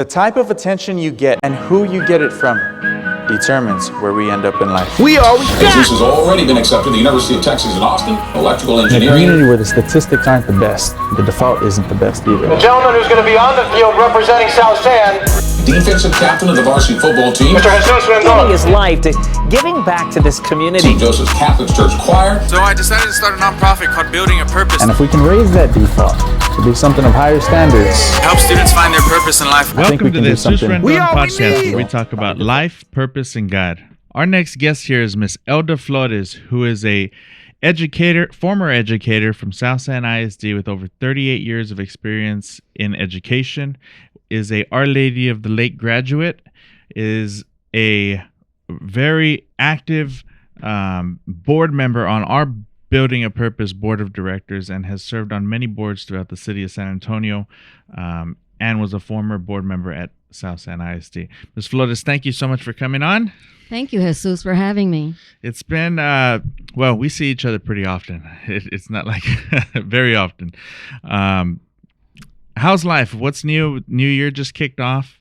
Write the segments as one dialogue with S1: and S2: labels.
S1: The type of attention you get and who you get it from determines where we end up in life.
S2: We always got.
S3: Jesus has already been accepted at the University of Texas in Austin, electrical
S1: In a
S3: engineering.
S1: community where the statistics aren't the best, the default isn't the best either.
S4: The gentleman who's going to be on the field representing South San,
S3: Defensive captain of the varsity football team.
S4: Mr. Jesus Rendon.
S5: His life to giving back to this community.
S3: St. Joseph's Catholic Church Choir.
S6: So I decided to start a nonprofit called Building a Purpose.
S1: And if we can raise that default to be something of higher standards,
S6: Help students find their purpose in life.
S1: I think we
S7: Welcome to
S1: can do
S7: the Zeus
S1: something.
S7: Rendon
S2: all we
S7: podcast,
S2: need.
S7: where we talk about life, purpose, and God. Our next guest here is Miss Elda Flores, who is a former educator from South San ISD with over 38 years of experience in education, is a Our Lady of the Lake graduate, is a very active board member on our Building a Purpose board of directors, and has served on many boards throughout the city of San Antonio, and was a former board member at South San ISD. Ms. Flores, thank you so much for coming on.
S8: Thank you, Jesus, for having me.
S7: It's been, well, we see each other pretty often. It's not like very often. How's life? What's new? New Year just kicked off.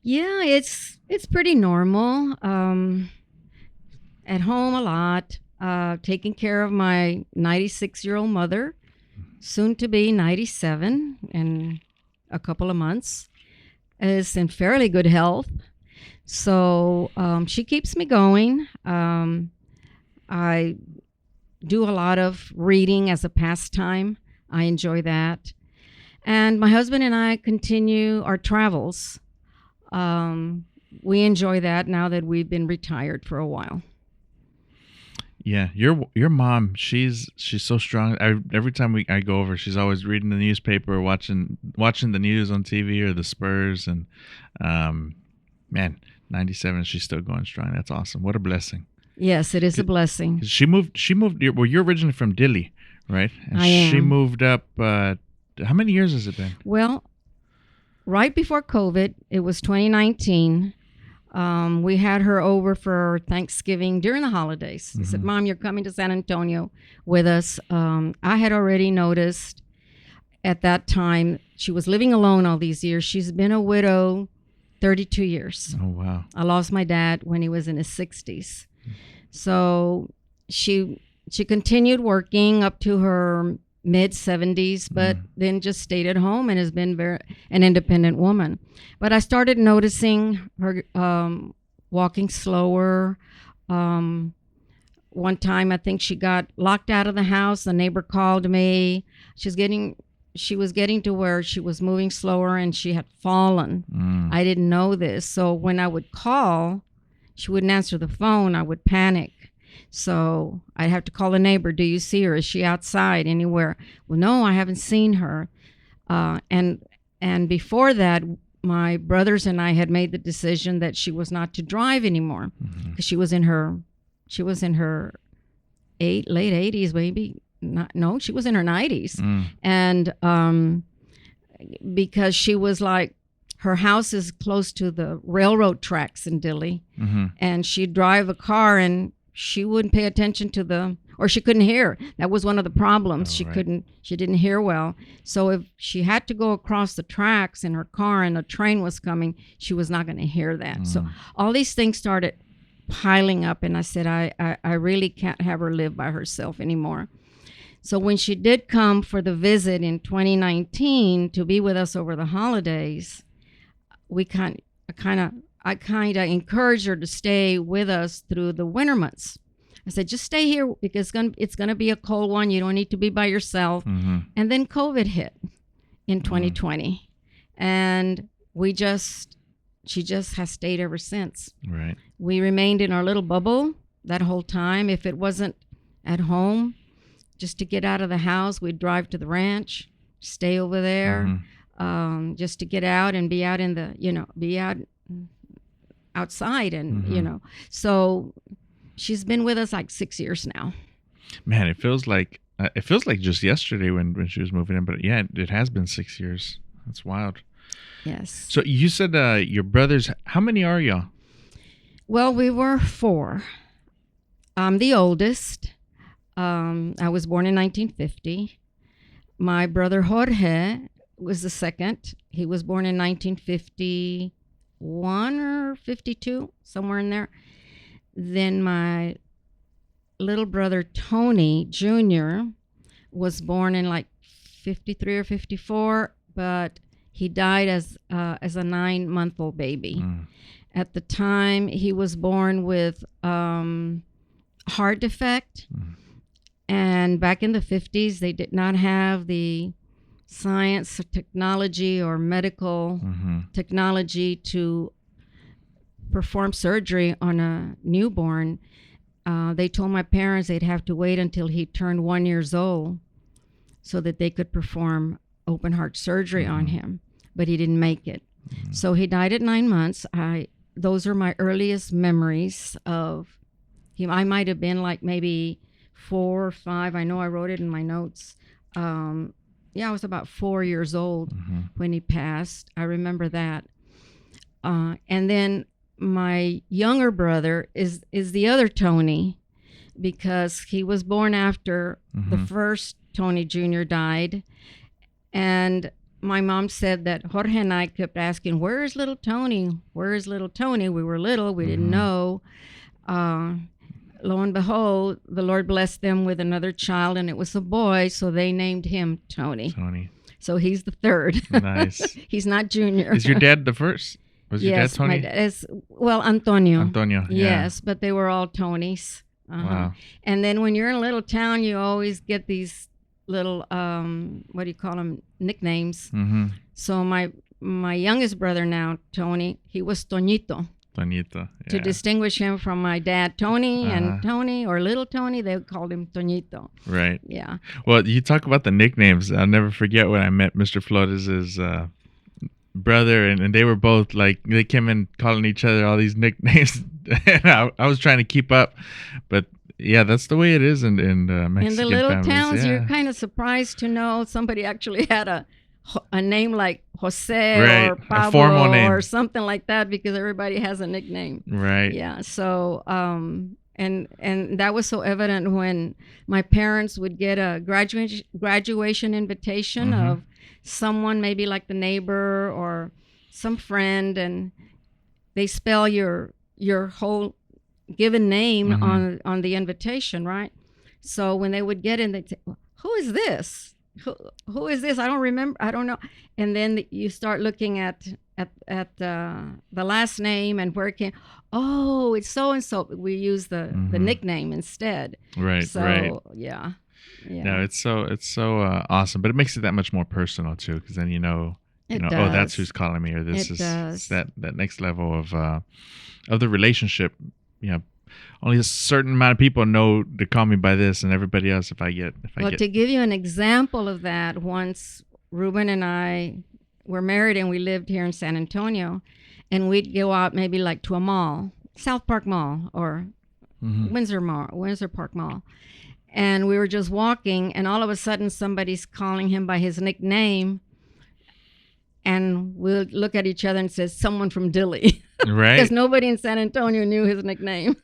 S8: Yeah, it's pretty normal. At home a lot, taking care of my 96-year-old mother, soon to be 97 in a couple of months, is in fairly good health. So she keeps me going. I do a lot of reading as a pastime. I enjoy that. And my husband and I continue our travels. We enjoy that now that we've been retired for a while.
S7: Yeah, your mom, she's so strong. Every time I go over, she's always reading the newspaper, watching the news on TV or the Spurs, and man, 97, she's still going strong. That's awesome. What a blessing.
S8: Yes, it is a blessing.
S7: She moved. Well, you're originally from Dilley, right? And
S8: I am.
S7: She moved up. How many years has it been?
S8: Well, right before COVID, it was 2019. We had her over for Thanksgiving during the holidays. I said, Mom, you're coming to San Antonio with us. I had already noticed at that time, she was living alone all these years. She's been a widow 32 years.
S7: Oh, wow.
S8: I lost my dad when he was in his 60s. So she continued working up to her mid-70s, but then just stayed at home and has been an independent woman. But I started noticing her walking slower. One time, I think she got locked out of the house. The neighbor called me. She was getting to where she was moving slower and she had fallen. I didn't know this. So when I would call, she wouldn't answer the phone. I would panic. So I'd have to call the neighbor. Do you see her? Is she outside anywhere? Well, no, I haven't seen her. And before that, my brothers and I had made the decision that she was not to drive anymore, because she was in her late 80s, maybe. She was in her 90s. And because she was like, her house is close to the railroad tracks in Dilley, and she'd drive a car and she wouldn't pay attention to or she couldn't hear. That was one of the problems. She didn't hear well. So if she had to go across the tracks in her car and a train was coming, she was not going to hear that. So all these things started piling up, and I said, I really can't have her live by herself anymore. So when she did come for the visit in 2019 to be with us over the holidays, I kind of encouraged her to stay with us through the winter months. I said, just stay here because it's gonna be a cold one. You don't need to be by yourself. And then COVID hit in 2020, and she just has stayed ever since.
S7: Right.
S8: We remained in our little bubble that whole time. If it wasn't at home, just to get out of the house, we'd drive to the ranch, stay over there, just to get out and be out outside, and so she's been with us like 6 years now.
S7: Man, it feels like just yesterday when she was moving in, but yeah, it has been 6 years. That's wild.
S8: Yes.
S7: So you said your brothers, how many are y'all?
S8: Well, we were 4. I'm the oldest. I was born in 1950. My brother Jorge was the second. He was born in 1951 or 52, somewhere in there. Then my little brother Tony Jr. was born in like 53 or 54, but he died as a 9-month-old baby. At the time, he was born with heart defect, and back in the 50s, they did not have the science, or technology, or medical technology to perform surgery on a newborn. They told my parents they'd have to wait until he turned 1 year old so that they could perform open heart surgery on him, but he didn't make it. So he died at 9 months. Those are my earliest memories of him. I might have been like maybe 4 or 5. I know I wrote it in my notes. I was about 4 years old when he passed. I remember that. And then my younger brother is the other Tony, because he was born after the first Tony Jr. died. And my mom said that Jorge and I kept asking, "Where is little Tony? Where is little Tony?" We were little. We didn't know. Lo and behold, the Lord blessed them with another child, and it was a boy, so they named him Tony. So he's the third.
S7: Nice.
S8: He's not Junior.
S7: Is your dad the first? Was your dad Tony?
S8: My dad is, Antonio.
S7: Antonio, yeah.
S8: Yes, but they were all Tonys.
S7: Wow.
S8: And then when you're in a little town, you always get these little, what do you call them, nicknames. So my youngest brother now, Tony, he was Toñito.
S7: Toñito, yeah.
S8: To distinguish him from my dad, Tony, and Tony, or little Tony, they called him Toñito.
S7: Right.
S8: Yeah.
S7: Well, you talk about the nicknames. I'll never forget when I met Mr. Flores' brother, and they were both like, they came in calling each other all these nicknames. And I was trying to keep up, but yeah, that's the way it is in Mexican
S8: in the little
S7: families.
S8: towns,
S7: Yeah.
S8: you're kind of surprised to know somebody actually had a name like Jose
S7: Right,
S8: or
S7: a
S8: Pablo
S7: formal name.
S8: or something like that, because everybody has a nickname.
S7: Right.
S8: Yeah. So, and that was so evident when my parents would get a graduation invitation of someone, maybe like the neighbor or some friend, and they spell your whole given name on the invitation, right? So when they would get in, they'd say, "Who is this? Who is this? I don't remember. I don't know." And then you start looking at the last name and where it came. Oh, it's so and so. We use the nickname instead.
S7: Right.
S8: So
S7: right.
S8: yeah.
S7: No, it's so awesome, but it makes it that much more personal too, because then you know,
S8: It
S7: oh,
S8: does.
S7: that's who's calling me, or this
S8: It
S7: is
S8: does.
S7: that next level of the relationship. You know, only a certain amount of people know to call me by this, and everybody else, if I get.
S8: To give you an example of that, once Ruben and I were married and we lived here in San Antonio, and we'd go out maybe like to a mall, South Park Mall or Windsor Park Mall. And we were just walking, and all of a sudden somebody's calling him by his nickname, and we'll look at each other and say, "Someone from Dilley."
S7: Right.
S8: Because nobody in San Antonio knew his nickname.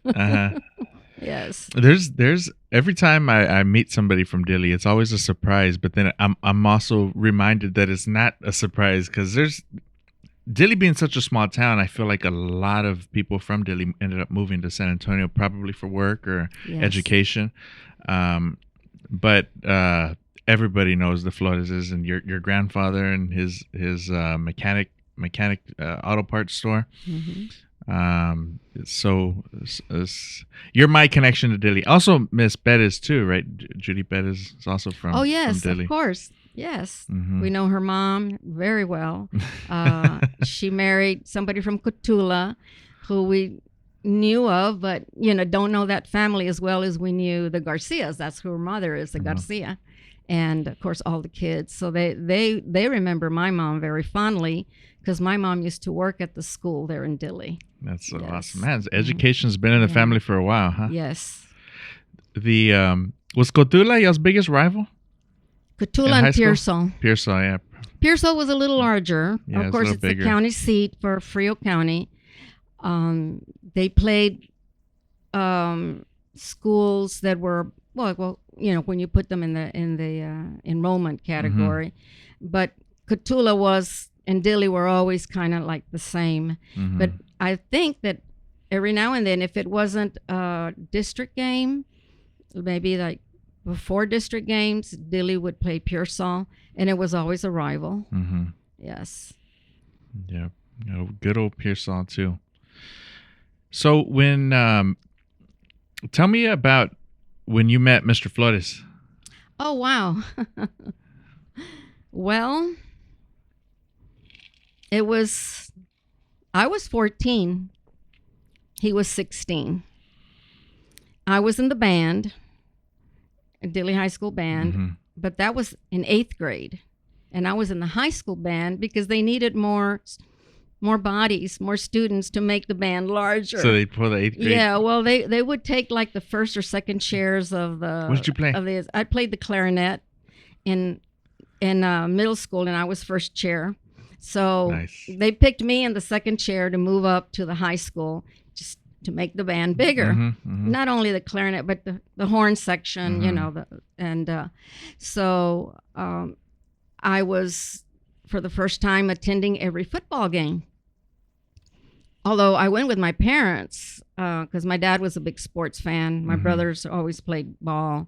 S8: Yes.
S7: There's every time I meet somebody from Dilley, it's always a surprise. But then I'm also reminded that it's not a surprise, because there's Dilley being such a small town. I feel like a lot of people from Dilley ended up moving to San Antonio, probably for work or education. But everybody knows the Floreses, and your grandfather and his mechanic auto parts store. So you're my connection to Dilley. Also, Miss Bettis too, right? Judy Bettis is also from.
S8: Oh yes,
S7: from Dilley.
S8: of course. Yes, we know her mom very well. She married somebody from Cotulla, who we knew of, but don't know that family as well as we knew the Garcias. That's who her mother is, the Garcia, and of course all the kids. So they remember my mom very fondly, because my mom used to work at the school there in Dilley.
S7: That's so awesome, man. Education's been in the family for a while, huh?
S8: Yes.
S7: The was Cotulla y'all's biggest rival?
S8: Cotulla and Pearsall.
S7: Pearsall, yeah.
S8: Pearsall was a little larger.
S7: Yeah,
S8: of course, it's the county seat for Frio County. They played schools that were well, when you put them in the enrollment category, but Cotulla and Dilley were always kind of like the same. But I think that every now and then, if it wasn't a district game, maybe like before district games, Dilley would play Pearsall, and it was always a rival. Yes.
S7: Yeah. Good old Pearsall too. So when, tell me about when you met Mr. Flores.
S8: Oh, wow. Well, I was 14. He was 16. I was in the band, Dilley High School band, but that was in 8th grade. And I was in the high school band because they needed more bodies, more students to make the band larger.
S7: So they pulled the 8th grade?
S8: Yeah, well, they would take like the first or second chairs of the...
S7: What did you play?
S8: I played the clarinet in middle school, and I was first chair. So
S7: Nice.
S8: they picked me in the second chair to move up to the high school just to make the band bigger. Not only the clarinet, but the horn section, you know. So I was, for the first time, attending every football game. Although I went with my parents because my dad was a big sports fan. My brothers always played ball,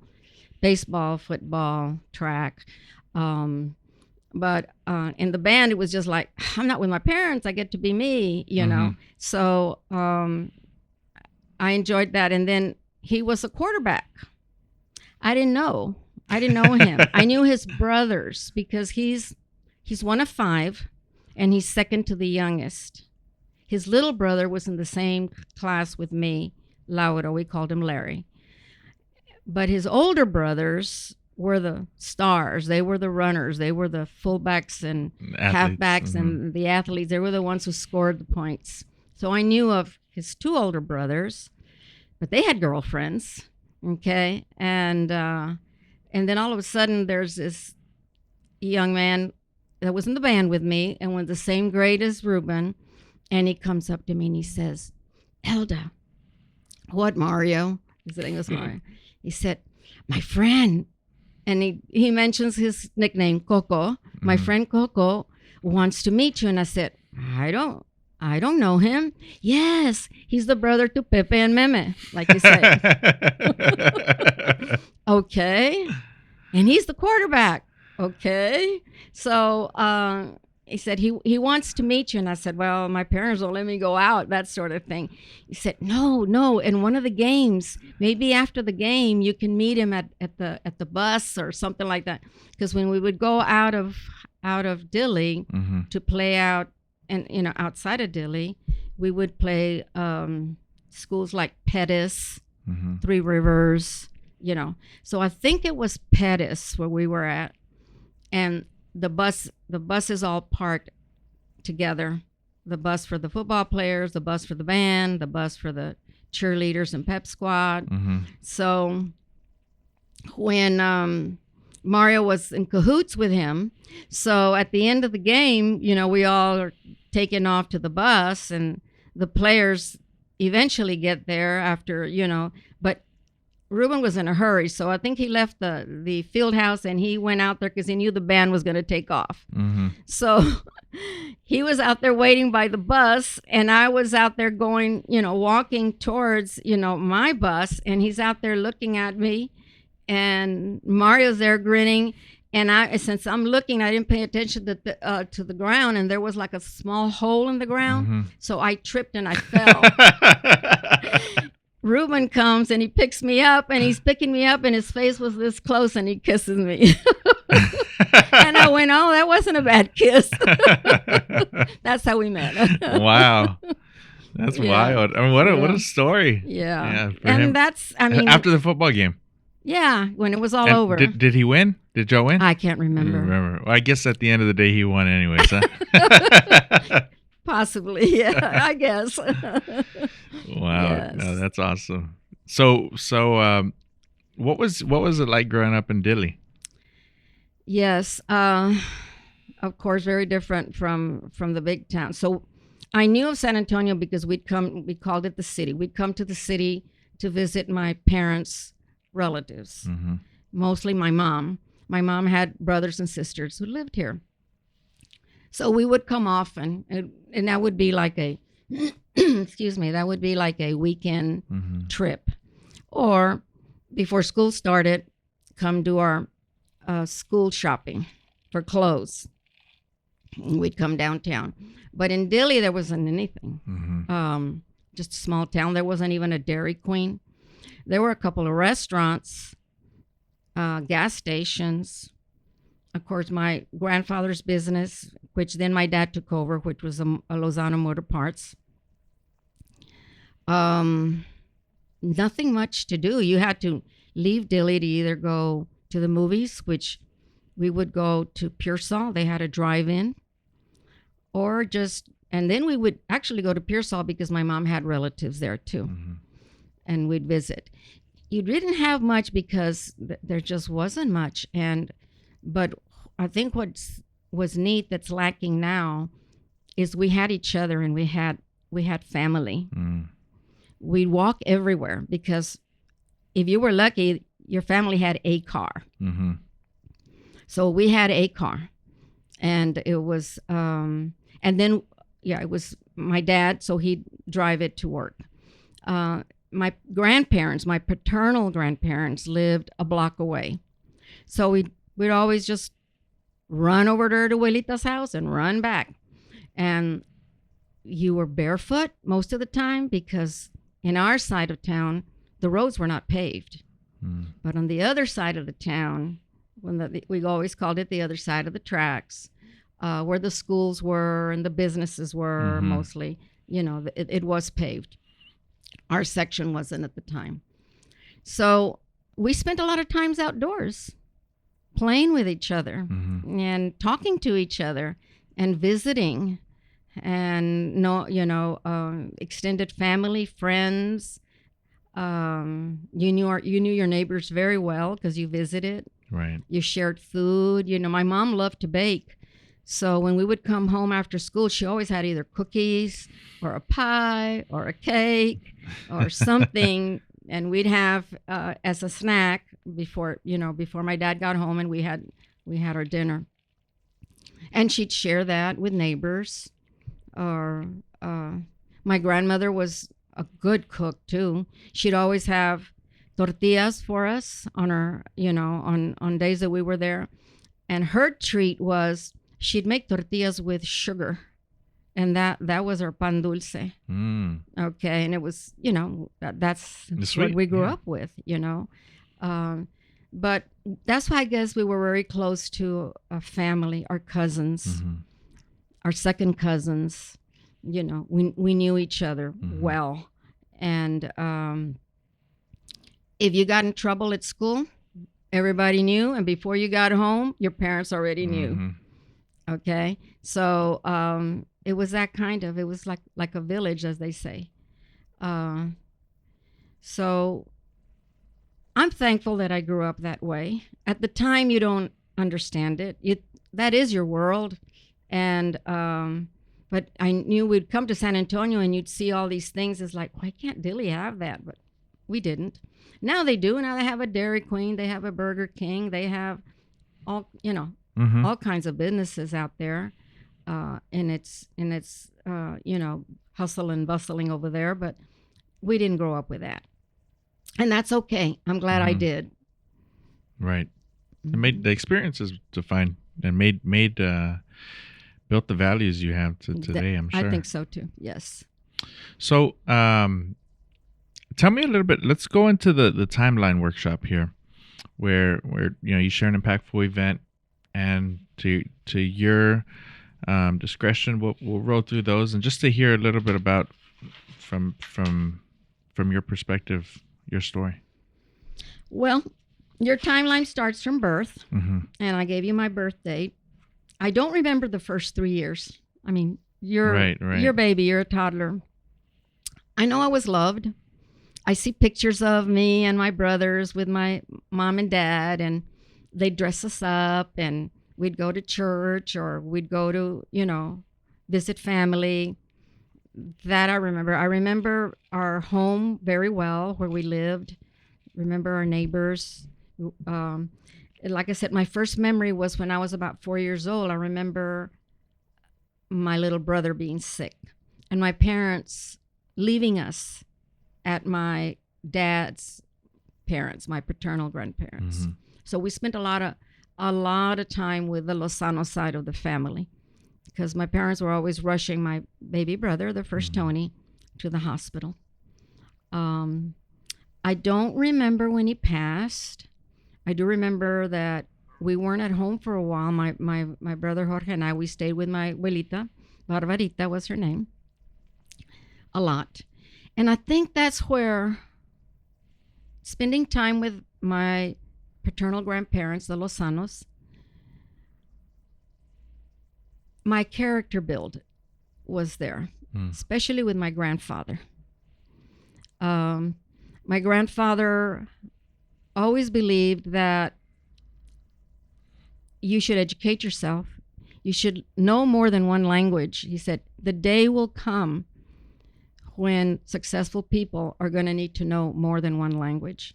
S8: baseball, football, track. But in the band, it was just like, I'm not with my parents. I get to be me, you know. So I enjoyed that. And then he was a quarterback. I didn't know him. I knew his brothers because he's one of 5, and he's second to the youngest. His little brother was in the same class with me, Lauro. We called him Larry. But his older brothers were the stars. They were the runners. They were the fullbacks and halfbacks and the athletes. They were the ones who scored the points. So I knew of his 2 older brothers, but they had girlfriends. Okay, and then all of a sudden there's this young man that was in the band with me and was the same grade as Ruben, and he comes up to me and he says, "Elda." "What, Mario?" His name was Mario. He said, "My friend," and he mentions his nickname, Coco. "My friend Coco wants to meet you." And I said, I don't know him." "Yes, he's the brother to Pepe and Meme, like you say." "Okay. And he's the quarterback." "Okay." So he said, he wants to meet you. And I said, "Well, my parents won't let me go out," that sort of thing. He said, no, in one of the games, maybe after the game, you can meet him at the bus or something like that. Because when we would go out of Dilley to play out, and outside of Dilley, we would play schools like Pettis, 3 Rivers, So I think it was Pettis where we were at, and the buses all parked together. The bus for the football players, the bus for the band, the bus for the cheerleaders and pep squad. So when Mario was in cahoots with him, so at the end of the game, we all are taken off to the bus, and the players eventually get there after, but Ruben was in a hurry, so I think he left the field house and he went out there because he knew the band was going to take off. So he was out there waiting by the bus, and I was out there going, walking towards, my bus, and he's out there looking at me, and Mario's there grinning. And since I'm looking, I didn't pay attention to the ground, and there was like a small hole in the ground. So I tripped and I fell. Ruben comes and he picks me up, and he's picking me up, and his face was this close, and he kisses me. And I went, "Oh, that wasn't a bad kiss." That's how we met.
S7: Wow. That's wild. I mean, what a story.
S8: Yeah.
S7: For
S8: And
S7: him.
S8: that's,
S7: After the football game.
S8: Yeah, when it was all
S7: And
S8: over.
S7: Did he win? Did Joe win?
S8: I can't remember.
S7: Well, I guess at the end of the day he won anyways, huh?
S8: Possibly, yeah, I guess.
S7: Wow.
S8: Yes.
S7: No, that's awesome. So what was it like growing up in Dilley?
S8: Yes, of course, very different from the big town. So I knew of San Antonio because we called it the city. We'd come to the city to visit my parents' relatives, mostly my mom. My mom had brothers and sisters who lived here. So we would come often, and that would be like a, excuse me, that would be like a weekend trip. Or before school started, come do our school shopping for clothes. And we'd come downtown. But in Dilley, there wasn't anything. Just a small town. There wasn't even a Dairy Queen. There were a couple of restaurants, gas stations. Of course, my grandfather's business, which then my dad took over, which was a Lozano Motor Parts. Nothing much to do. You had to leave Dilley to either go to the movies, which we would go to Pearsall. They had a drive-in. Or just, and then we would actually go to Pearsall because my mom had relatives there too. And we'd visit. You didn't have much because there just wasn't much. But I think what was neat that's lacking now is we had each other and we had family. We'd walk everywhere because if you were lucky, your family had a car. So we had a car, and it was, and then it was my dad, so he'd drive it to work. My grandparents, my paternal grandparents, lived a block away, so we'd always just run over to Abuelita's house and run back, and you were barefoot most of the time because in our side of town, the roads were not paved. But on the other side of the town, we always called it the other side of the tracks, where the schools were and the businesses were mostly, it was paved. Our section wasn't at the time. So we spent a lot of times outdoors, playing with each other and talking to each other and visiting. And extended family, friends. You knew your neighbors very well because you visited.
S7: Right.
S8: You shared food. My mom loved to bake, so when we would come home after school, she always had either cookies or a pie or a cake or something, and we'd have as a snack before my dad got home, and we had our dinner. And she'd share that with neighbors. Or my grandmother was a good cook too. She'd always have tortillas for us on her, on days that we were there. And her treat was she'd make tortillas with sugar, and that was her pan dulce. Okay, and it was that's what we grew up with, But that's why I guess we were very close to a family, our cousins. Our second cousins, we knew each other well. And if you got in trouble at school, everybody knew. And before you got home, your parents already knew. Okay. So it was it was like a village, as they say. So I'm thankful that I grew up that way. At the time, you don't understand it. That is your world. And but I knew we'd come to San Antonio and you'd see all these things. It's like, why can't Dilley have that? But we didn't. Now they do. Now they have a Dairy Queen. They have a Burger King. They have all all kinds of businesses out there. And it's hustle and bustling over there. But we didn't grow up with that, and that's okay. I'm glad I did.
S7: Right. It made the experiences defined and made built the values you have today, I'm sure.
S8: I think so too. Yes.
S7: So, tell me a little bit. Let's go into the timeline workshop here, where you share an impactful event, and to your discretion, we'll roll through those, and just to hear a little bit about from your perspective, your story.
S8: Well, your timeline starts from birth, and I gave you my birth date. I don't remember the first 3 years. I mean, you're a baby, you're a toddler. I know I was loved. I see pictures of me and my brothers with my mom and dad, and they'd dress us up, and we'd go to church, or we'd go to, visit family. That I remember. I remember our home very well, where we lived. Remember our neighbors. Like I said, my first memory was when I was about 4 years old. I remember my little brother being sick and my parents leaving us at my dad's parents, my paternal grandparents. So we spent a lot of time with the Lozano side of the family because my parents were always rushing my baby brother, the first Tony, to the hospital. I don't remember when he passed. I do remember that we weren't at home for a while. My brother Jorge and I, we stayed with my abuelita. Barbarita was her name. A lot. And I think that's where spending time with my paternal grandparents, the Lozanos, my character build was there, especially with my grandfather. My grandfather always believed that you should educate yourself. You should know more than one language. He said, the day will come when successful people are going to need to know more than one language.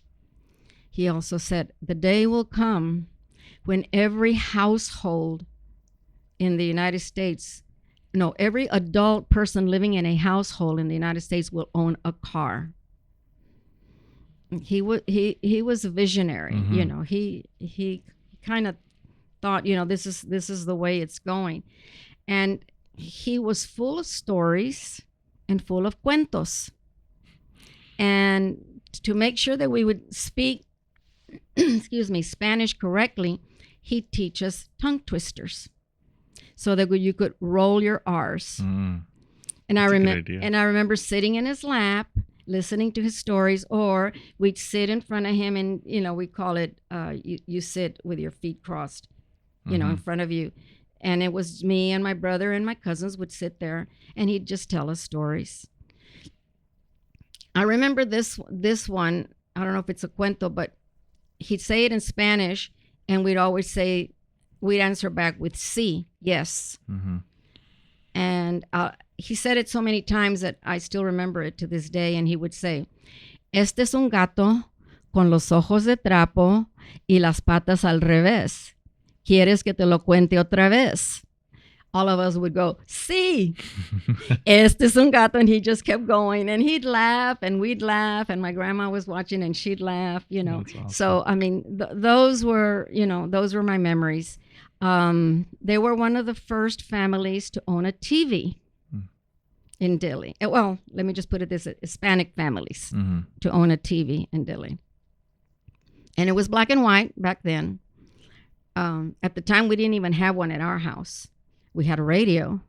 S8: He also said, the day will come when every household in the United States, no, every adult person living in a household in the United States will own a car. He was a visionary, you know. He kind of thought, you know, this is the way it's going. And he was full of stories and full of cuentos. And to make sure that we would speak, Spanish correctly, he'd teach us tongue twisters so that you could roll your R's. And I remember sitting in his lap, listening to his stories, or we'd sit in front of him and, you know, we call it, you sit with your feet crossed, you know, in front of you. And it was me and my brother and my cousins would sit there and he'd just tell us stories. I remember this one, I don't know if it's a cuento, but he'd say it in Spanish and we'd answer back with sí, yes. And he said it so many times that I still remember it to this day. And he would say, este es un gato con los ojos de trapo y las patas al revés. ¿Quieres que te lo cuente otra vez? All of us would go, sí. Este es un gato. And he just kept going. And he'd laugh and we'd laugh. And my grandma was watching and she'd laugh, you know. Awesome. So, I mean, those were my memories. They were one of the first families to own a TV in Dilley. Well, let me just put it this, Hispanic families to own a TV in Dilley. And it was black and white back then. At the time, we didn't even have one at our house. We had a radio.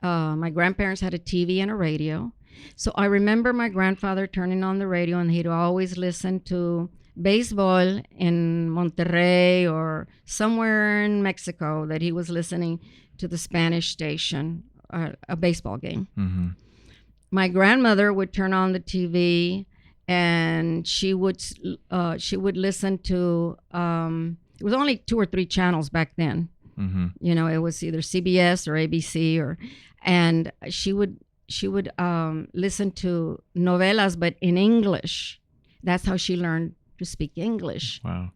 S8: My grandparents had a TV and a radio. So I remember my grandfather turning on the radio and he'd always listen to baseball in Monterrey or somewhere in Mexico that he was listening to the Spanish station, a baseball game. My grandmother would turn on the TV and she would listen to, it was only 2 or 3 channels back then. You know, it was either CBS or ABC and she would listen to novelas, but in English. That's how she learned to speak English. Wow.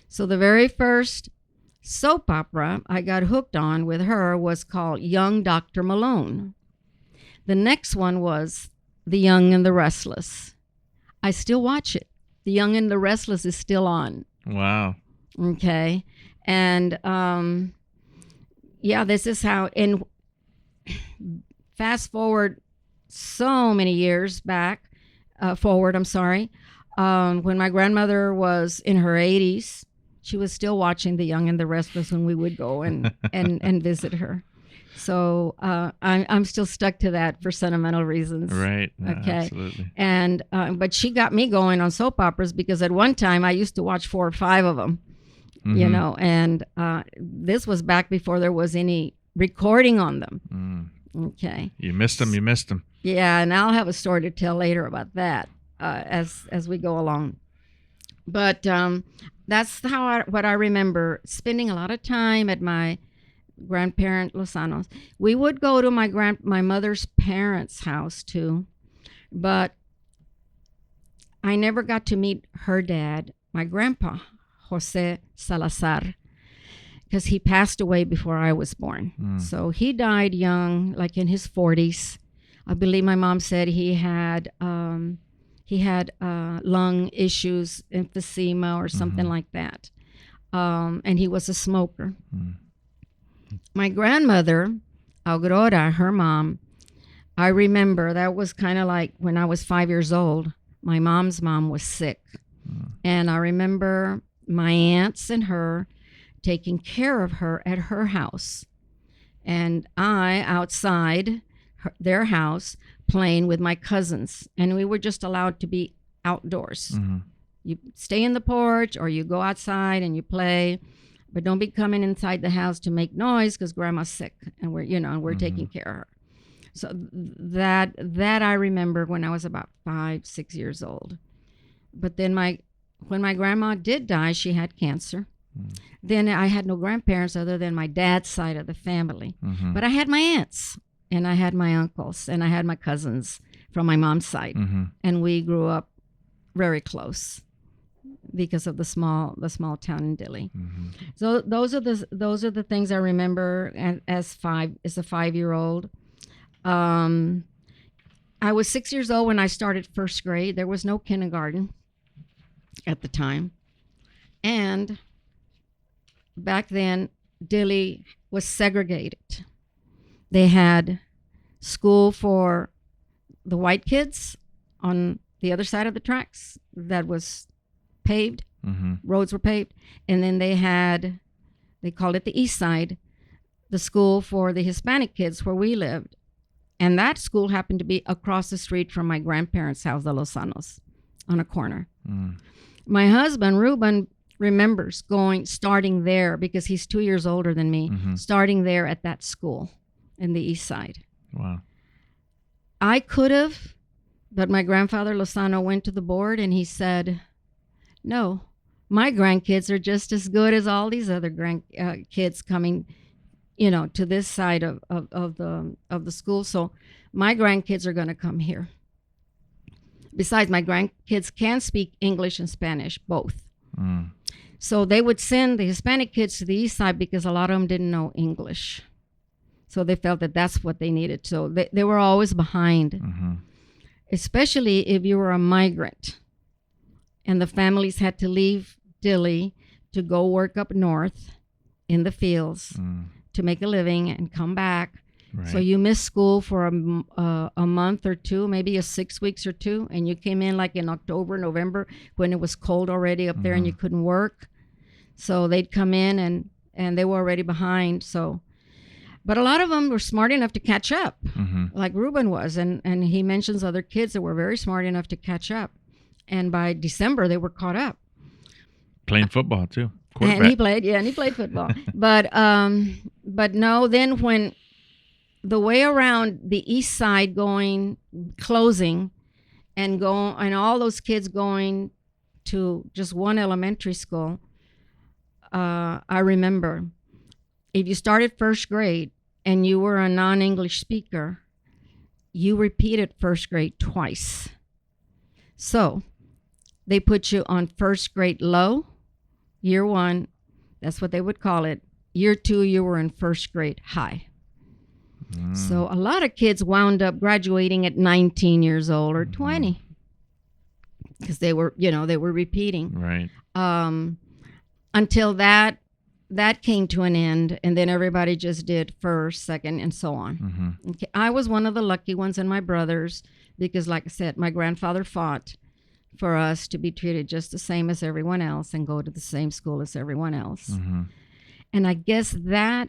S8: So the very first soap opera I got hooked on with her was called Young Dr. Malone. The next one was The Young and the Restless. I still watch it. The Young and the Restless is still on.
S7: Wow.
S8: Okay. And this is how, and fast forward so many years back, when my grandmother was in her 80s, she was still watching The Young and the Restless when we would go and visit her. So I'm still stuck to that for sentimental reasons.
S7: Right. No,
S8: okay.
S7: Absolutely.
S8: And but she got me going on soap operas because at one time I used to watch 4 or 5 of them. You know, and this was back before there was any recording on them. Okay.
S7: You missed them.
S8: Yeah, and I'll have a story to tell later about that as we go along. But that's what I remember, spending a lot of time at my grandparent Lozano's. We would go to my mother's parents' house too, but I never got to meet her dad, my grandpa, Jose Salazar. because he passed away before I was born. So he died young, like in his 40s. I believe my mom said he had lung issues, emphysema or something like that. And he was a smoker. My grandmother, Aurora, her mom, I remember that was kind of like when I was 5 years old. My mom's mom was sick. And I remember my aunts and her taking care of her at her house. And I outside their house playing with my cousins. And we were just allowed to be outdoors. You stay in the porch or you go outside and you play, but don't be coming inside the house to make noise because grandma's sick and we're taking care of her. So that I remember when I was about 5-6 years old. But then when my grandma did die, she had cancer. Then I had no grandparents other than my dad's side of the family. But I had my aunts and I had my uncles and I had my cousins from my mom's side. And we grew up very close because of the small town in Dilley. So those are the things I remember as a 5-year-old. I was 6 years old when I started first grade. There was no kindergarten at the time. And back then, Dilley was segregated. They had school for the white kids on the other side of the tracks that was paved. Roads were paved. And then they called it the east side, the school for the Hispanic kids where we lived. And that school happened to be across the street from my grandparents' house, the Lozanos, on a corner. My husband, Ruben, remembers starting there because he's 2 years older than me, starting there at that school in the east side.
S7: Wow.
S8: I could have, but my grandfather, Lozano, went to the board and he said, no, my grandkids are just as good as all these other kids coming to this side of the school. So my grandkids are going to come here. Besides, my grandkids can speak English and Spanish, both. So they would send the Hispanic kids to the east side because a lot of them didn't know English. So they felt that that's what they needed. So they were always behind, especially if you were a migrant and the families had to leave Dilley to go work up north in the fields to make a living and come back. Right. So you missed school for a month or two, maybe 6 weeks or two, and you came in like in October, November when it was cold already up there and you couldn't work. So they'd come in and they were already behind. So, but a lot of them were smart enough to catch up, like Ruben was, and he mentions other kids that were very smart enough to catch up, and by December they were caught up.
S7: Playing football too.
S8: And he played football. But no, then when the way around the east side closing and all those kids going to just one elementary school, I remember if you started first grade and you were a non-English speaker, you repeated first grade twice. So they put you on first grade low, year 1, that's what they would call it. Year 2, you were in first grade high. So a lot of kids wound up graduating at 19 years old or 20 because they were repeating.
S7: Right.
S8: Until that came to an end, and then everybody just did first, second, and so on. Okay. I was one of the lucky ones, and my brothers, because like I said, my grandfather fought for us to be treated just the same as everyone else and go to the same school as everyone else. And I guess that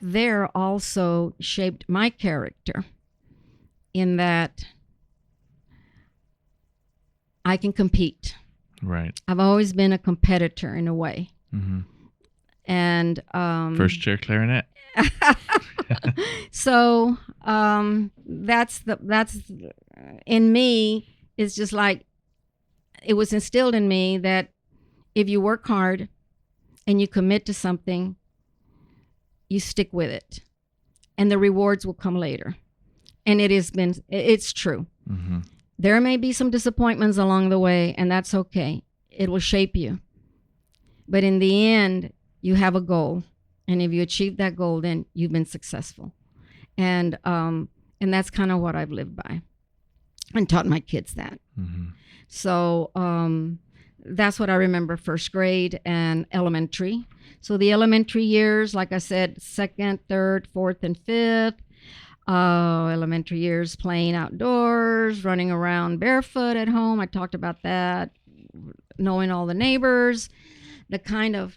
S8: there also shaped my character in that I can compete.
S7: Right.
S8: I've always been a competitor in a way. And
S7: first chair clarinet.
S8: So that's in me. It's just like it was instilled in me that if you work hard and you commit to something, you stick with it, and the rewards will come later. And it's true. There may be some disappointments along the way, and that's okay. It will shape you. But in the end, you have a goal, and if you achieve that goal, then you've been successful. And that's kind of what I've lived by, and taught my kids that. So that's what I remember: first grade and elementary. So the elementary years, like I said, second, third, fourth, and fifth. Elementary years, playing outdoors, running around barefoot at home. I talked about that. Knowing all the neighbors, the kind of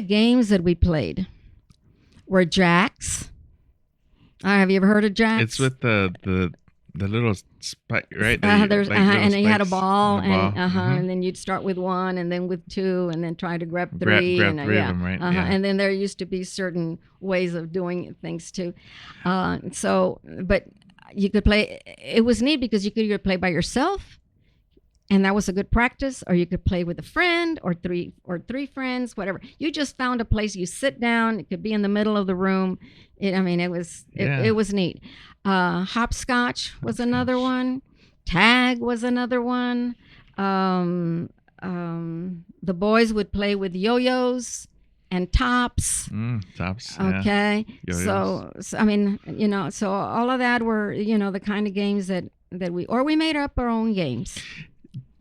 S8: games that we played were jacks. Have you ever heard of jacks?
S7: It's with the little spike, right?
S8: And he had a ball,
S7: and
S8: and then you'd start with one, and then with two, and then try to grab three.
S7: Grab three of them, right?
S8: And then there used to be certain ways of doing things too. But you could play. It was neat because you could either play by yourself, and that was a good practice, or you could play with a friend or three friends, whatever. You just found a place. You sit down. It could be in the middle of the room. It was neat. Hopscotch was another one. Tag was another one. The boys would play with yo-yos and tops.
S7: Tops.
S8: Okay.
S7: Yeah.
S8: So so all of that were, the kind of games that we made up our own games.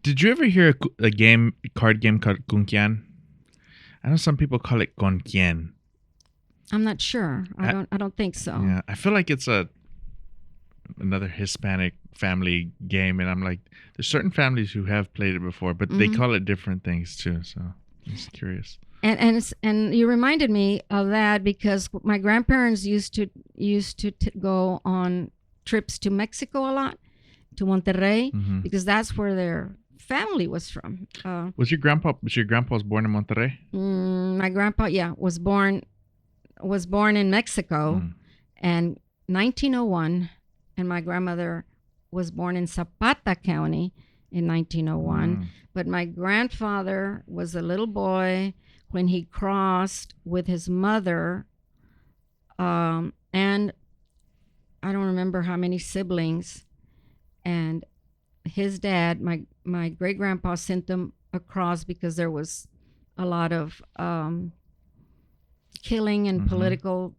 S7: Did you ever hear a card game called Con Quién? I know some people call it Con Quién.
S8: I'm not sure. I don't think so.
S7: Yeah, I feel like it's another Hispanic family game, and I'm like, there's certain families who have played it before, but they call it different things too. So I'm just curious.
S8: And you reminded me of that because my grandparents used to go on trips to Mexico a lot, to Monterrey, because that's where their family was from.
S7: Was your grandpa born in Monterrey?
S8: My grandpa, was born in Mexico, and 1901, and my grandmother was born in Zapata County in 1901. But my grandfather was a little boy when he crossed with his mother, and I don't remember how many siblings, and his dad, my great grandpa, sent them across because there was a lot of killing and political,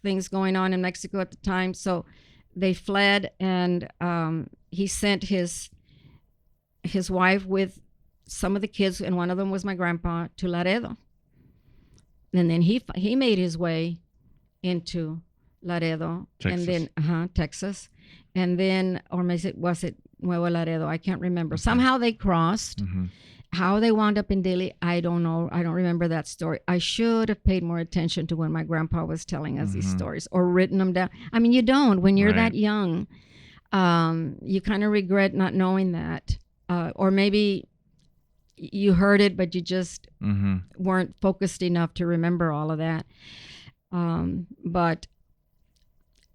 S8: things going on in Mexico at the time. So they fled, and he sent his wife with some of the kids, and one of them was my grandpa, to Laredo. And then he made his way into Laredo,
S7: Texas.
S8: and then Texas, and then, or was it Nuevo Laredo? I can't remember. Somehow they crossed. How they wound up in Dilley, I don't know. I don't remember that story. I should have paid more attention to when my grandpa was telling us these stories, or written them down. I mean, you don't when you're that young. You kind of regret not knowing that, or maybe you heard it, but you just weren't focused enough to remember all of that. But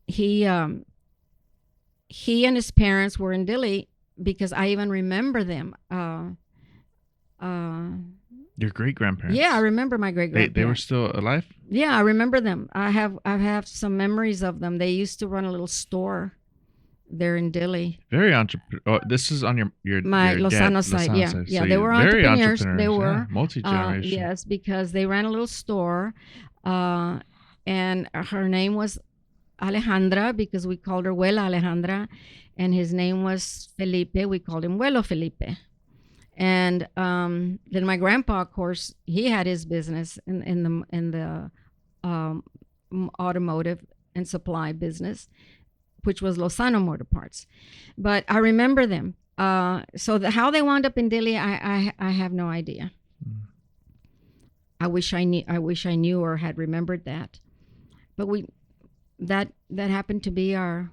S8: he and his parents were in Dilley because I even remember them.
S7: Your great grandparents?
S8: Yeah, I remember my great grandparents.
S7: They were still alive?
S8: Yeah, I remember them. I have some memories of them. They used to run a little store there in Dilley.
S7: Very entrepreneur. Oh, this is on your
S8: Lozano side. Yeah,
S7: So
S8: they were entrepreneurs.
S7: Very
S8: They were
S7: multi-generation.
S8: yes, because they ran a little store, and her name was Alejandra because we called her Abuela Alejandra, and his name was Felipe. We called him Abuelo Felipe. And then my grandpa, of course, he had his business in the automotive and supply business, which was Lozano Motor Parts. But I remember them. So how they wound up in Dilley, I have no idea. I wish I knew or had remembered that. But that happened to be our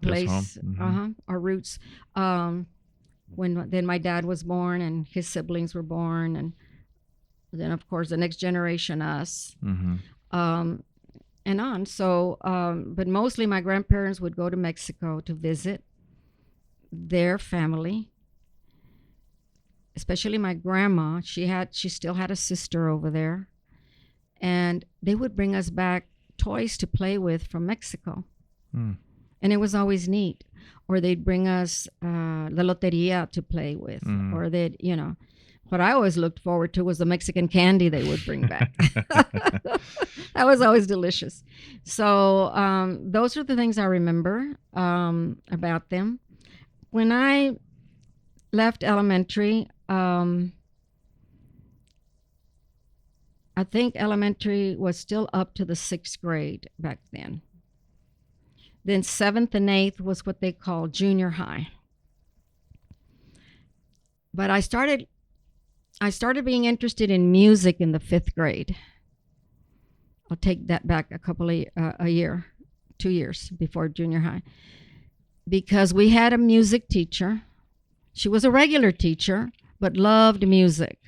S8: place, our roots. Then my dad was born, and his siblings were born, and then of course the next generation, us, and on. So, but mostly my grandparents would go to Mexico to visit their family, especially my grandma. She still had a sister over there, and they would bring us back toys to play with from Mexico, and it was always neat. Or they'd bring us the loteria to play with, or they'd, what I always looked forward to was the Mexican candy they would bring back. That was always delicious. So those are the things I remember about them. When I left elementary, I think elementary was still up to the 6th grade back then. Then 7th and 8th was what they call junior high. But I started being interested in music in the 5th grade. I'll take that back a year, 2 years before junior high, because we had a music teacher. She was a regular teacher, but loved music.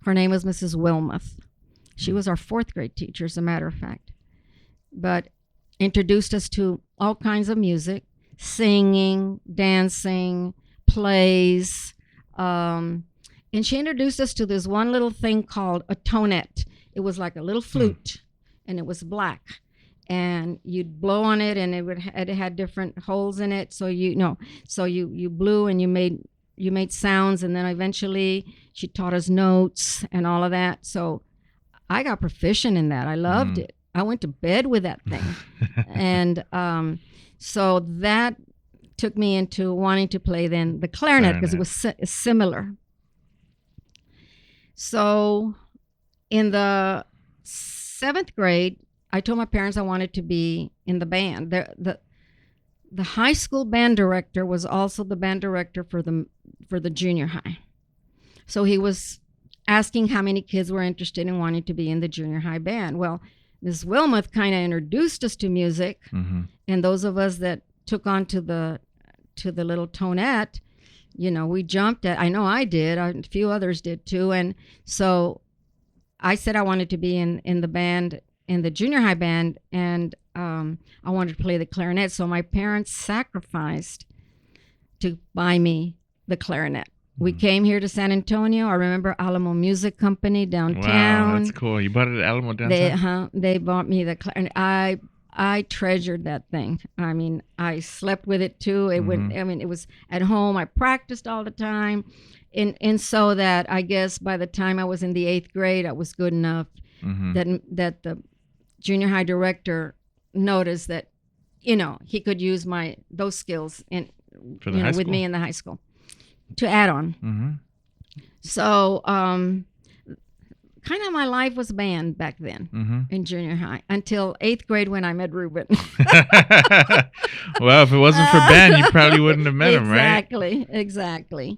S8: Her name was Mrs. Wilmoth. She was our 4th grade teacher, as a matter of fact, but introduced us to all kinds of music, singing, dancing, plays, and she introduced us to this one little thing called a tonette. It was like a little flute, and it was black, and you'd blow on it, and it had different holes in it. So you blew and you made sounds, and then eventually she taught us notes and all of that. So I got proficient in that. I loved it. I went to bed with that thing, and so that took me into wanting to play then the clarinet because it was similar. So in the 7th grade, I told my parents I wanted to be in the band. The high school band director was also the band director for the junior high. So he was asking how many kids were interested in wanting to be in the junior high band. Well, Ms. Wilmoth kind of introduced us to music, and those of us that took on to the little tonette, we jumped at. I know I did. A few others did too. And so I said I wanted to be in the band, in the junior high band, and I wanted to play the clarinet. So my parents sacrificed to buy me the clarinet. We came here to San Antonio. I remember Alamo Music Company downtown.
S7: Wow, that's cool. You bought it at Alamo downtown?
S8: They bought me the clarinet. I treasured that thing. I mean, I slept with it too. It was at home. I practiced all the time. And so that I guess by the time I was in the 8th grade, I was good enough that the junior high director noticed that, he could use those skills with me in the high school to add on. So kind of my life was band back then in junior high until 8th grade when I met Ruben.
S7: Well, if it wasn't for band, you probably wouldn't have met him, right?
S8: Exactly.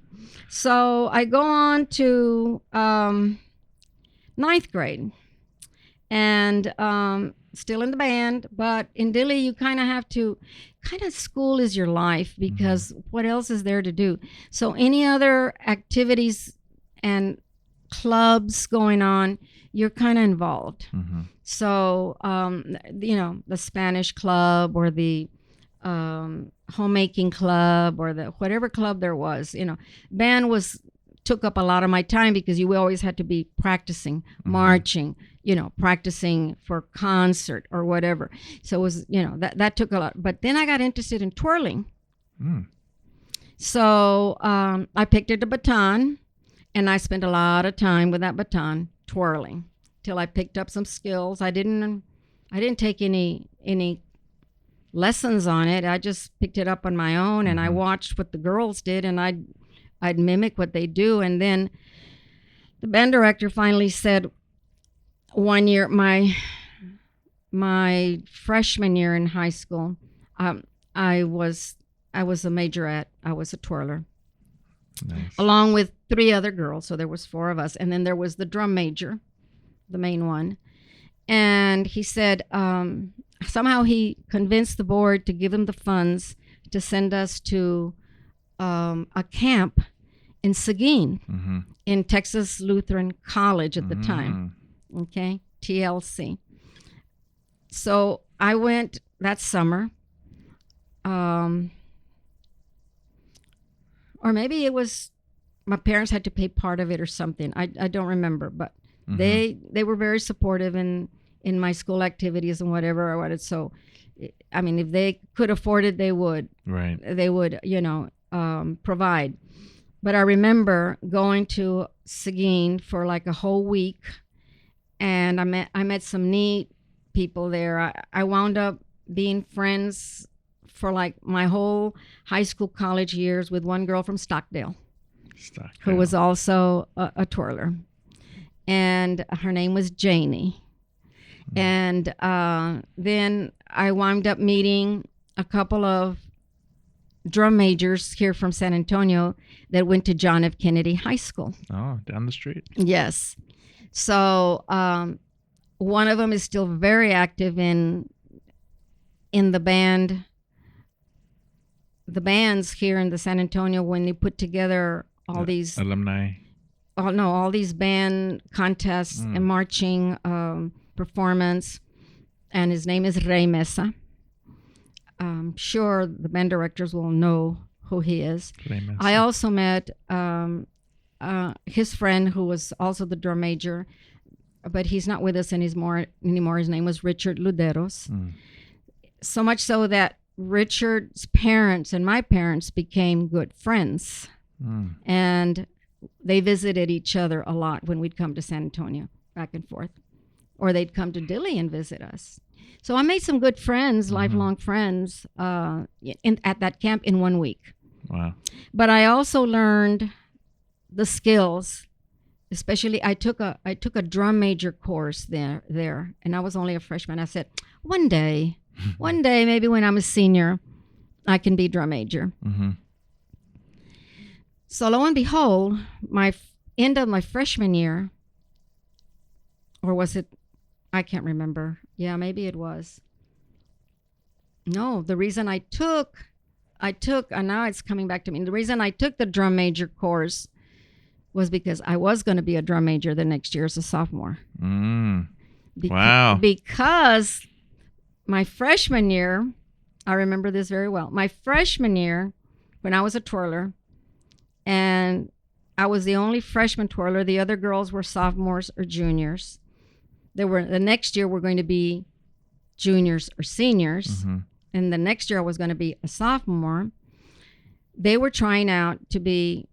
S8: So I go on to 9th grade and still in the band, but in Dilley you kind of school is your life because what else is there to do? So any other activities and clubs going on, you're kind of involved. So the Spanish club or the homemaking club or the whatever club there was, band took up a lot of my time because you always had to be practicing, marching, practicing for concert or whatever. So it was, that took a lot. But then I got interested in twirling. So I picked up the baton. And I spent a lot of time with that baton twirling till I picked up some skills. I didn't take any lessons on it. I just picked it up on my own, and I watched what the girls did, and I'd mimic what they do. And then the band director finally said one year, my freshman year in high school, I was a majorette. I was a twirler. Nice. Along with 3 other girls, so there was 4 of us, and then there was the drum major, the main one. And he said somehow he convinced the board to give him the funds to send us to a camp in Seguin, in Texas Lutheran College at the time, okay, TLC. So I went that summer. Or maybe it was my parents had to pay part of it or something. I don't remember, but they were very supportive in my school activities and whatever I wanted. So, I mean, if they could afford it, they would. Right. They would, provide. But I remember going to Seguin for like a whole week, and I met some neat people there. I wound up being friends for like my whole high school, college years with one girl from Stockdale. Who was also a twirler, and her name was Janie. And then I wound up meeting a couple of drum majors here from San Antonio that went to John F. Kennedy High School.
S7: Oh, down the street.
S8: Yes. So one of them is still very active in the band. The bands here in the San Antonio, when they put together all these
S7: alumni,
S8: all these band contests and marching performance, and his name is Ray Mesa. I'm sure the band directors will know who he is. I also met his friend who was also the drum major, but he's not with us anymore. His name was Richard Luderos. So much so that Richard's parents and my parents became good friends. And they visited each other a lot when we'd come to San Antonio, back and forth. Or they'd come to Dilley and visit us. So I made some good friends, lifelong friends, at that camp in 1 week.
S7: Wow.
S8: But I also learned the skills. Especially, I took a drum major course there, and I was only a freshman. I said, one day, maybe when I'm a senior, I can be drum major. So lo and behold, end of my freshman year, or was it? I can't remember. Yeah, maybe it was. No, the reason I took, and now it's coming back to me. The reason I took the drum major course was because I was going to be a drum major the next year as a sophomore.
S7: Wow.
S8: Because my freshman year, I remember this very well. My freshman year, when I was a twirler, and I was the only freshman twirler. The other girls were sophomores or juniors. The next year were going to be juniors or seniors. And the next year I was going to be a sophomore. They were trying out to be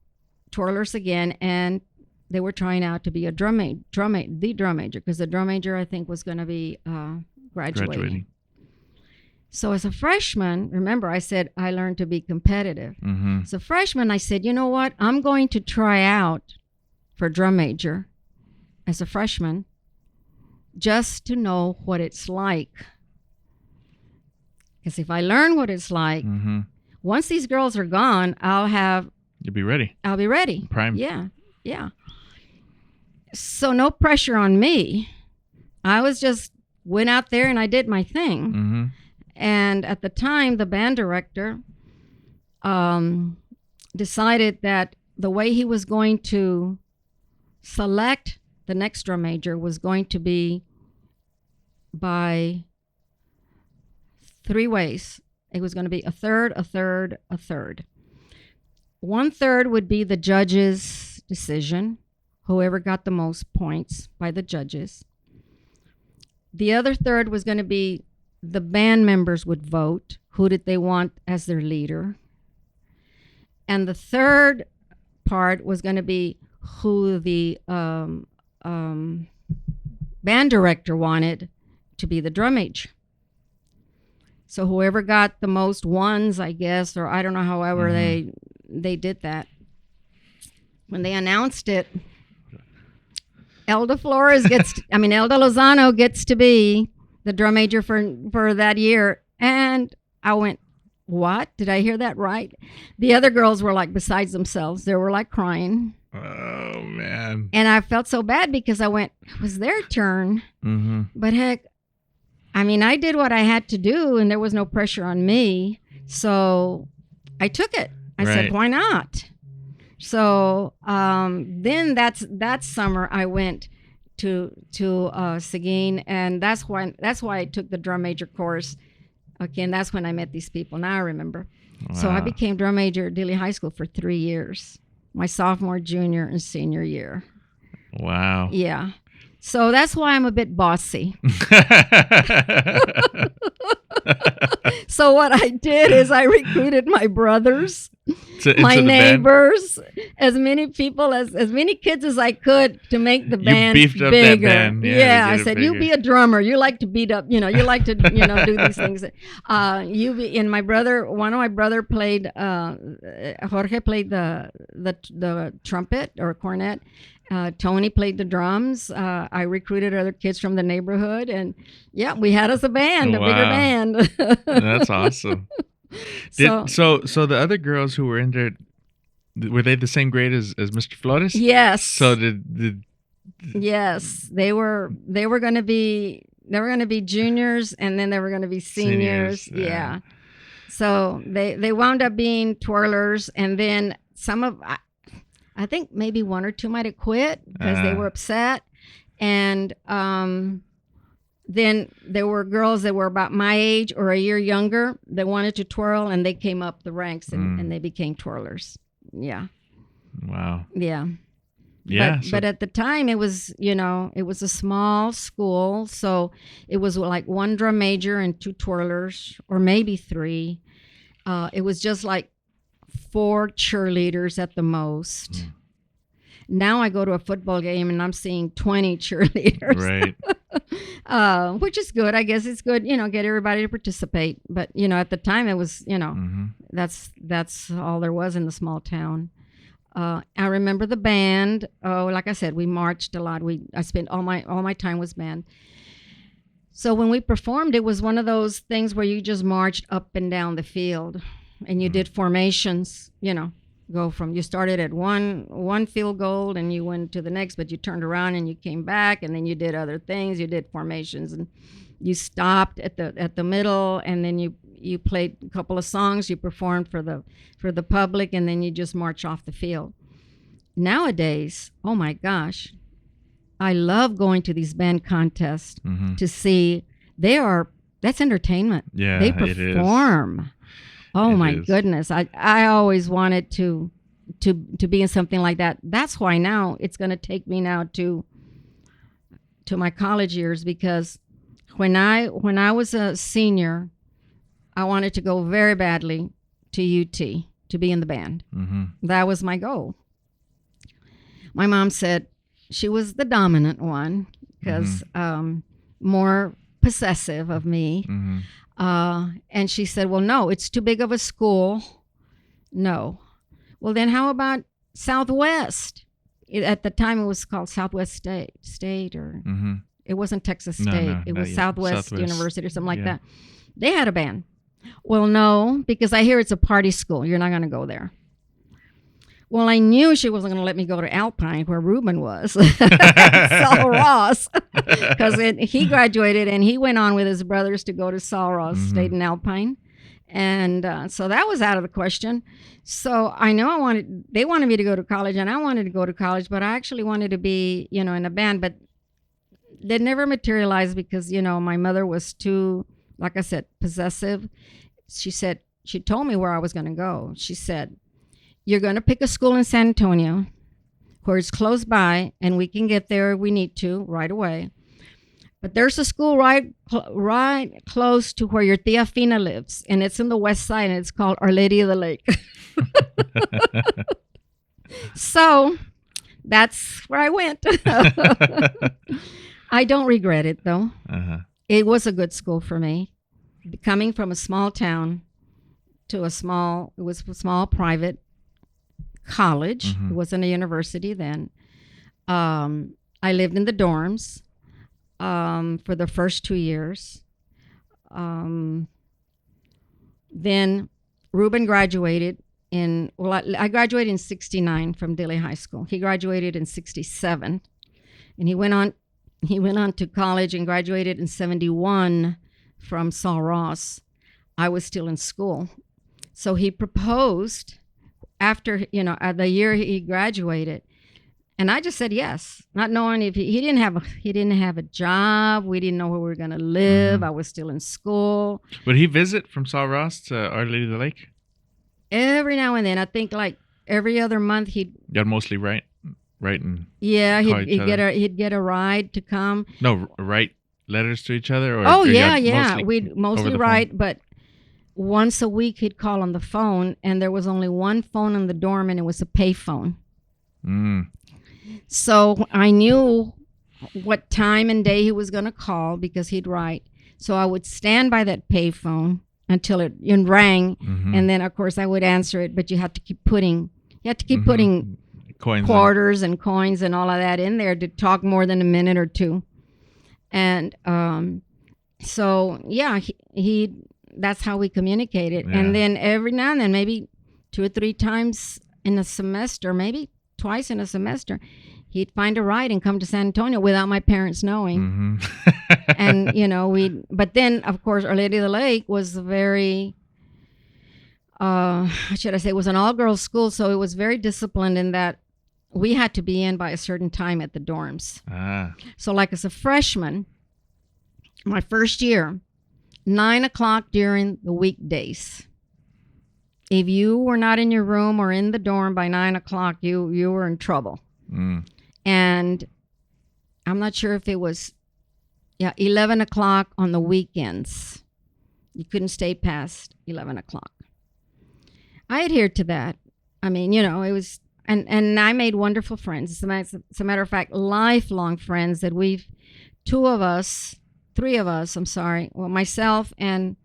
S8: twirlers again, and they were trying out to be a drum major, because the drum major, I think, was going to be graduating. So as a freshman, remember I said I learned to be competitive. As a freshman, I said, you know what? I'm going to try out for drum major as a freshman just to know what it's like. Because if I learn what it's like, once these girls are gone,
S7: You'll be ready.
S8: I'll be ready.
S7: Prime.
S8: Yeah. So no pressure on me. I went out there and I did my thing. And at the time, the band director decided that the way he was going to select the next drum major was going to be by 3 ways. It was going to be a third, a third, a third. 1/3 would be the judge's decision, whoever got the most points by the judges. The other third was going to be the band members would vote. Who did they want as their leader? And the third part was going to be who the band director wanted to be the drum major. So whoever got the most ones, I guess, or I don't know, however they did that. When they announced it, Elda Flores Elda Lozano gets to be the drum major for that year. And I went, what? Did I hear that right? The other girls were like besides themselves. They were like crying.
S7: Oh, man.
S8: And I felt so bad because I went, it was their turn. But heck, I did what I had to do and there was no pressure on me. So I took it. I said, why not? So then that summer I went to Seguin, and that's why I took the drum major course. Okay, and that's when I met these people. Now I remember. Wow. So I became drum major at Dilley High School for 3 years, my sophomore, junior, and senior year.
S7: Wow.
S8: Yeah. So that's why I'm a bit bossy. So what I did is I recruited my brothers my
S7: into the band?
S8: neighbors, as many people as many kids as I could to make the band
S7: beefed up
S8: bigger.
S7: that band. Yeah, to
S8: I
S7: get it
S8: said, you
S7: bigger.
S8: be a drummer. You like to beat up, you like to, do these things. And my brother, one of my brother played, Jorge played the trumpet or cornet. Tony played the drums. I recruited other kids from the neighborhood, and yeah, we had us a band, a bigger band.
S7: That's awesome. So the other girls who were in there, were they the same grade as Mr. Flores?
S8: Yes.
S7: So did
S8: yes, they were going to be juniors, and then they were going to be seniors. Yeah. So they wound up being twirlers, and then I think maybe one or two might have quit because they were upset. And then there were girls that were about my age or a year younger that wanted to twirl, and they came up the ranks and they became twirlers. Yeah.
S7: Wow.
S8: Yeah.
S7: Yeah.
S8: But at the time it was, it was a small school. So it was like one drum major and two twirlers, or maybe three. It was just like 4 cheerleaders at the most. Now I go to a football game and I'm seeing 20 cheerleaders. Right. Which is good. I guess it's good, get everybody to participate. But, at the time it was, that's all there was in the small town. I remember the band. Oh, like I said, we marched a lot. I spent all my time was band. So when we performed, it was one of those things where you just marched up and down the field, and you did formations. You started at one field goal and you went to the next, but you turned around and you came back, and then you did other things. You did formations, and you stopped at the middle, and then you played a couple of songs. You performed for the public, and then you just march off the field. Nowadays, oh my gosh, I love going to these band contests to see. That's entertainment.
S7: Yeah,
S8: they perform. Oh my goodness. I always wanted to be in something like that. That's why now it's going to take me now to my college years, because when I was a senior, I wanted to go very badly to UT to be in the band. That was my goal. My mom said she was the dominant one because more possessive of me. And she said, well, no, it's too big of a school. No. Well, then how about Southwest? At the time, it was called Southwest State or it wasn't Texas State.
S7: No,
S8: it was Southwest University or something like that. They had a band. Well, no, because I hear it's a party school. You're not going to go there. Well, I knew she wasn't going to let me go to Alpine, where Ruben was, Saul Ross, because he graduated and he went on with his brothers to go to Saul Ross, stayed in Alpine. And so that was out of the question. So I know they wanted me to go to college, and I wanted to go to college, but I actually wanted to be, in a band. But that never materialized because, my mother was too, like I said, possessive. She told me where I was going to go. She said, you're going to pick a school in San Antonio where it's close by and we can get there if we need to right away. But there's a school right close to where your Tia Fina lives, and it's in the west side, and it's called Our Lady of the Lake. So that's where I went. I don't regret it, though. It was a good school for me. Coming from a small town to it was a small private college. It wasn't a university then. I lived in the dorms for the first 2 years. Then Ruben graduated I graduated in 69 from Dilley High School. He graduated in 67, and he went on to college and graduated in 71 from Saul Ross. I was still in school. So he proposed after, the year he graduated. And I just said yes, not knowing if he didn't have a job. We didn't know where we were going to live. I was still in school.
S7: Would he visit from Saul Ross to Our Lady of the Lake?
S8: Every now and then. I think like every other month he'd
S7: mostly write and
S8: he'd get a ride to come.
S7: No, write letters to each other?
S8: We'd mostly write, but once a week he'd call on the phone, and there was only one phone in the dorm, and it was a pay phone. So I knew what time and day he was going to call because he'd write. So I would stand by that pay phone until it rang, and then of course I would answer it. But you had to keep putting
S7: Coins
S8: quarters and coins and all of that in there to talk more than a minute or two. And so yeah, he that's how we communicated.
S7: Yeah.
S8: And then every now and then, maybe 2 or 3 times in a semester, maybe twice in a semester, he'd find a ride and come to San Antonio without my parents knowing. And, but then, of course, Our Lady of the Lake was very, how should I say, it was an all-girls school, so it was very disciplined in that we had to be in by a certain time at the dorms. So like as a freshman, my first year, 9 o'clock during the weekdays. If you were not in your room or in the dorm by 9 o'clock, you were in trouble. And I'm not sure if it was 11 o'clock on the weekends. You couldn't stay past 11 o'clock. I adhered to that. I mean, it was, and I made wonderful friends. As a matter of fact, lifelong friends that three of us, myself and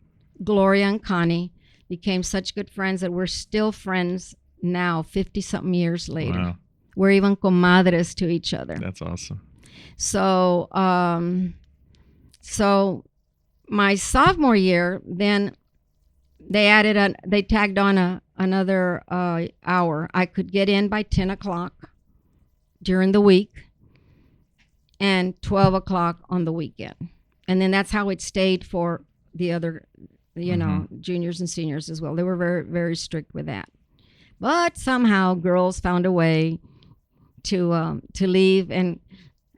S8: Gloria and Connie became such good friends that we're still friends now, 50-something years later.
S7: Wow.
S8: We're even comadres to each other.
S7: That's awesome.
S8: So, so my sophomore year, then they tagged on another hour. I could get in by 10 o'clock during the week and 12 o'clock on the weekend. And then that's how it stayed for the other, juniors and seniors as well. They were very, very strict with that. But somehow girls found a way to leave and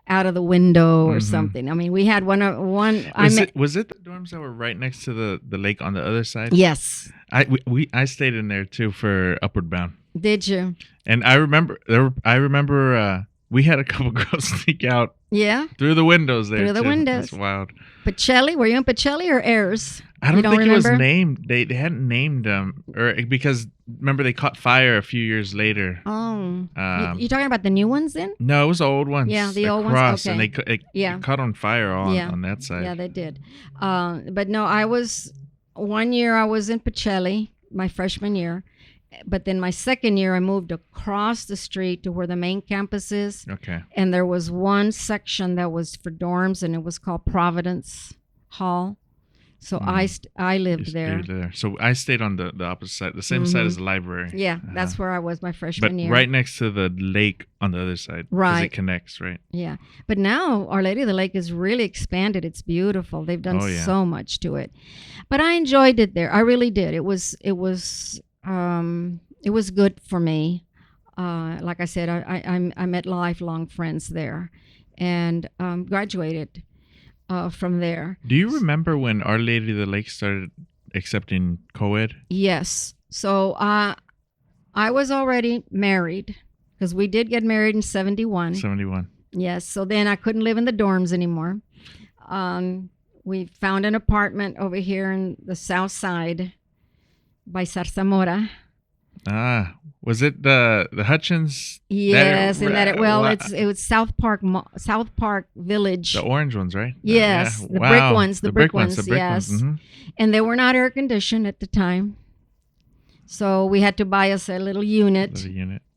S8: out of the window or something. I mean, we had one.
S7: Was it the dorms that were right next to the lake on the other side?
S8: Yes.
S7: I stayed in there too for Upward Bound.
S8: Did you?
S7: And I remember we had a couple girls sneak out.
S8: Yeah.
S7: Through the windows there.
S8: Through the windows.
S7: That's wild.
S8: Pacelli? Were you in Pacelli or Ayers?
S7: I don't think
S8: remember?
S7: It was named. They hadn't named them, or because remember they caught fire a few years later.
S8: Oh, you talking about the new ones then?
S7: No, it was the old ones.
S8: Yeah, the old
S7: across,
S8: ones. Okay.
S7: And they caught on fire on that side.
S8: Yeah, they did. But no, one year I was in Pacelli, my freshman year. But then my second year, I moved across the street to where the main campus is.
S7: Okay.
S8: And there was one section that was for dorms, and it was called Providence Hall. So I lived there.
S7: So I stayed on the opposite side, the same side as the library.
S8: Yeah, that's where I was my freshman year.
S7: Right next to the lake on the other side.
S8: Right.
S7: Because it connects, right?
S8: Yeah. But now Our Lady of the Lake is really expanded. It's beautiful. They've done so much to it. But I enjoyed it there. I really did. It was good for me. Like I said, I met lifelong friends there and graduated from there.
S7: Do you remember when Our Lady of the Lake started accepting co-ed?
S8: Yes. So I was already married because we did get married in 71.
S7: 71.
S8: Yes. So then I couldn't live in the dorms anymore. We found an apartment over here in the south side by Zarzamora.
S7: Was it the Hutchins?
S8: Yes, it was South Park Village.
S7: The orange ones, right?
S8: Yes, the brick ones. The brick ones. Yes,
S7: Mm-hmm.
S8: And they were not air conditioned at the time, so we had to buy us a little unit,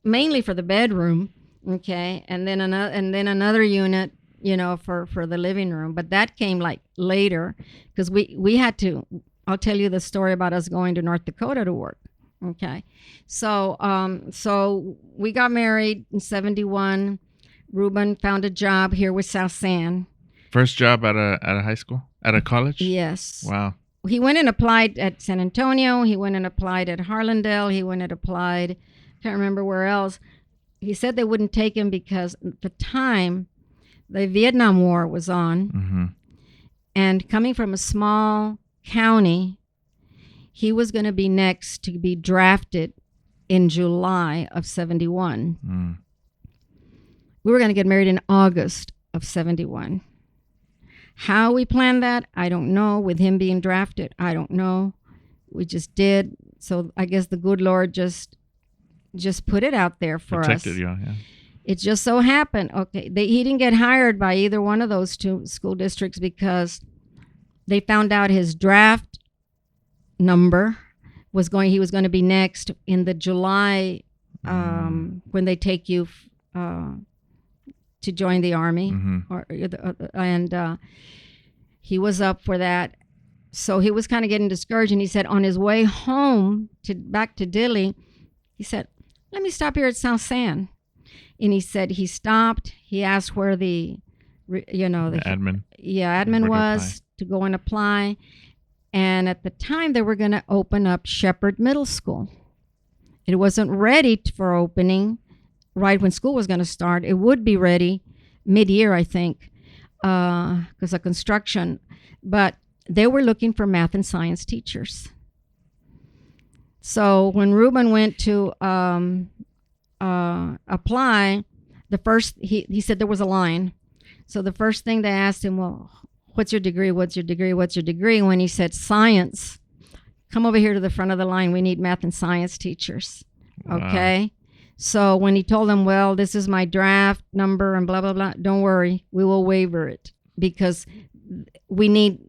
S8: mainly for the bedroom. Okay, and then another unit, for the living room. But that came like later because we had to. I'll tell you the story about us going to North Dakota to work. Okay, so we got married in 71. Ruben found a job here with South San.
S7: First job at a high school, at a college.
S8: Yes.
S7: Wow.
S8: He went and applied at San Antonio. He went and applied at Harlandale. He went and applied. Can't remember where else. He said they wouldn't take him because at the time the Vietnam War was on, and coming from a small county. He was going to be next to be drafted in July of 71. We were going to get married in August of 71. How we planned that, I don't know. With him being drafted, I don't know. we just did. So I guess the good Lord just put it out there for
S7: Protected
S8: us.
S7: you, yeah.
S8: It just so happened, he didn't get hired by either one of those two school districts because they found out his draft number he was going to be next in the July when they take you to join the Army. He was up for that. So he was kind of getting discouraged, and he said on his way home back to Dilley, he said, let me stop here at South San. And he said he stopped. He asked where the
S7: admin.
S8: Yeah, admin was to go and apply. And at the time, they were going to open up Shepherd Middle School. It wasn't ready for opening right when school was going to start. It would be ready mid-year, I think, because of construction. But they were looking for math and science teachers. So when Ruben went to apply, he said there was a line. So the first thing they asked him, well, what's your degree? What's your degree? What's your degree? When he said science, come over here to the front of the line. We need math and science teachers. Wow. Okay. So when he told them, well, this is my draft number and blah, blah, blah, don't worry. We will waiver it because we need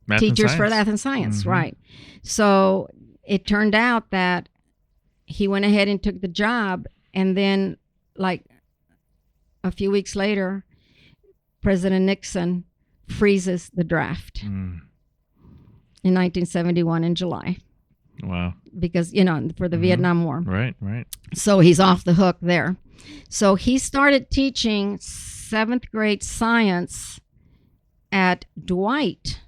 S7: math
S8: teachers for math and science. Right. So it turned out that he went ahead and took the job. And then like a few weeks later, President Nixon freezes the draft in 1971 in July.
S7: Wow.
S8: Because, for the Vietnam War.
S7: Right.
S8: So he's off the hook there. So he started teaching 7th grade science at Dwight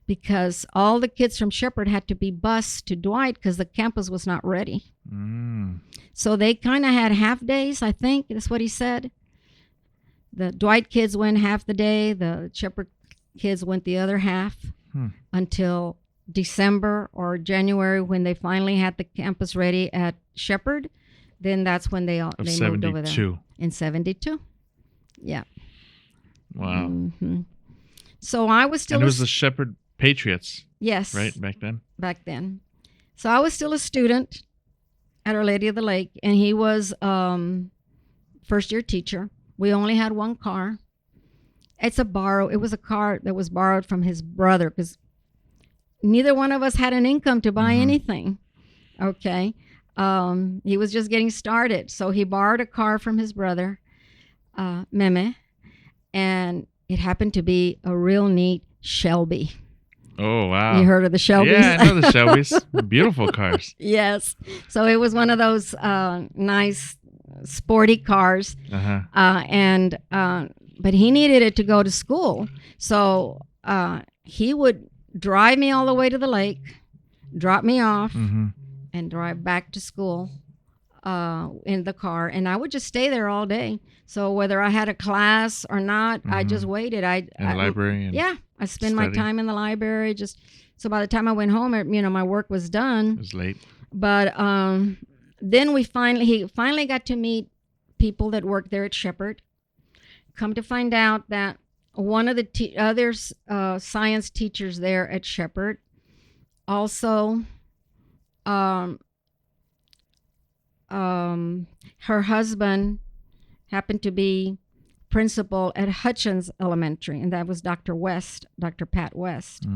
S8: because all the kids from Shepherd had to be bused to Dwight because the campus was not ready. So they kind of had half days, I think. That's what he said. The Dwight kids went half the day. The Shepherd kids went the other half until December or January when they finally had the campus ready at Shepherd. Then that's when they moved over there. In 72. Yeah.
S7: Wow.
S8: So I was still...
S7: And it was the Shepherd Patriots.
S8: Yes.
S7: Right, back then?
S8: So I was still a student at Our Lady of the Lake, and he was first-year teacher. We only had one car. It was a car that was borrowed from his brother because neither one of us had an income to buy anything. Okay. He was just getting started. So he borrowed a car from his brother, Meme, and it happened to be a real neat Shelby.
S7: Oh, wow.
S8: You heard of the Shelbys?
S7: Yeah, I know the Shelbys. Beautiful cars.
S8: Yes. So it was one of those nice sporty cars. But he needed it to go to school. So he would drive me all the way to the lake, drop me off, and drive back to school in the car. And I would just stay there all day. So whether I had a class or not, I just waited. In
S7: the library?
S8: I spent my time in the library. So by the time I went home, my work was done.
S7: It was late.
S8: But then he finally got to meet people that worked there at Shepherd. Come to find out that one of the other science teachers there at Shepherd also, her husband happened to be principal at Hutchins Elementary, and that was Dr. Pat West.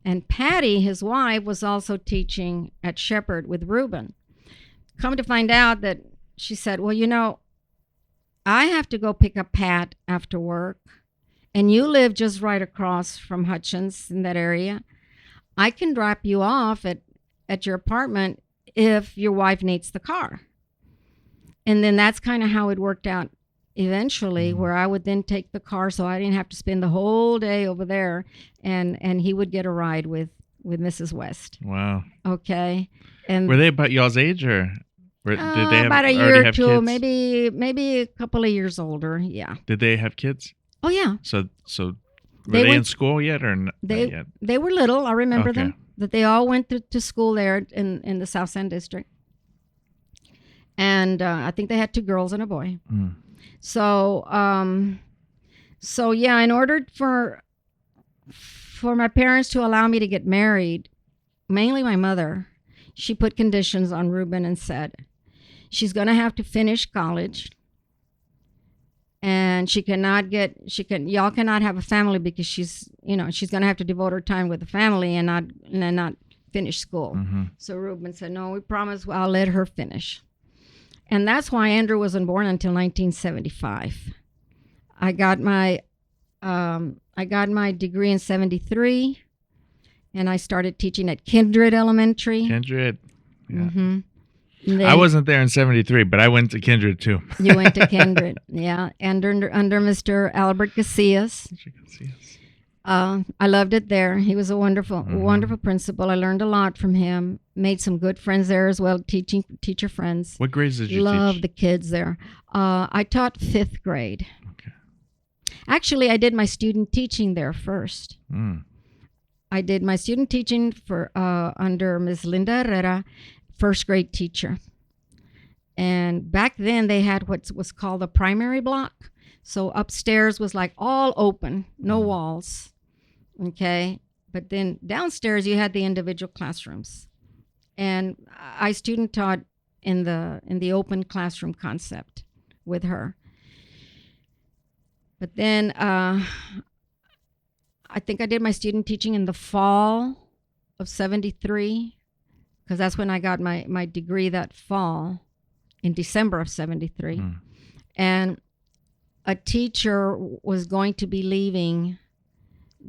S8: And Patty, his wife, was also teaching at Shepherd with Reuben. Come to find out that she said, well, I have to go pick up Pat after work, and you live just right across from Hutchins in that area. I can drop you off at your apartment if your wife needs the car. And then that's kind of how it worked out eventually, where I would then take the car so I didn't have to spend the whole day over there, and he would get a ride with Mrs. West.
S7: Wow.
S8: Okay. And
S7: were they about y'all's age, or did they have
S8: about a
S7: already
S8: year or
S7: have
S8: two,
S7: kids?
S8: maybe a couple of years older? Yeah.
S7: Did they have kids?
S8: Oh yeah.
S7: So were they in school yet or not yet?
S8: They were little. I remember them. That they all went to school there in the South San district. And I think they had 2 girls and a boy. So yeah, in order for my parents to allow me to get married, mainly my mother, she put conditions on Ruben and said, she's going to have to finish college, and y'all cannot have a family because she's going to have to devote her time with the family and not finish school. So Ruben said, no, we promise I'll let her finish. And that's why Andrew wasn't born until 1975. I got my degree in 73, and I started teaching at Kindred Elementary.
S7: Kindred. Yeah. I wasn't there in 73, but I went to Kindred too.
S8: You went to Kindred, yeah, and under Mr. Albert Casillas. I loved it there. He was a wonderful principal. I learned a lot from him. Made some good friends there as well, teacher friends.
S7: What grades did you teach?
S8: Loved the kids there. I taught 5th grade.
S7: Okay.
S8: Actually, I did my student teaching there first. I did my student teaching for under Ms. Linda Herrera, 1st grade teacher. And back then they had what was called a primary block. So upstairs was like all open, no walls. Okay. But then downstairs you had the individual classrooms. And I student taught in the open classroom concept with her. But then I think I did my student teaching in the fall of 73, because that's when I got my degree that fall, in December of 73. And a teacher was going to be leaving,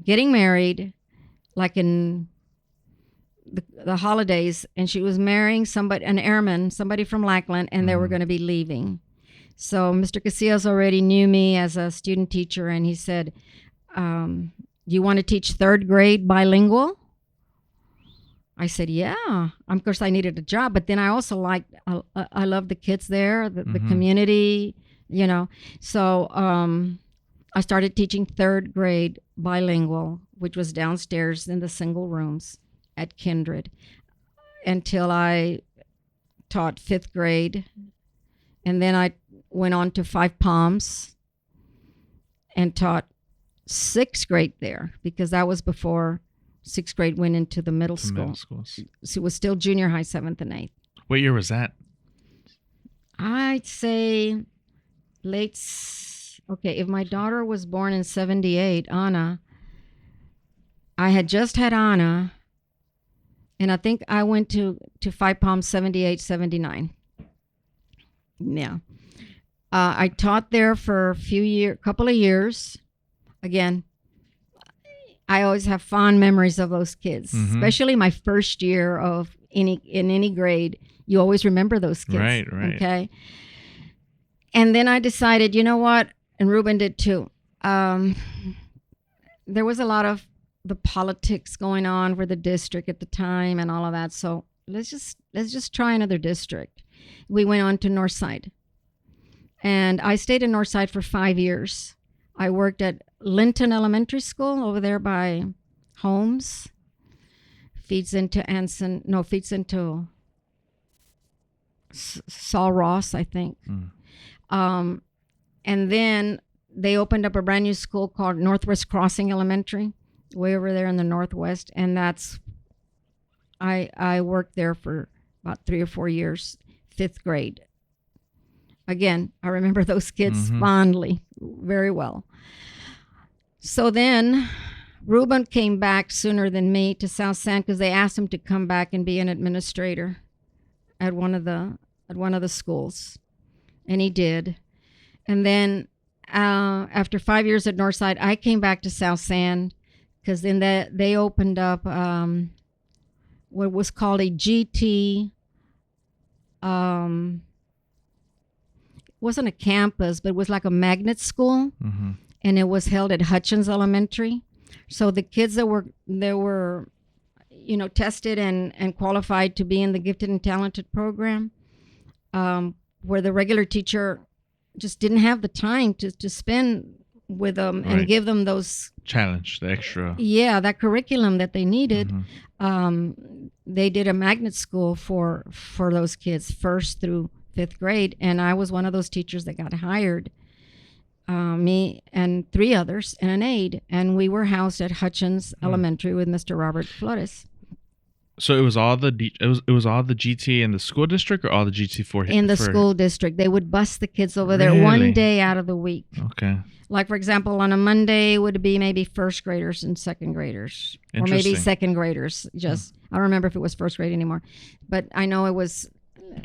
S8: getting married, like in the holidays, and she was marrying an airman, somebody from Lackland, and they were going to be leaving. So Mr. Casillas already knew me as a student teacher, and he said, you want to teach 3rd grade bilingual? I said, yeah. Of course, I needed a job, but then I also I loved the kids there, the community, So I started teaching 3rd grade bilingual, which was downstairs in the single rooms at Kindred, until I taught 5th grade. And then I went on to 5 Palms and taught 6th grade there, because that was before 6th grade went into the middle school. So it was still junior high, 7th and 8th.
S7: What year was that?
S8: I'd say if my daughter was born in 78, Anna, I had just had Anna, and I think I went to 5 Palms 78, 79. Yeah. I taught there for couple of years. Again, I always have fond memories of those kids, especially my first year of in any grade. You always remember those kids.
S7: Right.
S8: Okay. And then I decided, you know what? And Ruben did too. There was a lot of the politics going on for the district at the time and all of that. So let's just try another district. We went on to Northside. And I stayed in Northside for 5 years. I worked at Linton Elementary School over there by Holmes. Feeds into Saul Ross, I think. And then they opened up a brand new school called Northwest Crossing Elementary, way over there in the Northwest. And I worked there for about 3 or 4 years, 5th grade. Again, I remember those kids fondly, very well. So then Ruben came back sooner than me to South San, because they asked him to come back and be an administrator at one of the schools, and he did. And then after 5 years at Northside, I came back to South San, because then they opened up what was called a GT. Wasn't a campus, but it was like a magnet school, and it was held at Hutchins Elementary. So the kids that were tested and qualified to be in the gifted and talented program, where the regular teacher just didn't have the time to spend with them and give them those
S7: challenge, the extra.
S8: Yeah, that curriculum that they needed. They did a magnet school for those kids, 1st through 5th grade, and I was one of those teachers that got hired me and 3 others, and an aide, and we were housed at Hutchins Elementary with Mr. Robert Flores.
S7: So it was all the it was all the GT in the school district, or all the GT for
S8: In the school district. They would bus the kids over there
S7: Really?
S8: one day out of the week.
S7: Okay.
S8: Like, for example, on a Monday would be maybe first graders and second graders, or maybe
S7: Interesting.
S8: second graders. Just I don't remember if it was first grade anymore, but I know it was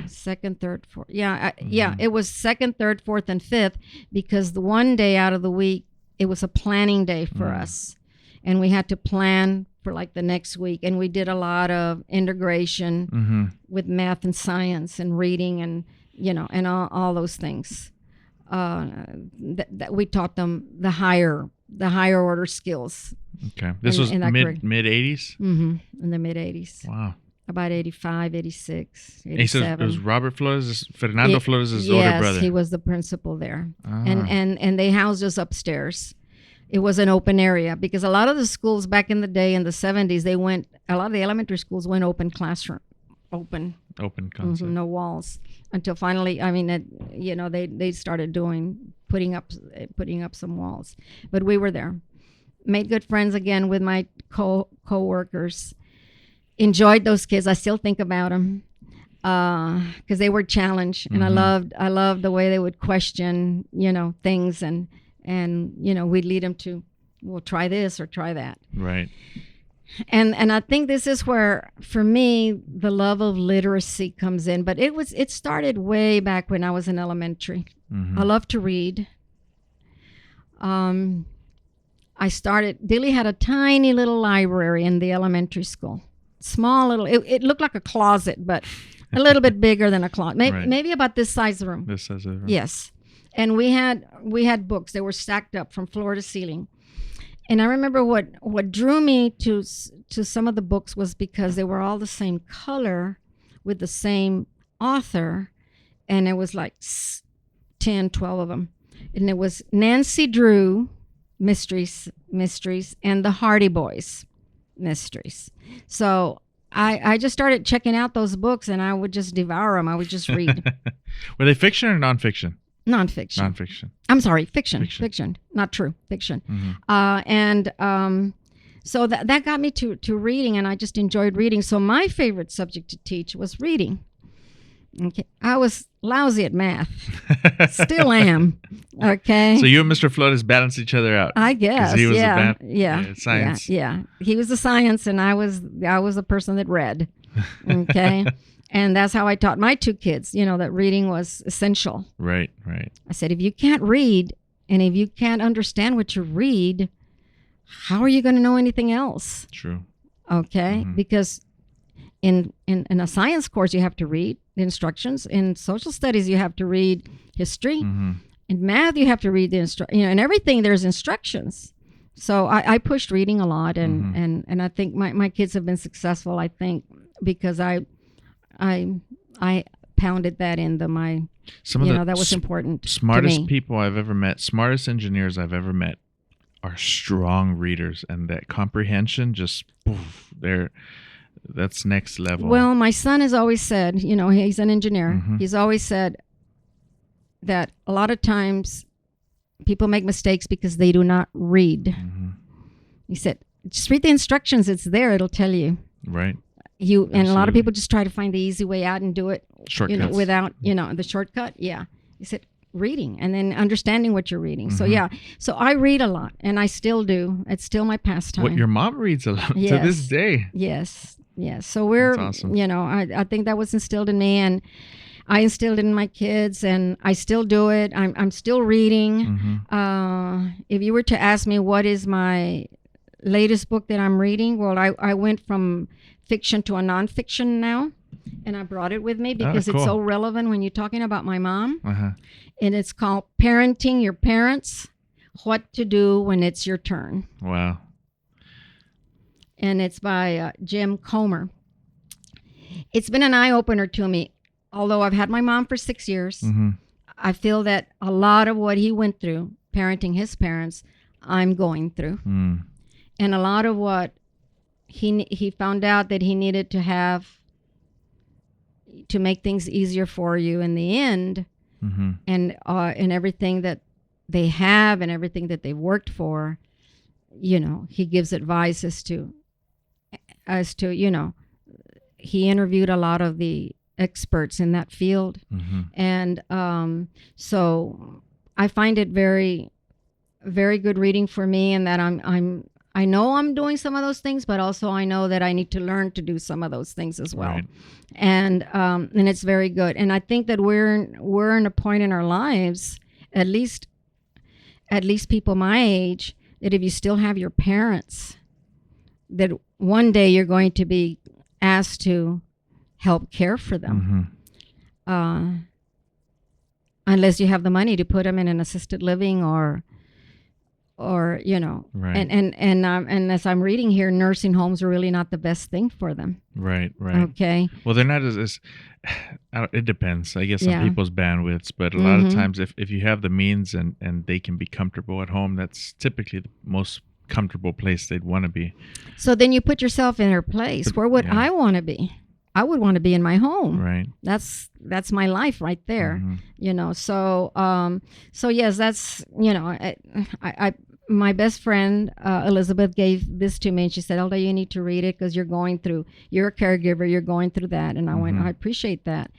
S8: second, third, fourth. Yeah, it was second, third, fourth, and fifth, because the one day out of the week it was a planning day for us, and we had to plan for like the next week, and we did a lot of integration with math and science and reading, and and all those things. That we taught them the higher order skills.
S7: Okay. This was
S8: in that
S7: mid 80s?
S8: In the mid 80s.
S7: Wow.
S8: About 85, 86,
S7: And he said
S8: 87.
S7: it was Robert Flores, Fernando Flores' older
S8: Yes,
S7: brother.
S8: he was the principal there.
S7: Ah.
S8: And they housed us upstairs. It was an open area, because a lot of the schools back in the day, in the 70s, a lot of the elementary schools went open classroom, open
S7: concept.
S8: no walls, until finally, they started putting up some walls. But we were there, made good friends again with my co-workers, enjoyed those kids. I still think about them because they were challenged, and I loved the way they would question things, and we'd lead them to, well, try this or try that.
S7: Right.
S8: And I think this is where, for me, the love of literacy comes in. But it started way back when I was in elementary. I love to read. Dilley had a tiny little library in the elementary school. Small little, it looked like a closet, but a little bit bigger than a closet. Maybe about this size of room.
S7: This size of the room.
S8: Yes. And we had books. They were stacked up from floor to ceiling. And I remember what drew me to some of the books was because they were all the same color with the same author. And it was like 10, 12 of them. And it was Nancy Drew, Mysteries, and the Hardy Boys, Mysteries. So I just started checking out those books, and I would just devour them. I would just read.
S7: Were they fiction or nonfiction?
S8: Nonfiction.
S7: Nonfiction.
S8: I'm sorry, fiction. Not true, fiction. So that got me to reading, and I just enjoyed reading. So my favorite subject to teach was reading. Okay, I was lousy at math. Still am. Okay.
S7: So you and Mr. Flores balanced each other out.
S8: I guess.
S7: 'Cause he was
S8: yeah.
S7: a
S8: yeah.
S7: science.
S8: Yeah. He was the science, and I was the person that read. Okay. And that's how I taught my 2 kids, that reading was essential.
S7: Right.
S8: I said, if you can't read, and if you can't understand what you read, how are you going to know anything else?
S7: True.
S8: Okay. Because in a science course, you have to read the instructions. In social studies, you have to read history. In math, you have to read the in everything there's instructions. So I pushed reading a lot, and I think my kids have been successful, I think, because I pounded that into my, that was important
S7: Smartest
S8: to me.
S7: people I've ever met, smartest engineers I've ever met are strong readers, and that comprehension just, that's next level.
S8: Well, my son has always said, he's an engineer. He's always said that a lot of times people make mistakes because they do not read. He said, just read the instructions. It's there. It'll tell you.
S7: Right.
S8: And a lot of people just try to find the easy way out and do it,
S7: Shortcuts.
S8: without, the shortcut. Yeah. He said, reading and then understanding what you're reading. So so I read a lot, and I still do. It's still my pastime.
S7: What your mom reads a lot to this day.
S8: Yes. So we're,
S7: That's awesome.
S8: I think that was instilled in me, and I instilled it in my kids, and I still do it. I'm still reading. If you were to ask me what is my latest book that I'm reading, well, I went from fiction to a nonfiction now, and I brought it with me because
S7: cool.
S8: it's so relevant when you're talking about my mom.
S7: And
S8: it's called Parenting Your Parents, What to Do When It's Your Turn.
S7: Wow.
S8: And it's by Jim Comer. It's been an eye-opener to me. Although I've had my mom for 6 years, I feel that a lot of what he went through, parenting his parents, I'm going through. And a lot of what he found out that he needed to have to make things easier for you in the end, and everything that they have and everything that they've worked for, he gives advice as to he interviewed a lot of the experts in that field. And so I find it very, very good reading for me, and that I know I'm doing some of those things, but also I know that I need to learn to do some of those things as well.
S7: Right.
S8: And it's very good. And I think that we're in a point in our lives, at least people my age, that if you still have your parents, that one day you're going to be asked to help care for them. Unless you have the money to put them in an assisted living or
S7: Right.
S8: and as I'm reading here, nursing homes are really not the best thing for them.
S7: Right.
S8: Okay.
S7: Well, they're not as it depends, I guess,
S8: Yeah.
S7: on people's bandwidths, but a lot of times if you have the means and they can be comfortable at home, that's typically the most comfortable place they'd want to be. So
S8: then you put yourself in their place. Where would I want to be? I would want to be in my home.
S7: Right.
S8: That's my life right there. So yes, that's, I my best friend Elizabeth gave this to me, and she said, Elda, you need to read it because you're a caregiver, you're going through that. And I went, I appreciate that.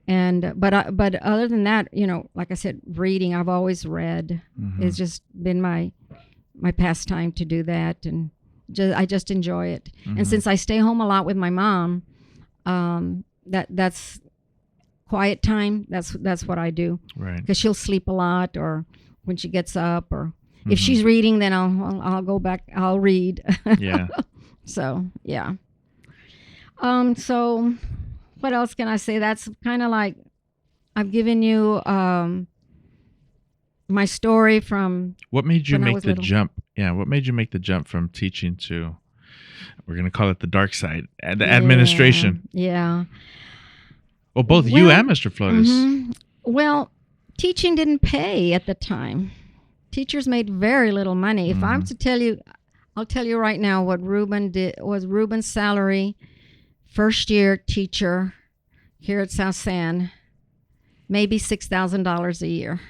S8: And but other than that, like I said, reading, I've always read. It's just been my pastime to do that, and I just enjoy it. And since I stay home a lot with my mom, that's quiet time. That's what I do.
S7: Right.
S8: Because she'll sleep a lot, or when she gets up, or if she's reading, then I'll go back. I'll read.
S7: Yeah.
S8: So yeah. So what else can I say? That's kind of like I've given you my story from.
S7: What made you
S8: when I
S7: make
S8: was
S7: the
S8: little.
S7: jump? Yeah. What made you make the jump from teaching to, we're going to call it the dark side, the administration?
S8: Yeah.
S7: Well, both you and Mr. Flores.
S8: Well, teaching didn't pay at the time. Teachers made very little money. If I'm to tell you, I'll tell you right now what Ruben did. Was Ruben's salary, first year teacher here at South San, maybe $6,000 a year.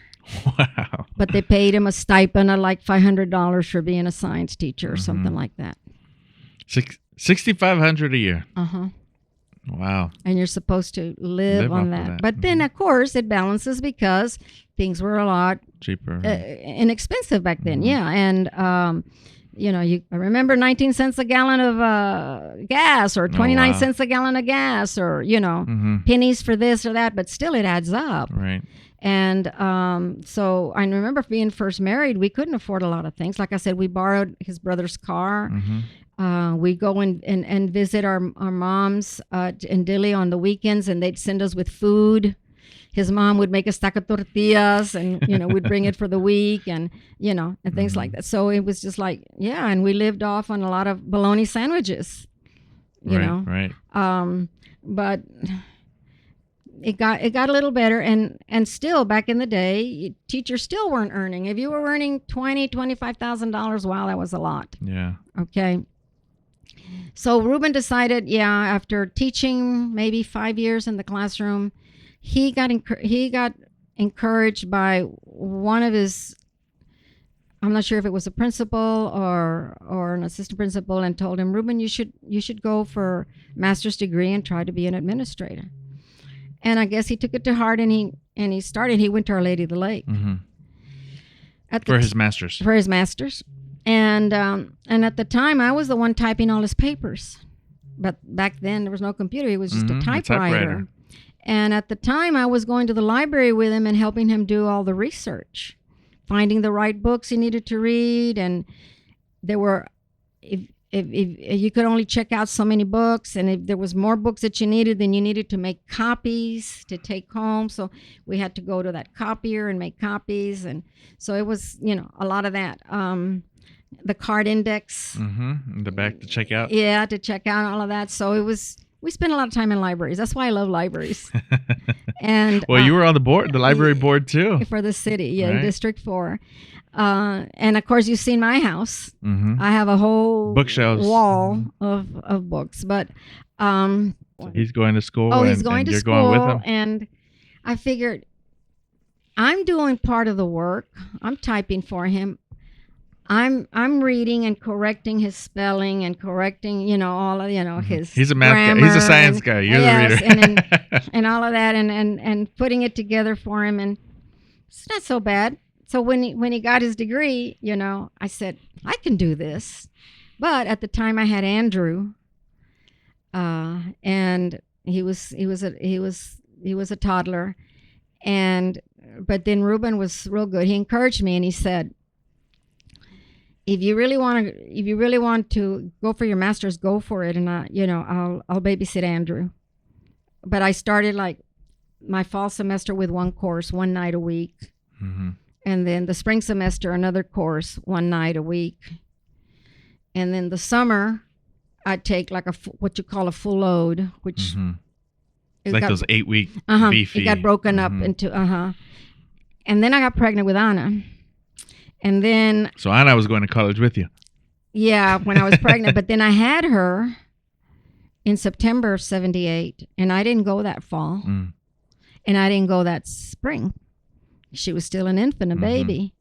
S7: Wow.
S8: But they paid him a stipend of like $500 for being a science teacher or something like that.
S7: $6,500 a year. Wow.
S8: And you're supposed to live on
S7: off of
S8: that. But then, of course, it balances because things were a lot
S7: Cheaper.
S8: inexpensive back then. Yeah. And, I remember 19 cents a gallon of gas, or 29 cents a gallon of gas, or, pennies for this or that. But still, it adds up.
S7: Right.
S8: And so I remember being first married, we couldn't afford a lot of things. Like I said, we borrowed his brother's car. We go and visit our moms in Dilley on the weekends, and they'd send us with food. His mom would make a stack of tortillas, and we'd bring it for the week, and and things like that. So it was just like, yeah, and we lived off on a lot of bologna sandwiches, you know.
S7: Right.
S8: But it got a little better, and still back in the day, teachers still weren't earning. If you were earning $25,000, wow, that was a lot.
S7: Yeah.
S8: Okay. So Ruben decided, after teaching maybe 5 years in the classroom, he got encouraged by one of his, I'm not sure if it was a principal or an assistant principal, and told him, Ruben, you should go for master's degree and try to be an administrator. And I guess he took it to heart, and he went to Our Lady of the Lake.
S7: For his master's.
S8: For his master's. And at the time, I was the one typing all his papers. But back then, there was no computer. He was just a typewriter. And at the time, I was going to the library with him and helping him do all the research, finding the right books he needed to read. And there were, if you could only check out so many books, and if there was more books that you needed, then you needed to make copies to take home. So we had to go to that copier and make copies. And so it was, a lot of that. The card index.
S7: In the back to check out.
S8: Yeah, to check out all of that. So we spent a lot of time in libraries. That's why I love libraries. And
S7: well, you were on the library board too.
S8: For the city,
S7: right?
S8: District 4. And of course, you've seen my house. I have a whole
S7: bookshelves, wall
S8: of books. But
S7: so he's going to school.
S8: He's going to
S7: you're
S8: school,
S7: going with him.
S8: And I figured I'm doing part of the work. I'm typing for him. I'm reading and correcting his spelling and correcting, all of, his
S7: He's a math guy. He's a science guy. You're the reader.
S8: and all of that and putting it together for him, and it's not so bad. So when he got his degree, I said, I can do this. But at the time I had Andrew, and he was a toddler, but then Ruben was real good. He encouraged me and he said, if you really want to go for your master's, go for it, and I'll babysit Andrew. But I started like my fall semester with one course, one night a week, and then the spring semester another course, one night a week, and then the summer I'd take like what you call a full load, which
S7: like those 8-week beefy.
S8: It got broken up into and then I got pregnant with Anna. And then...
S7: So Anna was going to college with you.
S8: Yeah, when I was pregnant. But then I had her in September of 78. And I didn't go that fall. And I didn't go that spring. She was still an infant, a baby.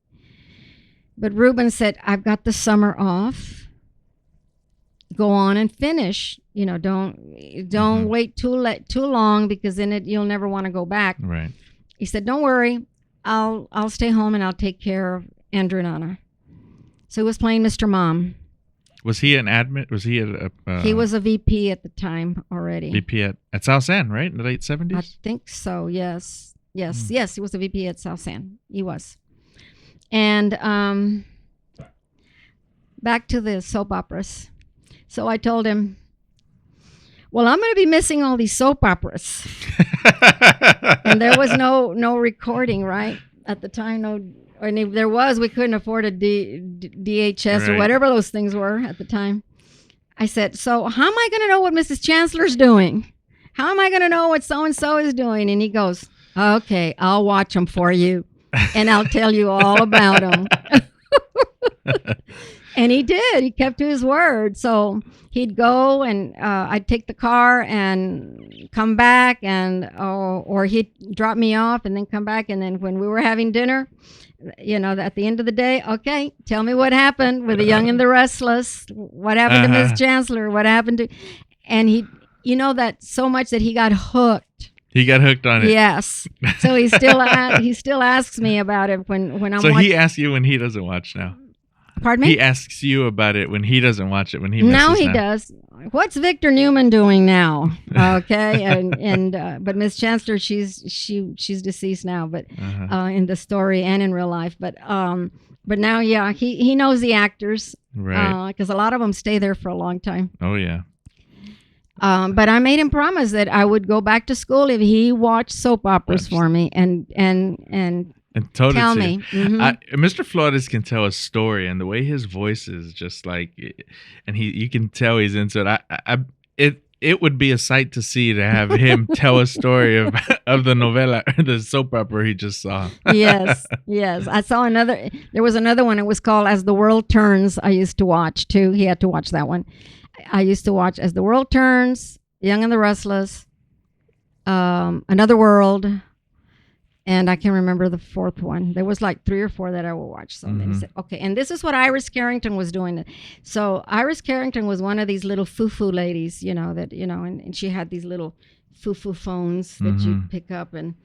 S8: But Ruben said, I've got the summer off. Go on and finish. Don't wait too long, because then you'll never want to go back.
S7: Right.
S8: He said, don't worry. I'll stay home and I'll take care of Andrew and Anna. So he was playing Mr. Mom.
S7: Was he an admin? Was he
S8: he was a VP at the time already.
S7: VP at South San, right? In the late 70s?
S8: I think so, yes. Yes, he was a VP at South San. He was. And back to the soap operas. So I told him, well, I'm going to be missing all these soap operas. And there was no recording, right? At the time, and if there was, we couldn't afford a DHS or whatever those things were at the time. I said, so how am I going to know what Mrs. Chancellor's doing? How am I going to know what so-and-so is doing? And he goes, okay, I'll watch them for you, and I'll tell you all about them. And he did. He kept to his word. So he'd go, and I'd take the car and come back, and or he'd drop me off and then come back. And then when we were having dinner, at the end of the day, okay, tell me what happened with The Young and the Restless. What happened to Miss Chancellor? What happened to... And he, that so much that he got hooked.
S7: He got hooked on it.
S8: Yes. So he still asks me about it when I'm.
S7: So he asks you when he doesn't watch now.
S8: Pardon me?
S7: He asks you about it when he doesn't watch it, when he misses
S8: now he does. What's Victor Newman doing now? Okay, and but Miss Chancellor, she's deceased now, but in the story and in real life. But now, yeah, he knows the actors, right? Because a lot of them stay there for a long time.
S7: Oh yeah.
S8: But I made him promise that I would go back to school if he watched soap operas for me and tell me.
S7: Mr. Flores can tell a story, and the way his voice is just like, and you can tell he's into it. It would be a sight to see to have him tell a story of the novela, the soap opera he just saw.
S8: Yes. I saw there was another one. It was called As the World Turns. I used to watch too. He had to watch that one. I used to watch As the World Turns, Young and the Restless, Another World, and I can't remember the fourth one. There was like 3 or 4 that I would watch. So then he said, okay, and this is what Iris Carrington was doing. So Iris Carrington was one of these little foo-foo ladies, and she had these little foo-foo phones that you pick up, and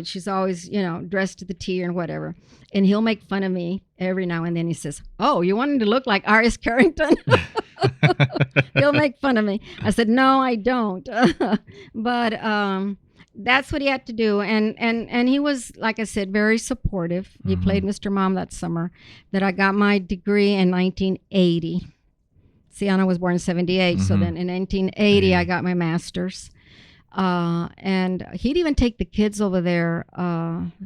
S8: she's always, dressed to the T or whatever. And he'll make fun of me every now and then. He says, oh, you wanted to look like Iris Carrington? He'll make fun of me. I said, no, I don't. But that's what he had to do. And he was, like I said, very supportive. He played Mr. Mom that summer that I got my degree in 1980. Sienna was born in 78. So then in 1980, I got my master's. And he'd even take the kids over there.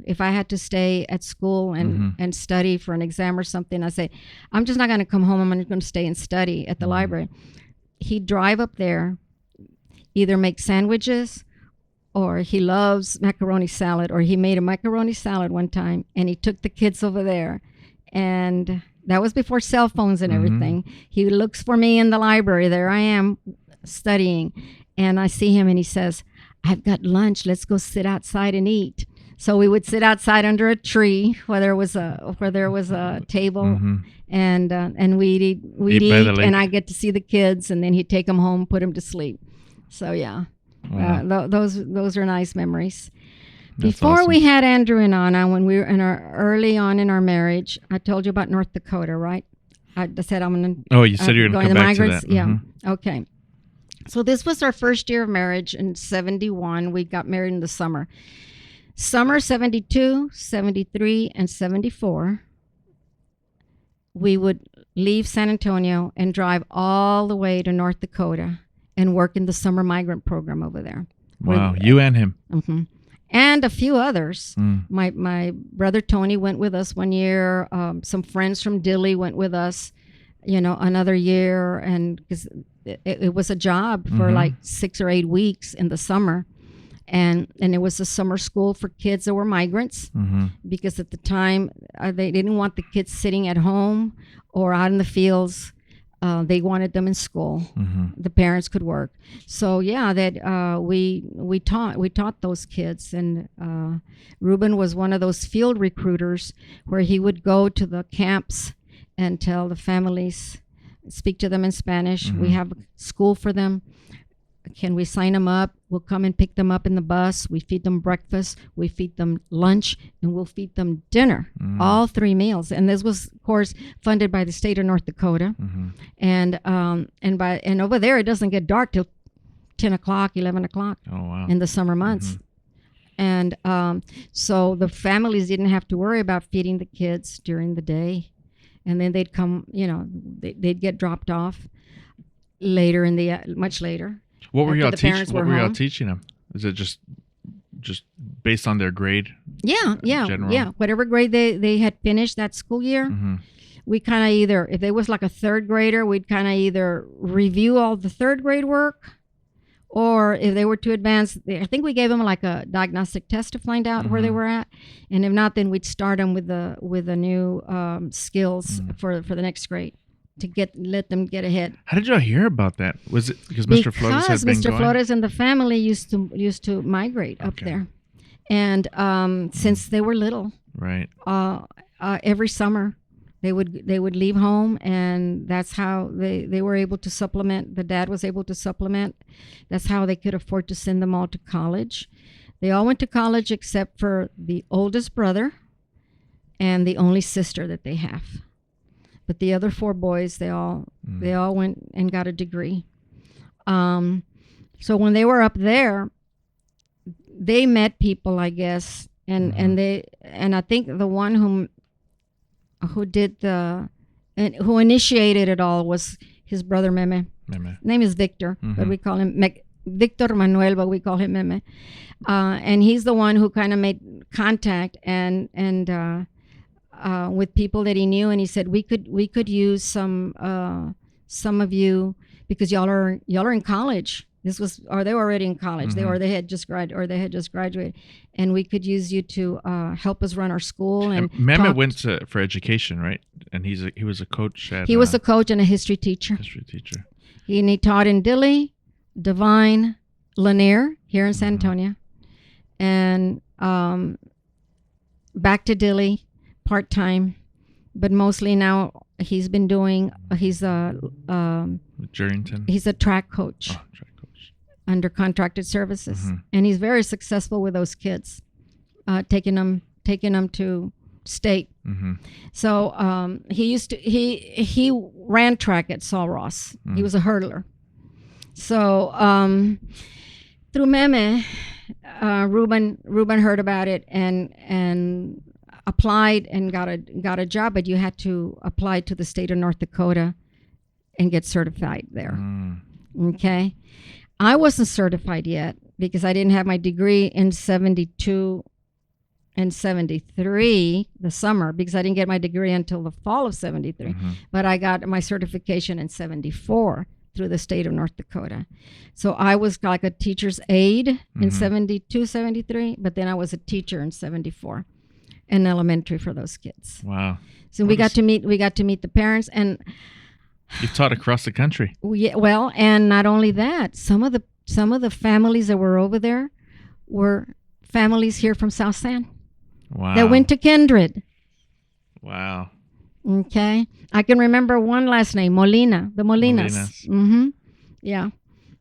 S8: If I had to stay at school and study for an exam or something, I say, I'm just not going to come home. I'm just going to stay and study at the library. He'd drive up there, either make sandwiches, or he loves macaroni salad, or he made a macaroni salad one time and he took the kids over there, and that was before cell phones and everything. He looks for me in the library. There I am studying. And I see him and he says, I've got lunch. Let's go sit outside and eat. So we would sit outside under a tree where there was a table, and we'd eat,
S7: Eat by the lake.
S8: and I get to see the kids, and then he'd take them home, put them to sleep. So yeah, those are nice memories. Before we had Andrew and Anna, when we were early on in our marriage, I told you about North Dakota, right? I said I'm going to.
S7: Oh, you said you were going to come back to that.
S8: Yeah. Okay. So this was our first year of marriage in 71. We got married in the summer. Summer 72, 73, and 74, we would leave San Antonio and drive all the way to North Dakota and work in the summer migrant program over there.
S7: Wow, you and him.
S8: Mm-hmm. And a few others. My brother Tony went with us one year. Some friends from Dilley went with us, another year. And because it was a job for like 6 or 8 weeks in the summer. And it was a summer school for kids that were migrants, because at the time they didn't want the kids sitting at home or out in the fields. They wanted them in school. The parents could work. So yeah, that we taught those kids. And Ruben was one of those field recruiters where he would go to the camps and tell the families, speak to them in Spanish. We have a school for them. Can we sign them up? We'll come and pick them up in the bus. We feed them breakfast. We feed them lunch, and we'll feed them dinner, all 3 meals. And this was, of course, funded by the state of North Dakota. And over there, it doesn't get dark till 10 o'clock, 11 o'clock in the summer months. And so the families didn't have to worry about feeding the kids during the day. And then they'd come, they'd get dropped off later much later.
S7: What were y'all
S8: teaching?
S7: What were y'all teaching them? Is it just based on their grade?
S8: Yeah. Whatever grade they had finished that school year, we kind of either, if there was like a third grader, we'd kind of either review all the third grade work, or if they were too advanced, I think we gave them like a diagnostic test to find out where they were at, and if not, then we'd start them with the new skills for the next grade, to let them get ahead.
S7: How did y'all hear about that? Was it because Mr. Flores had been
S8: Mr.
S7: going?
S8: Flores and the family used to migrate up there, and since they were little,
S7: right?
S8: Every summer they would leave home, and that's how they were able to supplement. The dad was able to supplement. That's how they could afford to send them all to college. They all went to college except for the oldest brother and the only sister that they have. But the other 4 boys, they all went and got a degree. So when they were up there, they met people, I guess, and I think the one who initiated it all was his brother Meme. His name is Victor, but we call him Victor Manuel, but we call him Meme. And he's the one who kind of made contact and with people that he knew, and he said we could use some of you, because y'all are in college. They were already in college. They had just graduated, and we could use you to help us run our school. And
S7: Meme went for education, right? And he was a coach at.
S8: He was a coach and a history teacher. He taught in Dilley, Divine, Lanier here in San Antonio, and back to Dilley. Part-time, but mostly now he's a
S7: Jerrington.
S8: He's a track coach, under contracted services, and he's very successful with those kids, taking them to state. So he ran track at Saul Ross. He was a hurdler. So through Meme, Ruben heard about it and applied and got a job, but you had to apply to the state of North Dakota and get certified there. Okay. I wasn't certified yet because I didn't have my degree in 72 and 73, the summer, because I didn't get my degree until the fall of 73. But I got my certification in 74 through the state of North Dakota. So I was like a teacher's aide in 72, 73, but then I was a teacher in 74. In elementary for those kids.
S7: Wow!
S8: So we got to meet the parents, and
S7: you taught across the country.
S8: And not only that, some of the families that were over there were families here from South San
S7: Wow.
S8: that went to Kindred.
S7: Wow.
S8: Okay. I can remember one last name, Molina, the Molinas.
S7: Molinas.
S8: Yeah.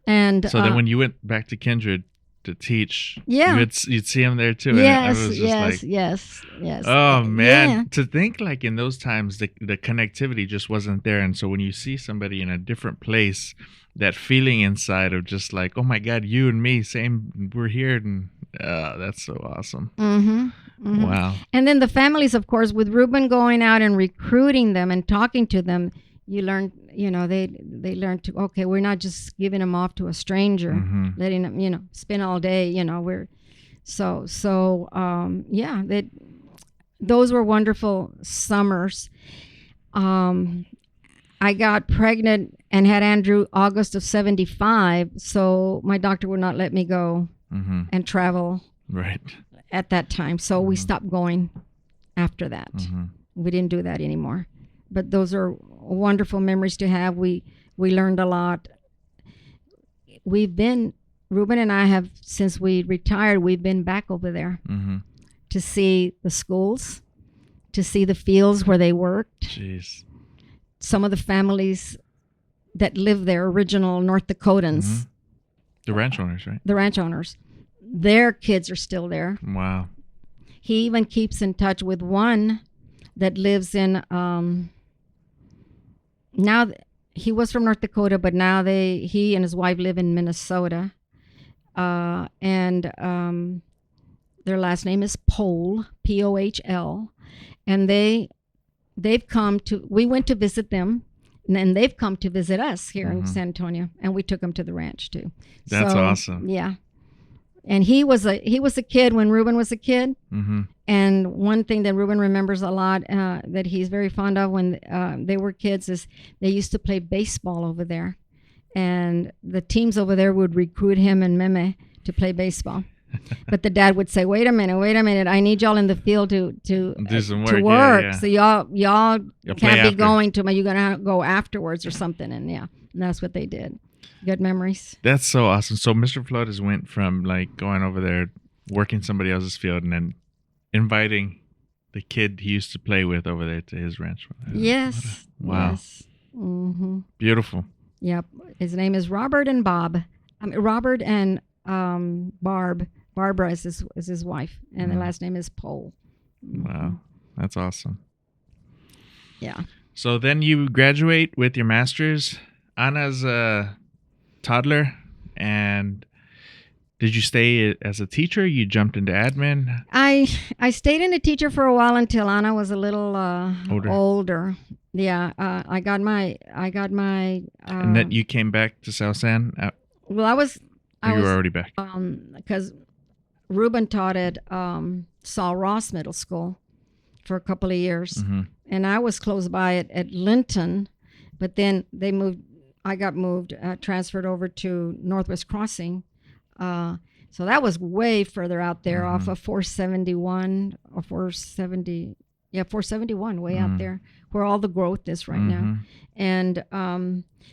S8: And
S7: So then when you went back to Kindred to teach,
S8: Yeah.
S7: you'd see them there too. And
S8: yes,
S7: I was just
S8: yes,
S7: like,
S8: yes.
S7: oh man,
S8: Yeah.
S7: to think like in those times the connectivity just wasn't there, and so when you see somebody in a different place, that feeling inside of just like, oh my God, you and me, same, we're here, and that's so awesome. Wow.
S8: And then the families, of course, with Ruben going out and recruiting them and talking to them, you learn, they learn to, okay, we're not just giving them off to a stranger, letting them, spend all day, those were wonderful summers. I got pregnant and had Andrew August of 75, so my doctor would not let me go and travel
S7: Right.
S8: at that time. So we stopped going after that. We didn't do that anymore. But those are wonderful memories to have. We learned a lot. Ruben and I have, since we retired, we've been back over there to see the schools, to see the fields where they worked.
S7: Jeez.
S8: Some of the families that live there, original North Dakotans.
S7: The ranch owners, right?
S8: The ranch owners. Their kids are still there.
S7: Wow.
S8: He even keeps in touch with one that lives in, now he was from North Dakota, but now he and his wife live in Minnesota. And their last name is Pohl, Pohl. And we went to visit them, and they've come to visit us here in San Antonio, and we took them to the ranch too.
S7: That's awesome.
S8: Yeah. And he was a kid when Ruben was a kid. And one thing that Ruben remembers a lot that he's very fond of when they were kids is they used to play baseball over there. And the teams over there would recruit him and Meme to play baseball. But the dad would say, wait a minute, I need y'all in the field to do
S7: some
S8: to
S7: work.
S8: work.
S7: Yeah.
S8: So y'all
S7: You'll play
S8: can't be
S7: after.
S8: going to you're gonna go afterwards or something. And and that's what they did. Good memories.
S7: That's so awesome. So Mr. Flores went from like going over there, working somebody else's field, and then inviting the kid he used to play with over there to his ranch.
S8: Yes.
S7: Wow.
S8: Yes.
S7: Beautiful.
S8: Yep. His name is Robert and Bob. Robert and Barb. Barbara is his wife, and the last name is Pohl.
S7: Wow. That's awesome.
S8: Yeah.
S7: So then you graduate with your master's. Anna's a toddler, and did you stay as a teacher? You jumped into admin?
S8: I stayed in a teacher for a while until Anna was a little older. Yeah. I got my.
S7: And then you came back to South San?
S8: Well, I was
S7: already back?
S8: Because Ruben taught at Saul Ross Middle School for a couple of years, and I was close by at Linton, but then they moved. I got moved, transferred over to Northwest Crossing, so that was way further out there off of 471 or 470. Yeah, 471, way out there, where all the growth is right now. And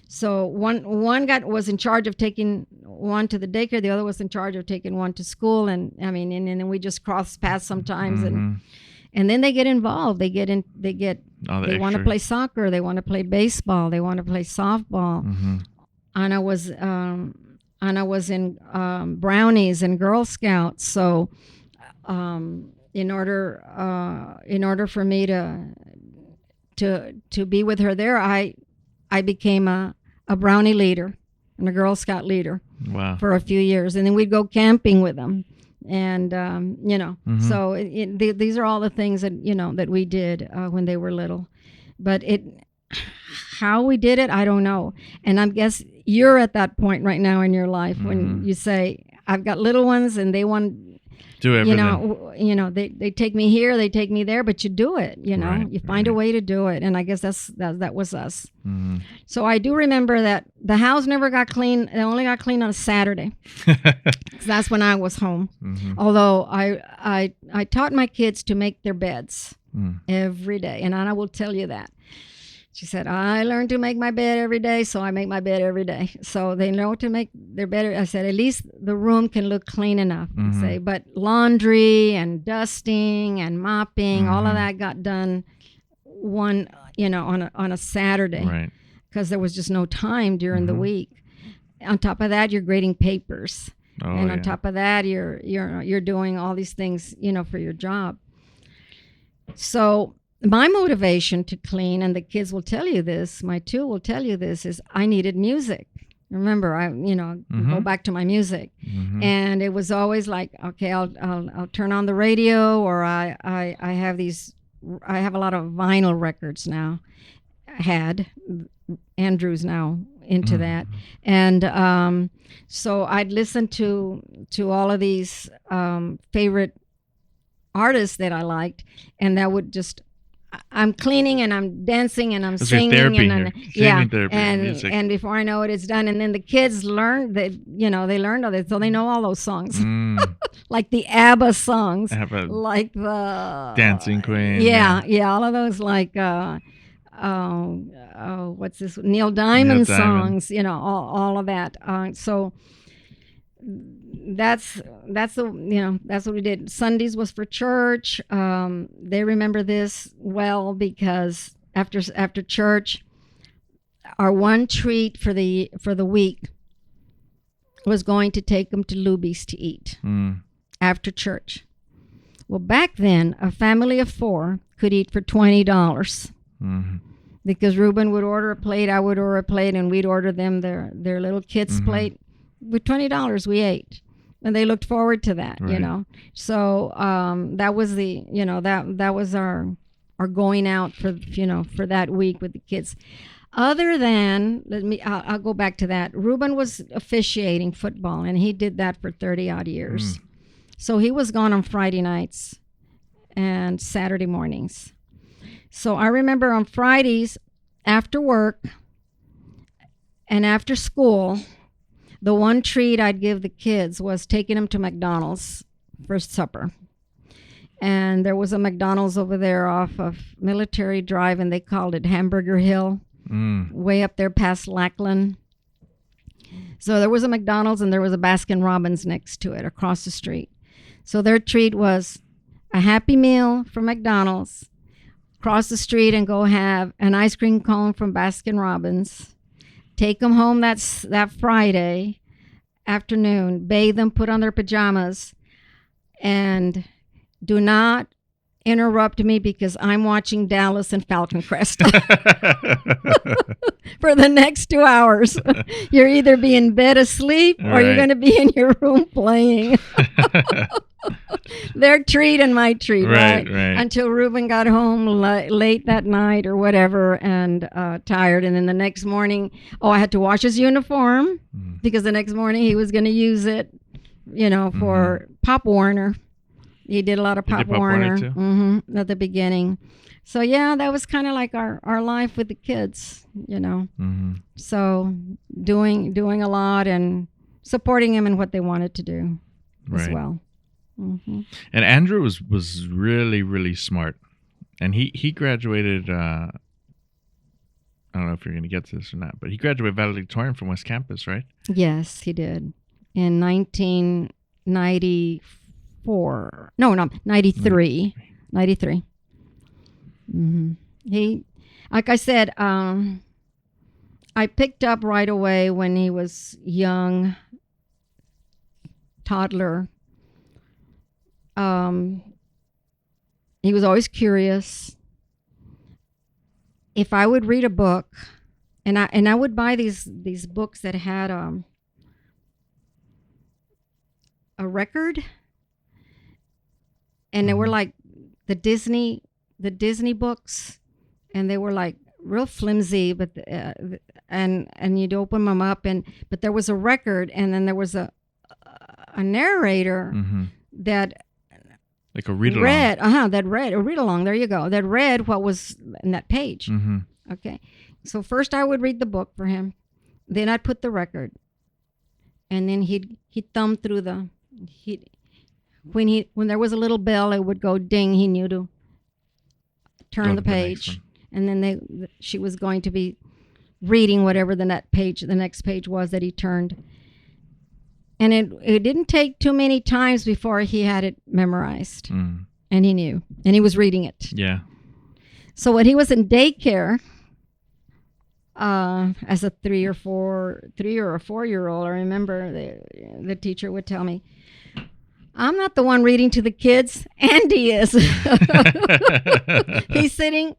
S8: so one was in charge of taking one to the daycare, the other was in charge of taking one to school, and and then we just cross paths sometimes, and then they get involved. They want to play soccer, they want to play baseball, they want to play softball. Anna was in Brownies and Girl Scouts, so. In order for me to be with her there, I became a Brownie leader and a Girl Scout leader.
S7: Wow.
S8: For a few years, and then we'd go camping with them, and so these are all the things that that we did when they were little, but how we did it, I don't know. And I guess you're at that point right now in your life when you say, I've got little ones and they want.
S7: Do everything.
S8: They take me here, they take me there, but you do it.
S7: Right,
S8: you find a way to do it, and I guess that was us. So I do remember that the house never got clean. It only got clean on a Saturday. 'Cause that's when I was home. Although I taught my kids to make their beds every day, and Anna will tell you that. She said, I learned to make my bed every day, so I make my bed every day. So they know to make their bed. I said, at least the room can look clean enough. Say, but laundry and dusting and mopping, all of that got done on a Saturday.
S7: Right.
S8: Because there was just no time during the week. On top of that, you're grading papers. And on top of that, you're doing all these things, for your job. So my motivation to clean, and the kids will tell you this, my two will tell you this, is I needed music. Remember, I go back to my music, and it was always like, okay, I'll turn on the radio, or I have a lot of vinyl records now. Andrew's now into that, and so I'd listen to all of these favorite artists that I liked, and that would just. I'm cleaning and I'm dancing and I'm singing
S7: therapy
S8: and
S7: music.
S8: and before I know it, it's done. And then the kids learn that they learned all this, so they know all those songs, like the ABBA songs, like the
S7: Dancing Queen.
S8: Yeah, all of those, like what's this? Neil Diamond songs, all of that. So that's what we did. Sundays was for church. They remember this well because after church, our one treat for the week was going to take them to Luby's to eat after church. Well, back then, a family of 4 could eat for $20 because Reuben would order a plate, I would order a plate, and we'd order them their little kids' plate. With $20, we ate, and they looked forward to that, So that was that was our going out for that week with the kids. Other than I'll go back to that. Reuben was officiating football, and he did that for 30 odd years. So he was gone on Friday nights and Saturday mornings. So I remember on Fridays after work and after school, the one treat I'd give the kids was taking them to McDonald's for supper. And there was a McDonald's over there off of Military Drive, and they called it Hamburger Hill, way up there past Lackland. So there was a McDonald's, and there was a Baskin Robbins next to it across the street. So their treat was a Happy Meal from McDonald's, cross the street and go have an ice cream cone from Baskin Robbins, take them home that Friday afternoon, bathe them, put on their pajamas, and do not interrupt me because I'm watching Dallas and Falcon Crest for the next 2 hours. You're either be in bed asleep or you're going to be in your room playing. Their treat and my treat, right? Until Reuben got home late that night or whatever, and tired. And then the next morning, I had to wash his uniform because the next morning he was going to use it, for Pop Warner. He did a lot of Pop Warner too? At the beginning. So yeah, that was kind of like our life with the kids, So doing a lot and supporting them in what they wanted to do as well.
S7: And Andrew was really, really smart, and he graduated. I don't know if you're going to get to this or not, but he graduated valedictorian from West Campus, right? Yes, he did
S8: in 1994. No, 93. 93. He, like I said, I picked up right away when he was young, toddler. He was always curious. If I would read a book, and I would buy these books that had a record, and they were like the Disney books, and they were like real flimsy, but and you'd open them up, but there was a record, and then there was a narrator that.
S7: Like a read-along.
S8: A read-along, there you go. That read what was in that page. Okay. So first I would read the book for him. Then I'd put the record. And then he'd thumb through when there was a little bell, it would go ding, he knew to turn the page. and then she was going to be reading whatever the next page was that he turned. And it didn't take too many times before he had it memorized. And he knew. And he was reading it.
S7: Yeah.
S8: So when he was in daycare, as a 3 or 4-year-old, I remember the teacher would tell me, I'm not the one reading to the kids. Andy is. He's sitting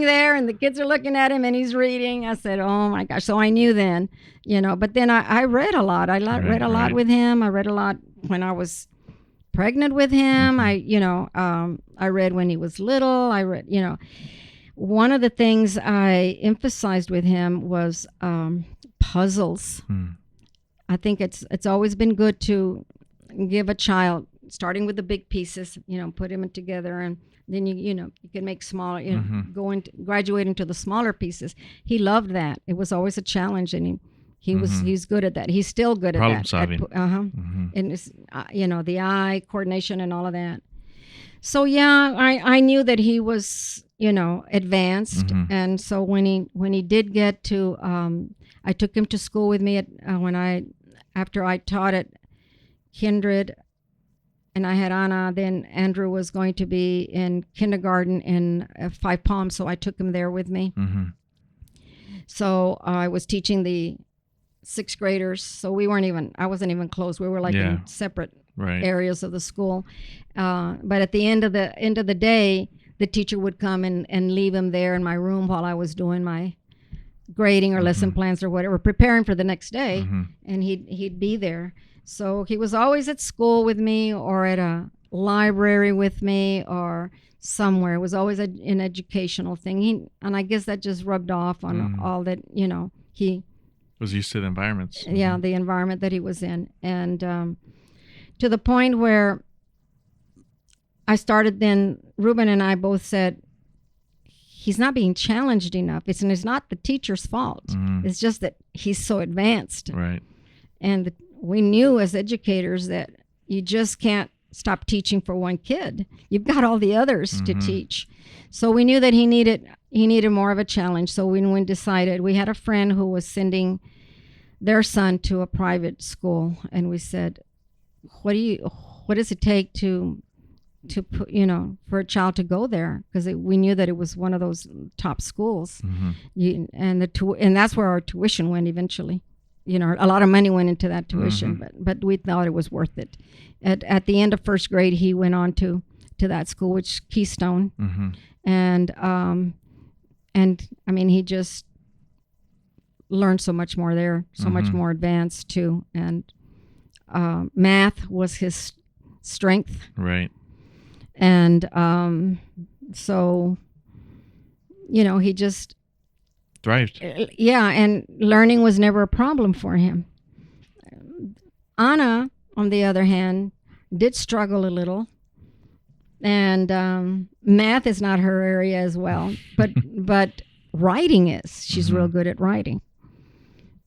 S8: there and the kids are looking at him and he's reading. I said, oh my gosh. So I knew then, but then I read a lot. I read a lot with him. I read a lot when I was pregnant with him. I read when he was little. I read, one of the things I emphasized with him was puzzles. I think it's always been good to give a child, starting with the big pieces, put them together, and then you can make smaller, graduate into the smaller pieces. He loved that. It was always a challenge, and he's good at that. He's still good
S7: Problem
S8: at that.
S7: solving.
S8: And it's, the eye coordination and all of that. So yeah, I knew that he was, advanced. And so when he did get to, I took him to school with me after I taught at Kindred, and I had Anna. Then Andrew was going to be in kindergarten in Five Palms, so I took him there with me. So I was teaching the 6th graders. So I wasn't even close. We were like in separate areas of the school. But at the end of the day, the teacher would come and leave him there in my room while I was doing my grading or lesson plans or whatever, preparing for the next day, and he'd be there. So he was always at school with me or at a library with me or somewhere. It was always an educational thing. And I guess that just rubbed off on all that, he
S7: was used to the environments.
S8: Yeah, the environment that he was in. And to the point where I started then, Ruben and I both said, he's not being challenged enough. It's not the teacher's fault. It's just that he's so advanced.
S7: Right.
S8: And we knew as educators that you just can't stop teaching for one kid. You've got all the others to teach. So we knew that he needed more of a challenge. So we decided, we had a friend who was sending their son to a private school, and we said, what does it take to put, for a child to go there? Because we knew that it was one of those top schools. And that's where our tuition went eventually. A lot of money went into that tuition, but we thought it was worth it. At the end of 1st grade, he went on to that school, which is Keystone. And I mean, he just learned so much more there, so much more advanced too. And math was his strength.
S7: Right.
S8: And so, he just
S7: thrived.
S8: Yeah, and learning was never a problem for him. Anna, on the other hand, did struggle a little, and math is not her area as well. But writing is. She's real good at writing,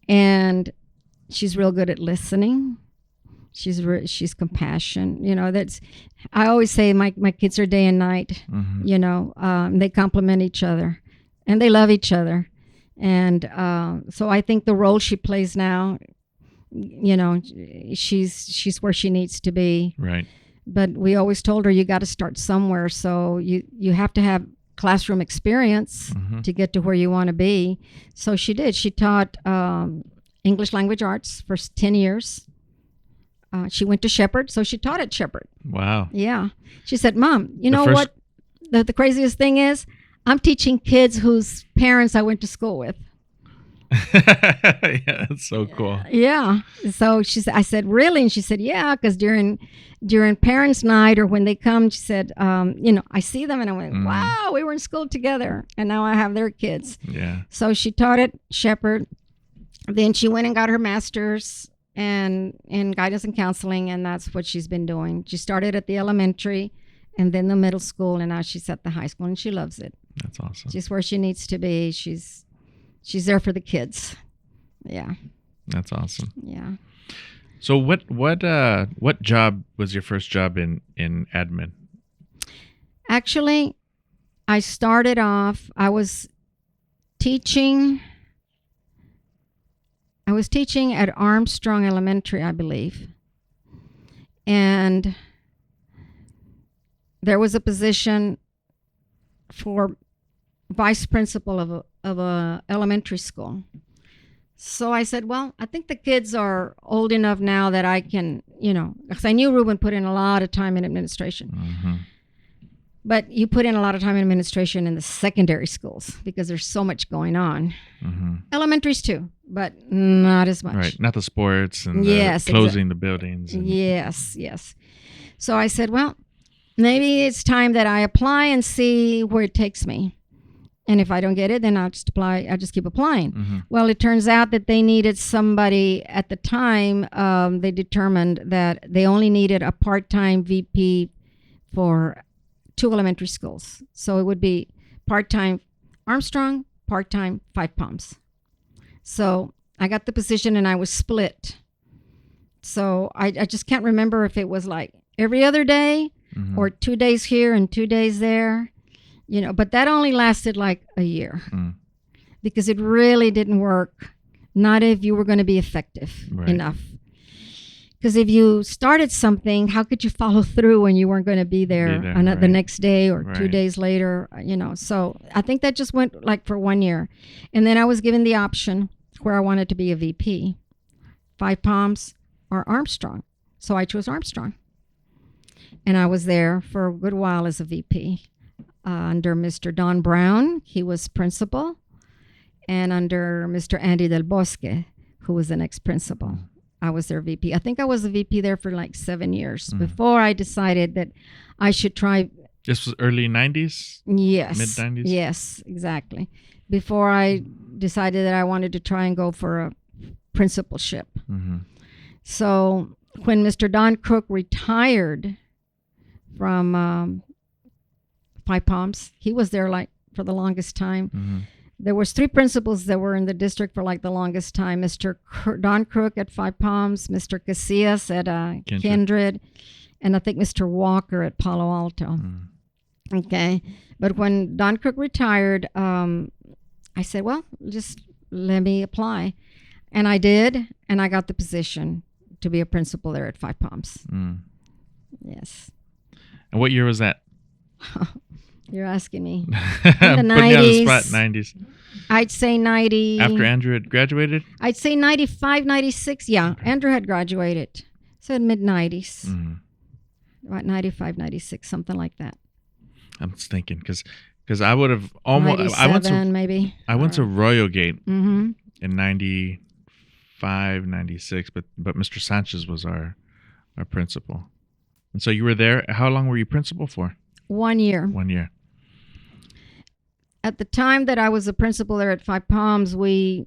S8: and she's real good at listening. She's compassion. That's. I always say my kids are day and night. They complement each other, and they love each other. And so I think the role she plays now, she's where she needs to be.
S7: Right.
S8: But we always told her, you got to start somewhere. So you have to have classroom experience to get to where you want to be. So she did. She taught English language arts for 10 years. She went to Shepherd, so she taught at Shepherd.
S7: Wow.
S8: Yeah. She said, Mom, what the craziest thing is? I'm teaching kids whose parents I went to school with.
S7: Yeah, that's so cool.
S8: Yeah. So I said, really? And she said, yeah, because during parents' night or when they come, she said, I see them and I went, wow, we were in school together. And now I have their kids.
S7: Yeah.
S8: So she taught at Shepherd. Then she went and got her master's in guidance and counseling. And that's what she's been doing. She started at the elementary and then the middle school. And now she's at the high school and she loves it.
S7: That's awesome.
S8: She's where she needs to be. She's there for the kids. Yeah.
S7: That's awesome.
S8: Yeah.
S7: So what job was your first job in admin?
S8: Actually, I started off, I was teaching at Armstrong Elementary, I believe. And there was a position for vice principal of a elementary school. So I said, well, I think the kids are old enough now that I can, because I knew Ruben put in a lot of time in administration.
S7: Mm-hmm.
S8: But you put in a lot of time in administration in the secondary schools because there's so much going on.
S7: Mm-hmm.
S8: Elementaries too, but not as much.
S7: Right, not the sports and
S8: Yes,
S7: closing the buildings. And
S8: Yes. So I said, well, maybe it's time that I apply and see where it takes me. And if I don't get it, then I'll just apply. I'll just keep applying.
S7: Mm-hmm.
S8: Well, it turns out that they needed somebody at the time. They determined that they only needed a part-time VP for 2 elementary schools. So it would be part-time Armstrong, part-time Five Palms. So I got the position and I was split. So I just can't remember if it was like every other day or 2 days here and 2 days there, but that only lasted like a year because it really didn't work. Not if you were going to be effective enough. Because if you started something, how could you follow through when you weren't going to be there the next day or 2 days later? So I think that just went like for 1 year. And then I was given the option where I wanted to be a VP, Five Palms or Armstrong. So I chose Armstrong. And I was there for a good while as a VP under Mr. Don Brown. He was principal. And under Mr. Andy Del Bosque, who was the next principal. I was their VP. I think I was the VP there for like 7 years before I decided that I should try.
S7: This was early 90s?
S8: Yes.
S7: Mid 90s?
S8: Yes, exactly. Before I decided that I wanted to try and go for a principalship.
S7: Mm-hmm.
S8: So when Mr. Don Cook retired from Five Palms, he was there like for the longest time.
S7: Mm-hmm.
S8: There was 3 principals that were in the district for like the longest time. Mr. Don Crook at Five Palms, Mr. Casillas at Kindred, and I think Mr. Walker at Palo Alto. Okay. But when Don Crook retired, I said, well, just let me apply. And I did, and I got the position to be a principal there at Five Palms. Yes.
S7: And what year was that?
S8: You're asking me.
S7: In the 90s. Putting you on the spot, 90s.
S8: I'd say 90.
S7: After Andrew had graduated?
S8: I'd say 95, 96. Yeah, okay. Andrew had graduated. So mid-90s. About 95, 96, something like that.
S7: I'm just thinking, because I would have almost... I went to Royal Gate in 95, 96, but Mr. Sanchez was our principal. And so you were there. How long were you principal for?
S8: 1 year.
S7: 1 year.
S8: At the time that I was a principal there at Five Palms, the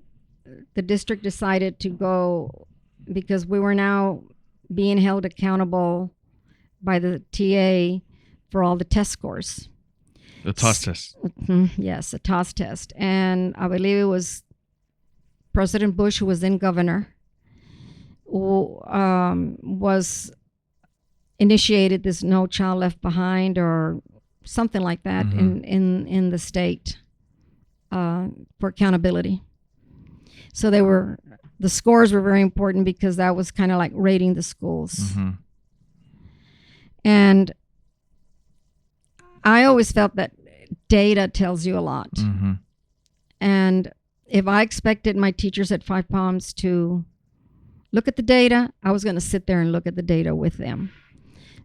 S8: district decided to go because we were now being held accountable by the TA for all the test scores.
S7: The TOS test.
S8: Yes, a TOS test. And I believe it was President Bush, who was then governor, who was initiated this No Child Left Behind or something like that in the state for accountability. So the scores were very important because that was kind of like rating the schools. And I always felt that data tells you a lot. And if I expected my teachers at Five Palms to look at the data, I was going to sit there and look at the data with them.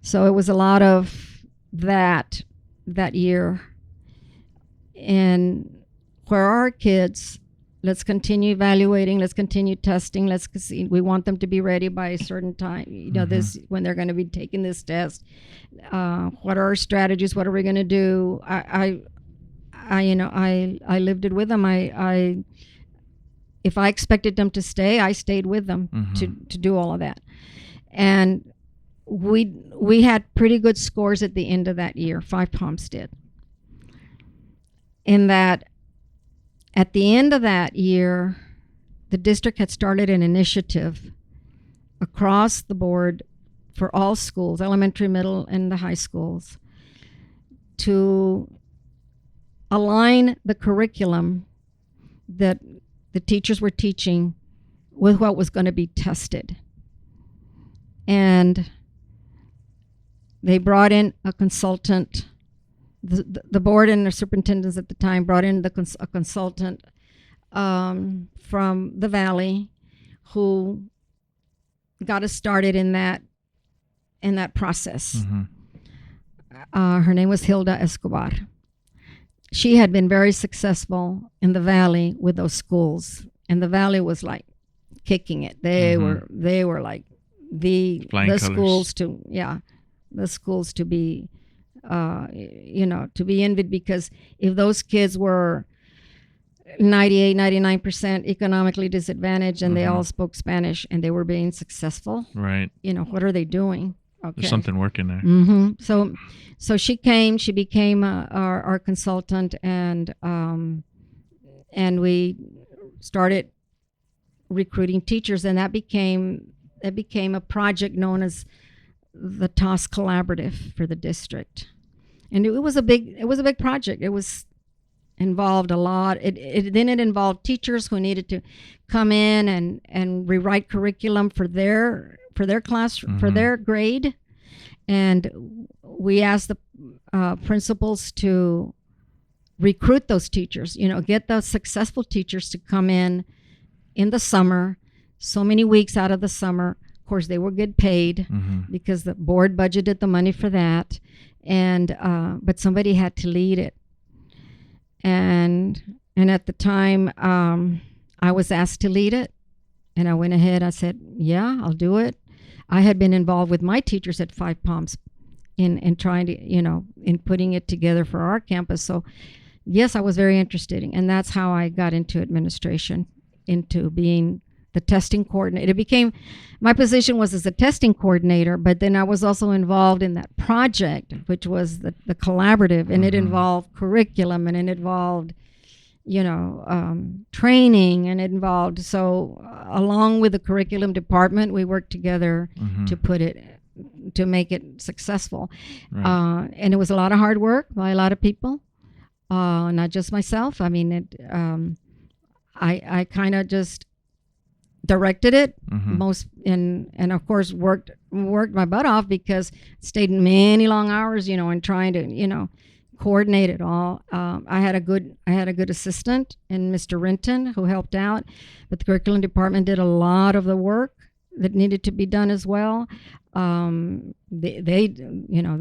S8: So it was a lot of that year. And where are our kids? Let's continue evaluating. Let's continue testing. We want them to be ready by a certain time. This when they're going to be taking this test. What are our strategies? What are we going to do? I lived it with them. If I expected them to stay, I stayed with them to do all of that. And we had pretty good scores at the end of that year. Five Palms did. In that, at the end of that year, the district had started an initiative across the board for all schools, elementary, middle, and the high schools, to align the curriculum that the teachers were teaching with what was going to be tested. And they brought in a consultant. The board and the superintendents at the time brought in a consultant from the Valley who got us started in that process. Her name was Hilda Escobar. She had been very successful in the Valley with those schools, and the Valley was like kicking it. They were like the schools to be to be envied, because if those kids were 99% economically disadvantaged and they all spoke Spanish and they were being successful,
S7: right?
S8: What are they doing? Okay.
S7: There's something working there.
S8: So she became our consultant, and we started recruiting teachers, and that became a project known as the TOS Collaborative for the district. And it was a big project. It was involved a lot. It involved teachers who needed to come in and rewrite curriculum for their class, for their grade. And we asked the principals to recruit those teachers, get those successful teachers to come in the summer, so many weeks out of the summer. Of course, they would get paid because the board budgeted the money for that. And but somebody had to lead it. And at the time, I was asked to lead it. And I went ahead. I said, yeah, I'll do it. I had been involved with my teachers at Five Palms in trying to, in putting it together for our campus. So, yes, I was very interested. And that's how I got into administration, into being the testing coordinator. My position was as a testing coordinator, but then I was also involved in that project, which was the collaborative, and it involved curriculum, and it involved, training, and it involved, so along with the curriculum department, we worked together to make it successful. Right. And it was a lot of hard work by a lot of people, not just myself. I mean, I kind of just directed it and of course worked my butt off, because stayed many long hours, and trying to, coordinate it all. I had a good assistant in Mr. Rendon who helped out, but the curriculum department did a lot of the work that needed to be done as well. They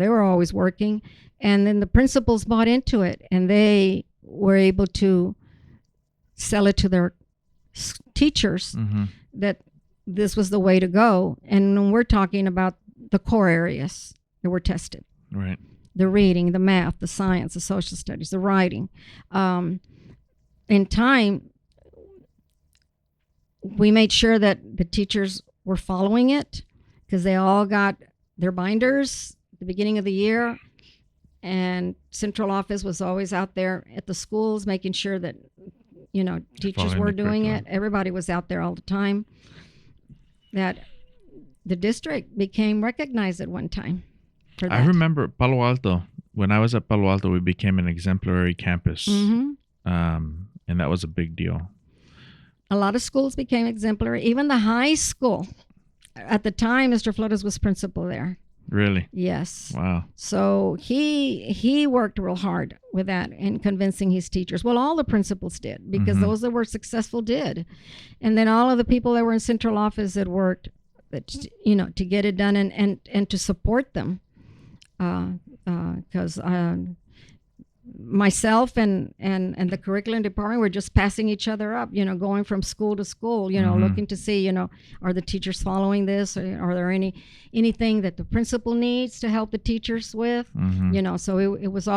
S8: were always working, and then the principals bought into it, and they were able to sell it to their teachers that this was the way to go. And when we're talking about the core areas that were tested,
S7: right?
S8: The reading, the math, the science, the social studies, the writing. In time, we made sure that the teachers were following it, because they all got their binders at the beginning of the year, and central office was always out there at the schools making sure that teachers were doing it. Everybody was out there all the time. That the district became recognized at one time for that.
S7: I remember Palo Alto. When I was at Palo Alto, we became an exemplary campus. And that was a big deal.
S8: A lot of schools became exemplary. Even the high school. At the time, Mr. Flores was principal there.
S7: Really?
S8: Yes.
S7: Wow.
S8: So he worked real hard with that and convincing his teachers. Well, all the principals did, because those that were successful did. And then all of the people that were in central office that worked, to get it done and to support them. Because myself and the curriculum department were just passing each other up, going from school to school, looking to see, are the teachers following this? Or are there anything that the principal needs to help the teachers with? So it was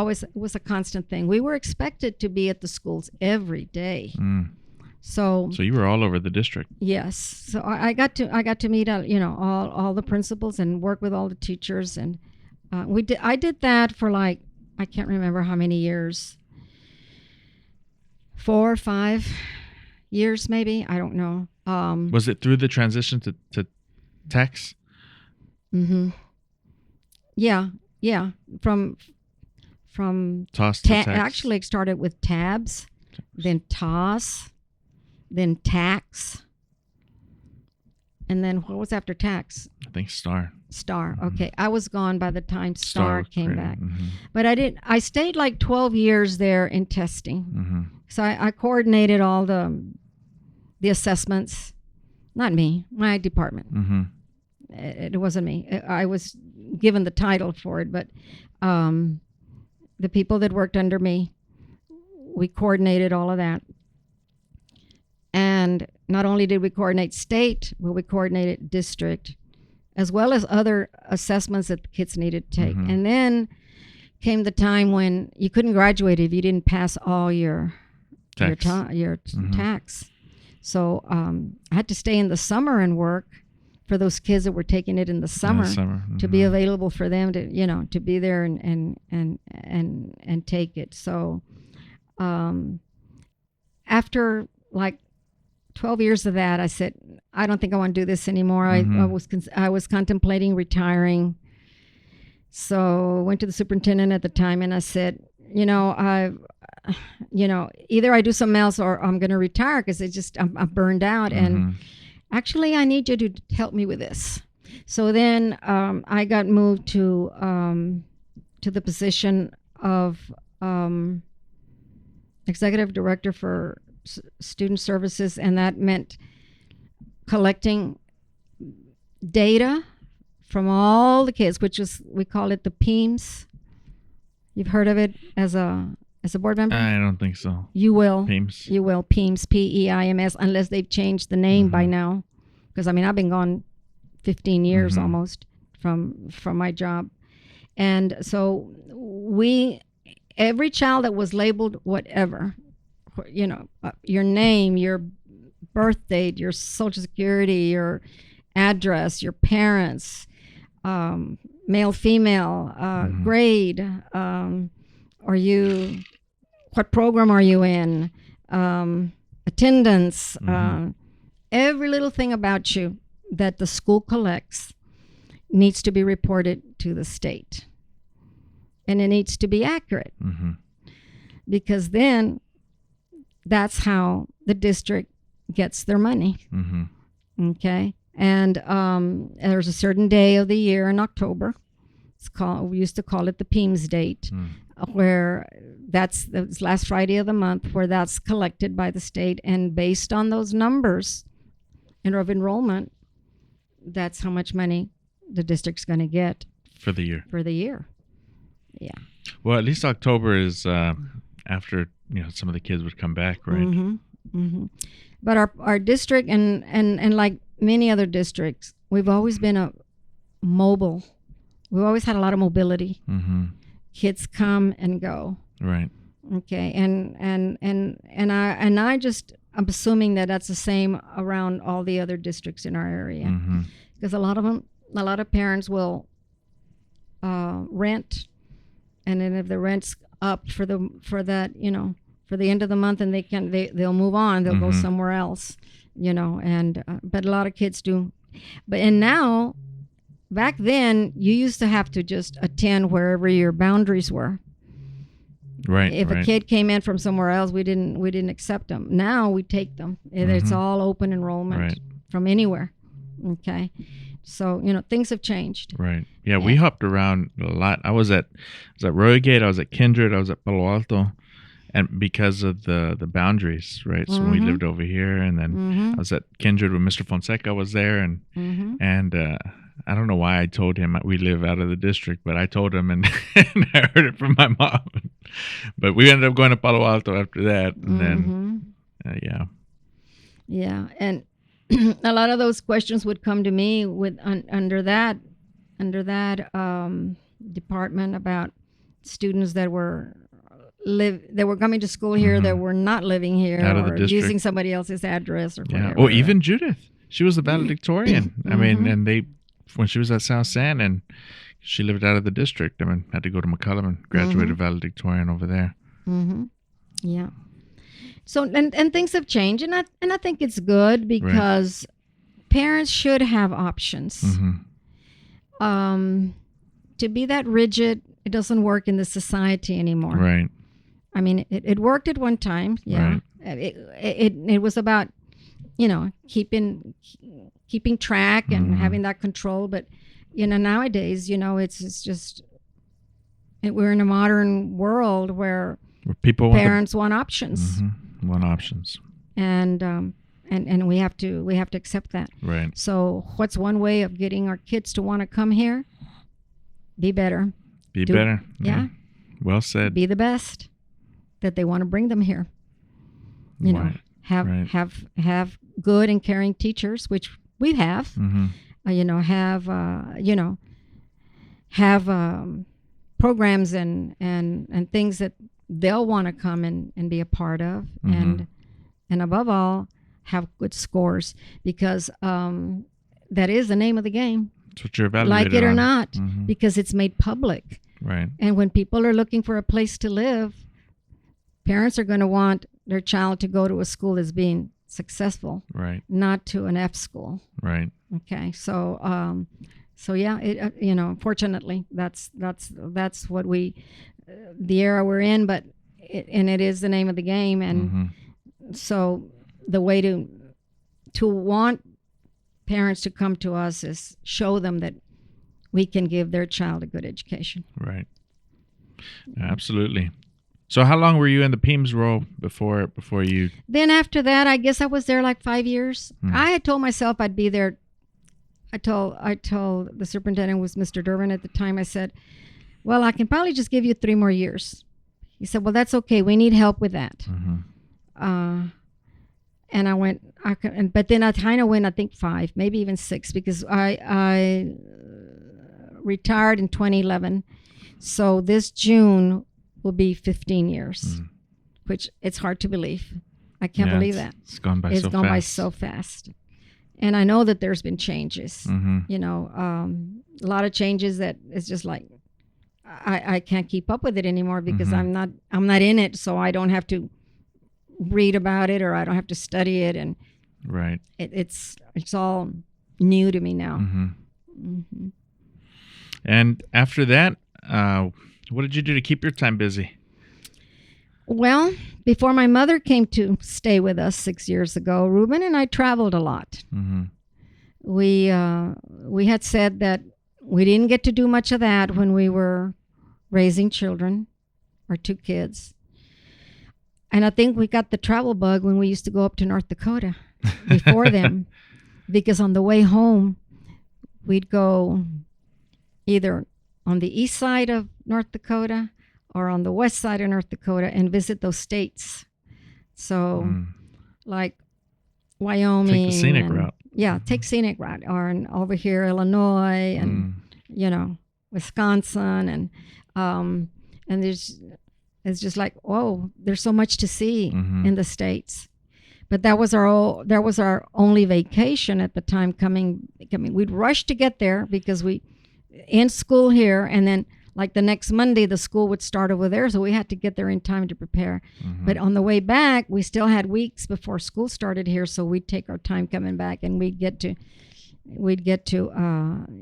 S8: a constant thing. We were expected to be at the schools every day. So
S7: you were all over the district.
S8: Yes. So I got to meet all the principals and work with all the teachers, and I did that for I can't remember how many years. 4 or 5 years, maybe. I don't know.
S7: Was it through the transition to text?
S8: Yeah. From from
S7: Toss to tax.
S8: actually it started with tabs, then toss, then tax, and then what was after tax?
S7: I think Star.
S8: Star. Okay, I was gone by the time Star
S7: was
S8: came
S7: created.
S8: back,
S7: Mhm.
S8: but I stayed like 12 years there in testing.
S7: Mhm.
S8: So I coordinated all the assessments. Not me, my department.
S7: Mhm.
S8: It wasn't me. I was given the title for it, but the people that worked under me, we coordinated all of that. And not only did we coordinate state, but we coordinated district, as well as other assessments that the kids needed to take. And then came the time when you couldn't graduate if you didn't pass all your
S7: Tax.
S8: tax. So I had to stay in the summer and work for those kids that were taking it in the summer, to be available for them to to be there and take it. So after like 12 years of that, I said, I don't think I want to do this anymore. I was contemplating retiring. So I went to the superintendent at the time and I said, either I do something else or I'm going to retire because I'm burned out. And actually, I need you to help me with this. So then I got moved to the position of executive director for student services, and that meant collecting data from all the kids, which is, we call it the PEAMS. You've heard of it as a board member?
S7: I don't think so.
S8: You will.
S7: PEAMS.
S8: You will. PEAMS, PEIMS, unless they've changed the name by now. Because, I've been gone 15 years almost from my job. And so every child that was labeled whatever, your name, your birth date, your social security, your address, your parents, male, female, grade, what program are you in, attendance, every little thing about you that the school collects needs to be reported to the state. And it needs to be accurate. Because then that's how the district gets their money. Okay? And there's a certain day of the year in October. We used to call it the PEAMS date, where that's the last Friday of the month, where that's collected by the state. And based on those numbers of enrollment, that's how much money the district's going to get
S7: For the year.
S8: Yeah.
S7: Well, at least October is after some of the kids would come back, right?
S8: But our district and like many other districts, we've always been mobile. We've always had a lot of mobility. Kids come and go.
S7: Right.
S8: Okay. I'm assuming that that's the same around all the other districts in our area, because a lot of parents will rent, and then if the rent's up for the end of the month, and they'll move on, they'll go somewhere else, but a lot of kids do. And now, back then, you used to have to just attend wherever your boundaries were.
S7: Right.
S8: If a kid came in from somewhere else, we didn't accept them. Now we take them. It's all open enrollment from anywhere. Okay. So, things have changed.
S7: Right. Yeah, we hopped around a lot. I was at Royal Gate, I was at Kindred, I was at Palo Alto, and because of the boundaries, right? So we lived over here, and then I was at Kindred with Mr. Fonseca was there, and I don't know why I told him we live out of the district, but I told him, and, and I heard it from my mom. But we ended up going to Palo Alto after that, and then
S8: Yeah, and a lot of those questions would come to me with under that department about students that were coming to school here that were not living here,
S7: out of the
S8: or
S7: district,
S8: using somebody else's address or whatever.
S7: Or even Judith. She was a valedictorian. I mean, and when she was at South San, and she lived out of the district. Had to go to McCullum and graduated valedictorian over there.
S8: Yeah. So and things have changed, and I think it's good, because parents should have options. To be that rigid it doesn't work in the society anymore.
S7: Right.
S8: I mean, it worked at one time. Yeah.
S7: Right.
S8: It was about, keeping track and having that control. But, nowadays, it's just, we're in a modern world where
S7: people
S8: parents want options.
S7: Want options.
S8: And we have to accept that.
S7: Right.
S8: So what's one way of getting our kids to want to come here? Be better.
S7: Be better.
S8: Yeah.
S7: Well said.
S8: Be the best that they want to bring them here.
S7: Right.
S8: Have good and caring teachers, which we have. Have programs and things that they'll want to come and be a part of, and above all, have good scores, because that is the name of the game.
S7: That's what you're evaluated
S8: like it or
S7: on.
S8: not, because it's made public.
S7: Right.
S8: And when people are looking for a place to live, parents are going to want their child to go to a school that's being successful,
S7: right?
S8: Not to an F school,
S7: right?
S8: Okay, so yeah, fortunately, that's what the era we're in, but it is the name of the game, and so the way to want parents to come to us is show them that we can give their child a good education.
S7: Right. Absolutely. So how long were you in the PEMS role before you?
S8: Then after that, I guess I was there like 5 years. I had told myself I'd be there. I told the superintendent, was Mr. Durbin at the time. I said, well, I can probably just give you 3 more years. He said, well, that's okay. We need help with that. And I went, but then I kind of went, I think 5, maybe even 6, because I retired in 2011. So this June will be 15 years, which it's hard to believe. I can't believe that.
S7: It's gone by
S8: by so fast. And I know that there's been changes, a lot of changes that it's just like, I can't keep up with it anymore, because I'm not in it. So I don't have to read about it, or I don't have to study it. And
S7: right.
S8: It's all new to me now.
S7: And after that, what did you do to keep your time busy?
S8: Well, before my mother came to stay with us 6 years ago, Ruben and I traveled a lot. We had said that we didn't get to do much of that when we were raising children, our 2 kids. And I think we got the travel bug when we used to go up to North Dakota before them, because on the way home, we'd go either on the east side of North Dakota or on the west side of North Dakota and visit those states. So like Wyoming.
S7: Take the scenic route.
S8: Yeah, take scenic route. Or over here, Illinois and, Wisconsin. And it's just like, whoa, there's so much to see in the States. But that was our only vacation at the time coming. We'd rush to get there because we in school here, and then like the next Monday the school would start over there, so we had to get there in time to prepare. But on the way back, we still had weeks before school started here, so we'd take our time coming back, and we'd get to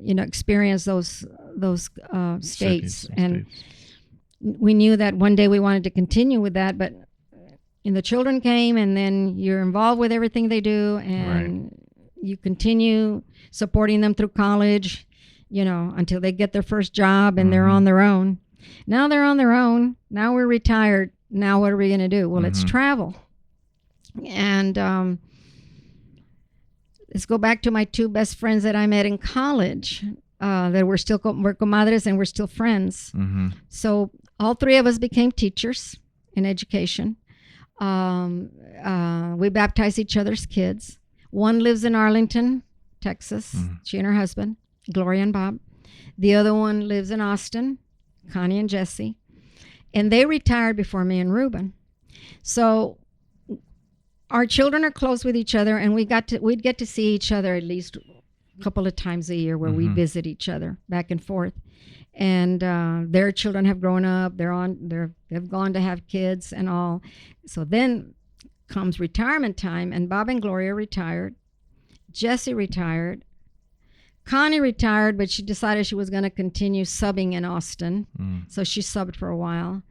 S8: experience those states. And we knew that one day we wanted to continue with that, but the children came, and then you're involved with everything they do, and you continue supporting them through college, until they get their first job and they're on their own. Now they're on their own. Now we're retired. Now what are we going to do? Well, let's travel. And let's go back to my 2 best friends that I met in college, that we're comadres and we're still friends. So all 3 of us became teachers in education. We baptized each other's kids. One lives in Arlington, Texas. She and her husband, Gloria and Bob. The other one lives in Austin, Connie and Jesse. And they retired before me and Ruben. So our children are close with each other, and we'd get to see each other at least a couple of times a year, where we visit each other back and forth. And their children have grown up. They've gone to have kids and all. So then comes retirement time, and Bob and Gloria retired. Jesse retired. Connie retired, but she decided she was going to continue subbing in Austin. So she subbed for a while.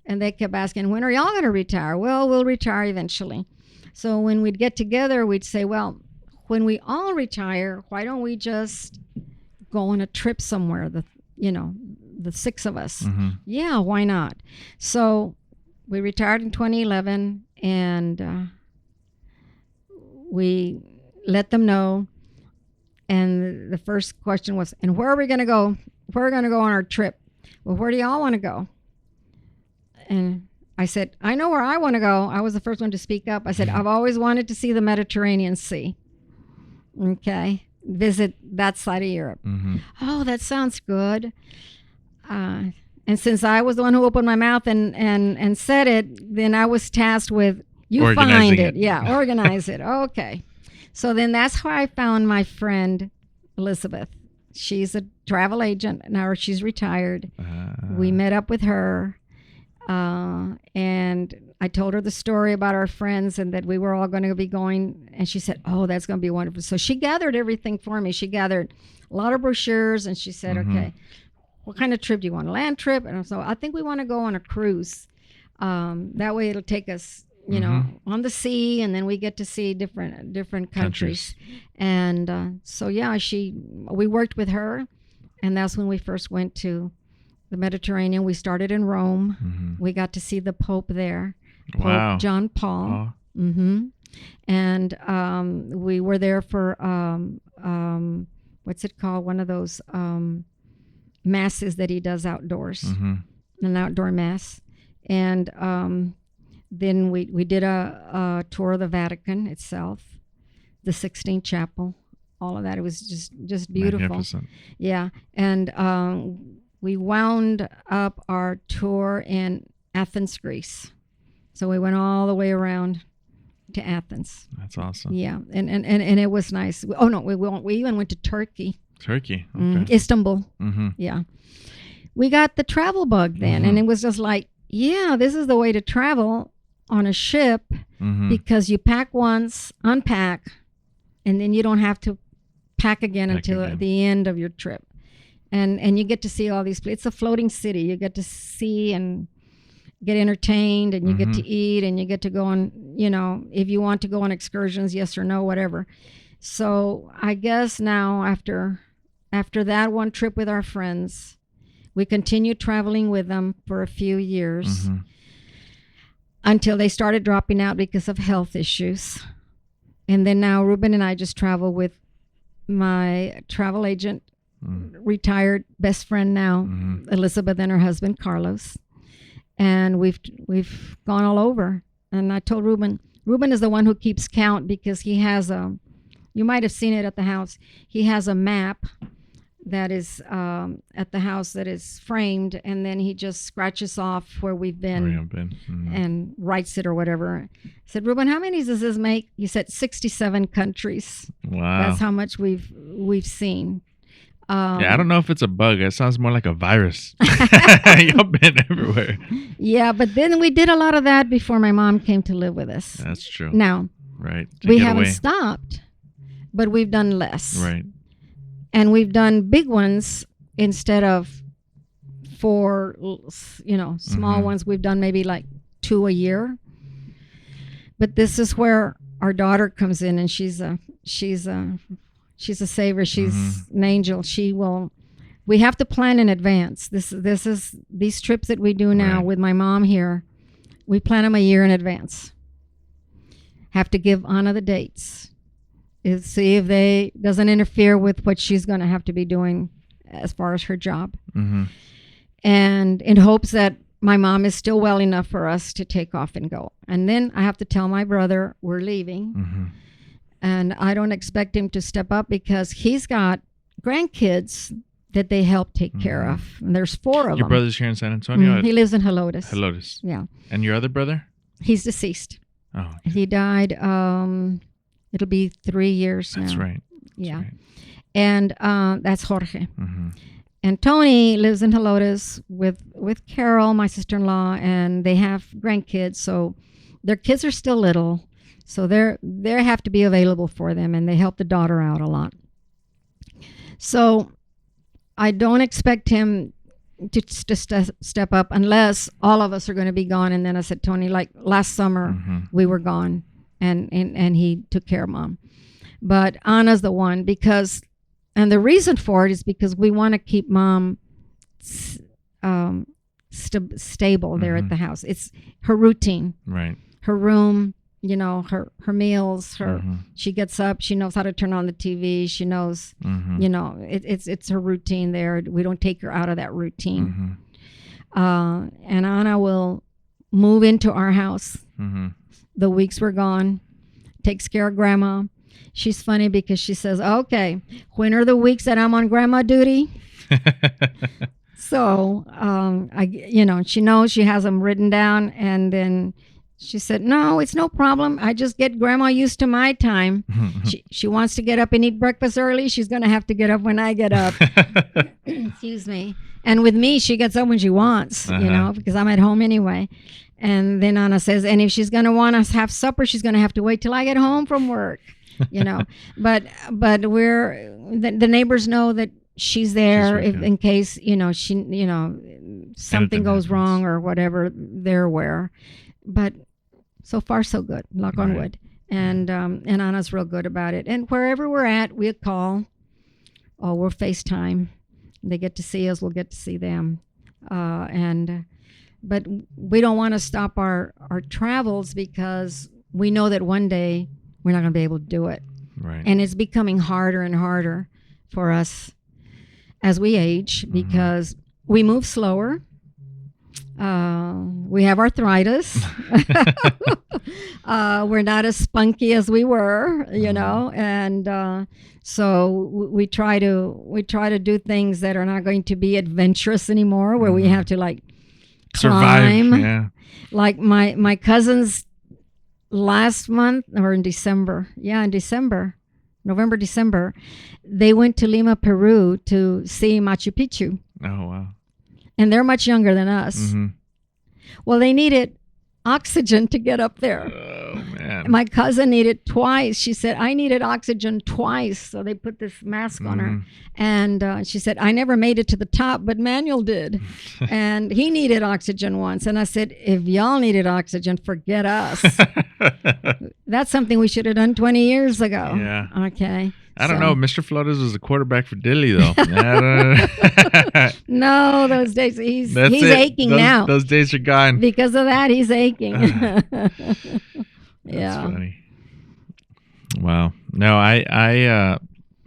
S8: And they kept asking, when are y'all going to retire? Well, we'll retire eventually. So when we'd get together, we'd say, well, when we all retire, why don't we just go on a trip somewhere, the 6 of us? Yeah, why not? So we retired in 2011, and we let them know. And the first question was, and where are we going to go? We're going to go on our trip. Well, where do y'all want to go? And I said, I know where I want to go. I was the first one to speak up. I said, I've always wanted to see the Mediterranean Sea. Okay. Visit that side of Europe. Oh, that sounds good. And since I was the one who opened my mouth and said it, then I was tasked with, find it. Yeah, organize it. Okay. So then that's how I found my friend, Elizabeth. She's a travel agent. Now she's retired. We met up with her. And I told her the story about our friends and that we were all going to be going. And she said, oh, that's going to be wonderful. So she gathered everything for me. She gathered a lot of brochures, and she said, okay, what kind of trip do you want? A land trip? And so I think we want to go on a cruise. That way it'll take us, on the sea, and then we get to see different countries. And so, yeah, we worked with her, and that's when we first went to the Mediterranean. We started in Rome. We got to see the Pope there, Pope John Paul. And we were there for what's it called? One of those masses that he does outdoors, an outdoor mass. And then we did a tour of the Vatican itself, the Sixtine Chapel, all of that. It was just beautiful.
S7: Magnificent.
S8: Yeah, and we wound up our tour in Athens, Greece. So we went all the way around to Athens.
S7: That's awesome.
S8: Yeah, and it was nice. Oh, no, we even went to Turkey.
S7: Turkey, okay.
S8: Istanbul. Yeah. We got the travel bug then, and it was just like, yeah, this is the way to travel on a ship, because you pack once, unpack, and then you don't have to pack again until the end of your trip. And you get to see all these places. It's a floating city. You get to see and get entertained, and you get to eat, and you get to go on, if you want to go on excursions, yes or no, whatever. So I guess now after that one trip with our friends, we continued traveling with them for a few years until they started dropping out because of health issues. And then now Ruben and I just travel with my travel agent, retired best friend now, Elizabeth, and her husband Carlos, and we've gone all over. And I told Ruben is the one who keeps count, because he has you might have seen it at the house, he has a map that is at the house that is framed, and then he just scratches off where we've been, and writes it or whatever. I said, Ruben, how many does this make? He said 67 countries.
S7: Wow.
S8: That's how much we've seen.
S7: I don't know if it's a bug. It sounds more like a virus. Y'all been everywhere.
S8: Yeah, but then we did a lot of that before my mom came to live with us.
S7: That's true.
S8: Now,
S7: right.
S8: We haven't stopped, but we've done less.
S7: Right.
S8: And we've done big ones instead of 4, small ones. We've done maybe like 2 a year. But this is where our daughter comes in, and she's a saver. She's an angel. We have to plan in advance. These trips that we do now with my mom here, we plan them a year in advance. Have to give Anna the dates. See if they doesn't interfere with what she's going to have to be doing as far as her job. And in hopes that my mom is still well enough for us to take off and go. And then I have to tell my brother we're leaving. And I don't expect him to step up, because he's got grandkids that they help take care of. And there's 4 of them.
S7: Your brother's here in San Antonio?
S8: He lives in Helotes.
S7: Helotes.
S8: Yeah.
S7: And your other brother?
S8: He's deceased.
S7: Oh. Okay.
S8: He died, it'll be 3 years now.
S7: That's right.
S8: Yeah. And that's Jorge. And Tony lives in Helotes with Carol, my sister-in-law, and they have grandkids. So their kids are still little. So they have to be available for them, and they help the daughter out a lot. So I don't expect him to step up unless all of us are going to be gone. And then I said, Tony, like last summer, we were gone, and he took care of Mom. But Anna's the one and the reason for it is because we want to keep Mom stable there at the house. It's her routine,
S7: Right.
S8: her room, her meals, she gets up, she knows how to turn on the TV, she knows, it's her routine there. We don't take her out of that routine. And Anna will move into our house the weeks we're gone, takes care of Grandma. She's funny because she says, okay, when are the weeks that I'm on grandma duty? So, she knows, she has them written down. And then she said, no, it's no problem. I just get grandma used to my time. She wants to get up and eat breakfast early. She's going to have to get up when I get up. Excuse me. And with me, she gets up when she wants, because I'm at home anyway. And then Anna says, and if she's going to want to have supper, she's going to have to wait till I get home from work. But the neighbors know that she's there in case something goes wrong or whatever. They're aware. But so far so good, knock on wood. And Anna's real good about it. And wherever we're at, we'll call or we'll FaceTime. They get to see us, we'll get to see them. But we don't want to stop our travels because we know that one day we're not going to be able to do it.
S7: Right.
S8: And it's becoming harder and harder for us as we age because we move slower. We have arthritis. We're not as spunky as we were, and so we try to do things that are not going to be adventurous anymore, where we have to like climb.
S7: Survive. Yeah.
S8: Like my cousins last month or in November, December, they went to Lima, Peru to see Machu Picchu.
S7: Oh, wow.
S8: And they're much younger than us. Well, they needed oxygen to get up there.
S7: Oh, man.
S8: My cousin needed twice. She said, I needed oxygen twice. So they put this mask on her. And she said, I never made it to the top, but Manuel did. And he needed oxygen once. And I said, if y'all needed oxygen, forget us. That's something we should have done 20 years ago.
S7: Yeah.
S8: Okay.
S7: I don't know. Mr. Flores was the quarterback for Dilley, though.
S8: No, those days he's aching now.
S7: Those days are gone.
S8: Because of that, he's aching.
S7: That's funny. Wow. No, I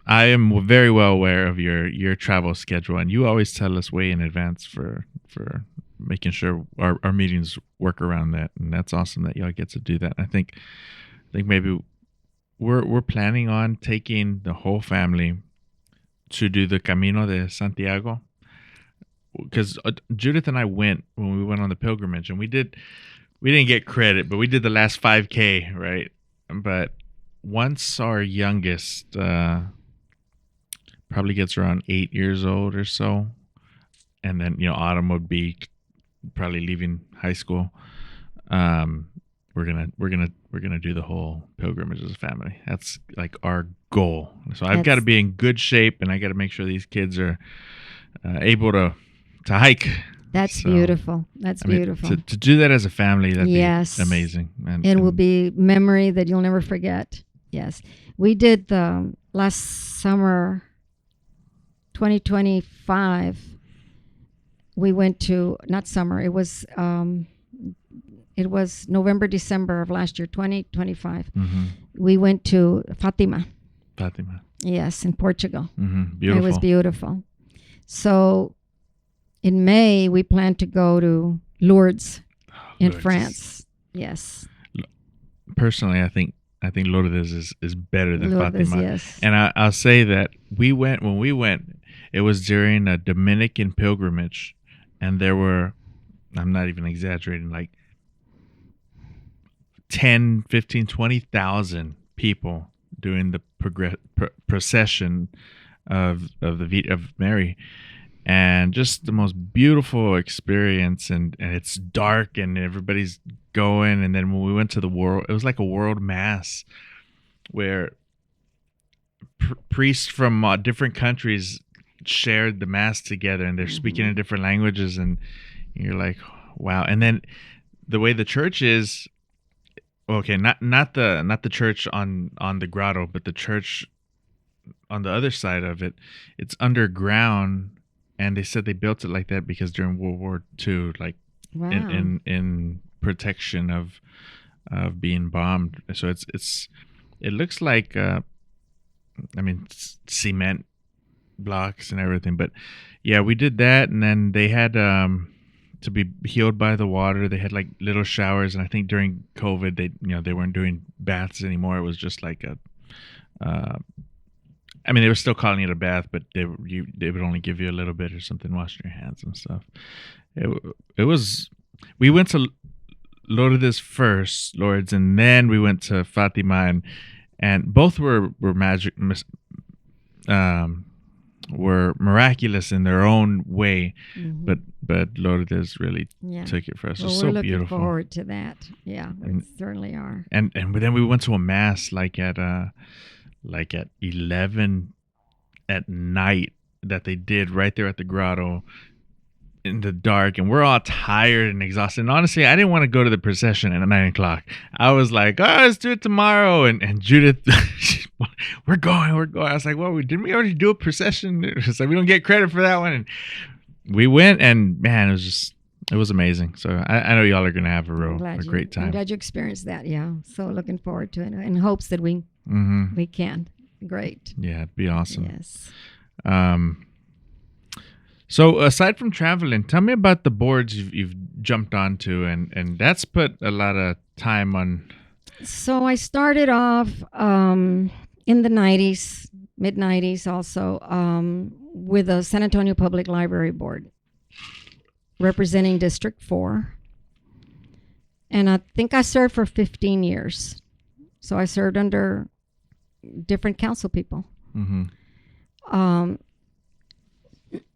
S7: am very well aware of your travel schedule, and you always tell us way in advance for making sure our meetings work around that, and that's awesome that y'all get to do that. I think maybe we're planning on taking the whole family to do the Camino de Santiago, because Judith and I went when we went on the pilgrimage, and we didn't get credit, but we did the last 5K, right? But once our youngest probably gets around 8 years old or so, and then Autumn would be probably leaving high school, we're gonna do the whole pilgrimage as a family. That's like our goal. So I've got to be in good shape, and I got to make sure these kids are able to hike.
S8: That's beautiful. That's beautiful.
S7: To do that as a family, that'd be amazing. And
S8: it will be memory that you'll never forget. Yes, we did the last summer, 2025. We went to not summer. It was November, December of last year, 2025. We went to Fatima. Yes, in Portugal.
S7: Beautiful.
S8: It was beautiful. So in May, we plan to go to Lourdes in France. Yes.
S7: Personally, I think Lourdes is better than
S8: Lourdes,
S7: Fatima.
S8: yes.
S7: And I'll say that when we went, it was during a Dominican pilgrimage, and there were, I'm not even exaggerating, like 10, 15, 20,000 people doing the procession of Mary, and just the most beautiful experience. And it's dark, and everybody's going. And then when we went to it was like a world mass, where priests from different countries shared the mass together, and they're speaking in different languages, and you're like, wow. And then the way the church is, okay, not the church on the grotto, but the church on the other side of it, it's underground, and they said they built it like that because during World War II, like
S8: Wow.
S7: in protection of being bombed. So it looks like cement blocks and everything. But yeah, we did that, and then they had to be healed by the water. They had like little showers, and I think during COVID they weren't doing baths anymore. It was just like they were still calling it a bath, but they would only give you a little bit or something, washing your hands and stuff. It was. We went to Lourdes first, Lourdes, and then we went to Fatima, and both were magic, were miraculous in their own way, but Lourdes really took it for us.
S8: Well,
S7: It's
S8: we're
S7: so
S8: looking
S7: beautiful.
S8: forward to that. Yeah, we certainly are.
S7: And then we went to a mass like at 11 at night that they did right there at the grotto in the dark, and we're all tired and exhausted. And honestly, I didn't want to go to the procession at 9 o'clock. I was like, oh, let's do it tomorrow. And Judith, we're going. I was like, well, didn't we already do a procession? It's like, we don't get credit for that one. And we went, and man, it was amazing. So I know y'all are going to have a great time.
S8: I'm glad you experienced that. Yeah. So looking forward to it in hopes that we can. Great.
S7: Yeah, it'd be awesome.
S8: Yes.
S7: So aside from traveling, tell me about the boards you've jumped onto, and that's put a lot of time on.
S8: So I started off in the 90s, mid-90s also, with the San Antonio Public Library Board, representing District 4. And I think I served for 15 years. So I served under different council people.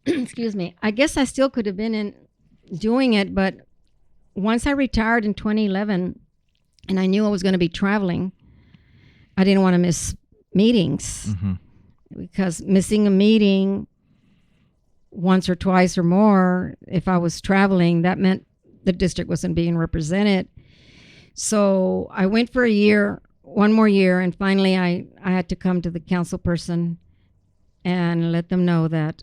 S8: Excuse me. I guess I still could have been in doing it, but once I retired in 2011 and I knew I was going to be traveling, I didn't want to miss meetings because missing a meeting once or twice or more, if I was traveling, that meant the district wasn't being represented. So I went for a year, one more year, and finally I had to come to the council person and let them know that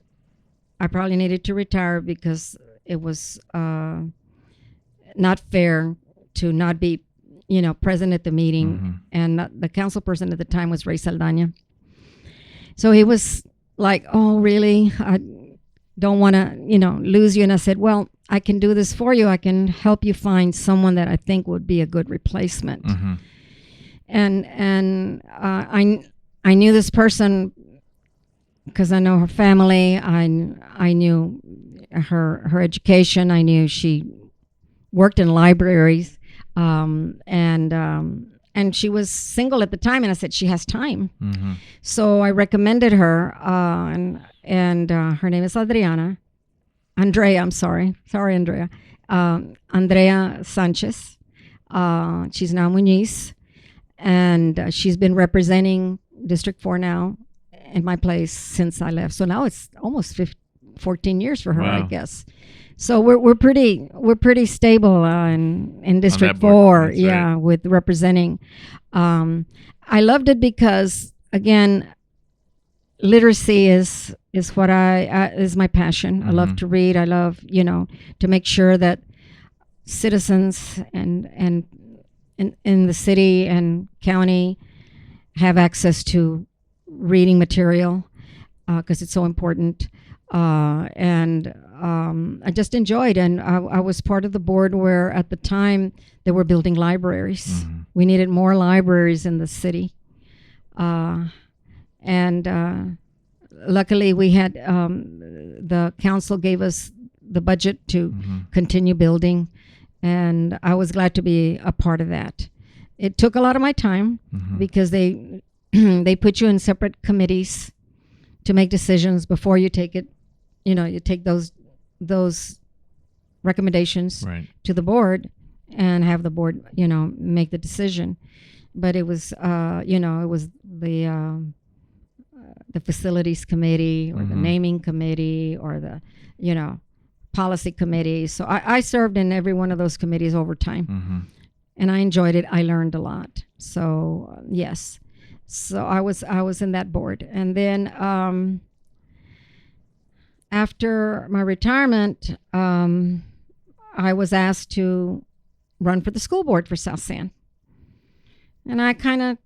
S8: I probably needed to retire because it was not fair to not be, present at the meeting. And the council person at the time was Ray Saldana. So he was like, oh, really? I don't want to, lose you. And I said, well, I can do this for you. I can help you find someone that I think would be a good replacement. And I knew this person because I know her family. I knew her education. I knew she worked in libraries, and she was single at the time. And I said she has time. So I recommended her, and her name is Andrea. Andrea Sanchez. She's now Muñiz, and she's been representing District 4 now in my place since I left. So now it's almost 14 years for her, I guess. So we're pretty stable in District 4, right. With representing. I loved it because, again, literacy is what is my passion. I love to read. I love to make sure that citizens and in the city and county have access to reading material because it's so important. And I just enjoyed, and I was part of the board where at the time they were building libraries. We needed more libraries in the city. And luckily we had, the council gave us the budget to continue building, and I was glad to be a part of that. It took a lot of my time because they they put you in separate committees to make decisions before you take it. You take those recommendations to the board and have the board, make the decision. But it was, it was the the facilities committee or the naming committee or the, policy committee. So I served in every one of those committees over time, and I enjoyed it. I learned a lot. So yes, so I was in that board, and then after my retirement, I was asked to run for the school board for South San. And I kind of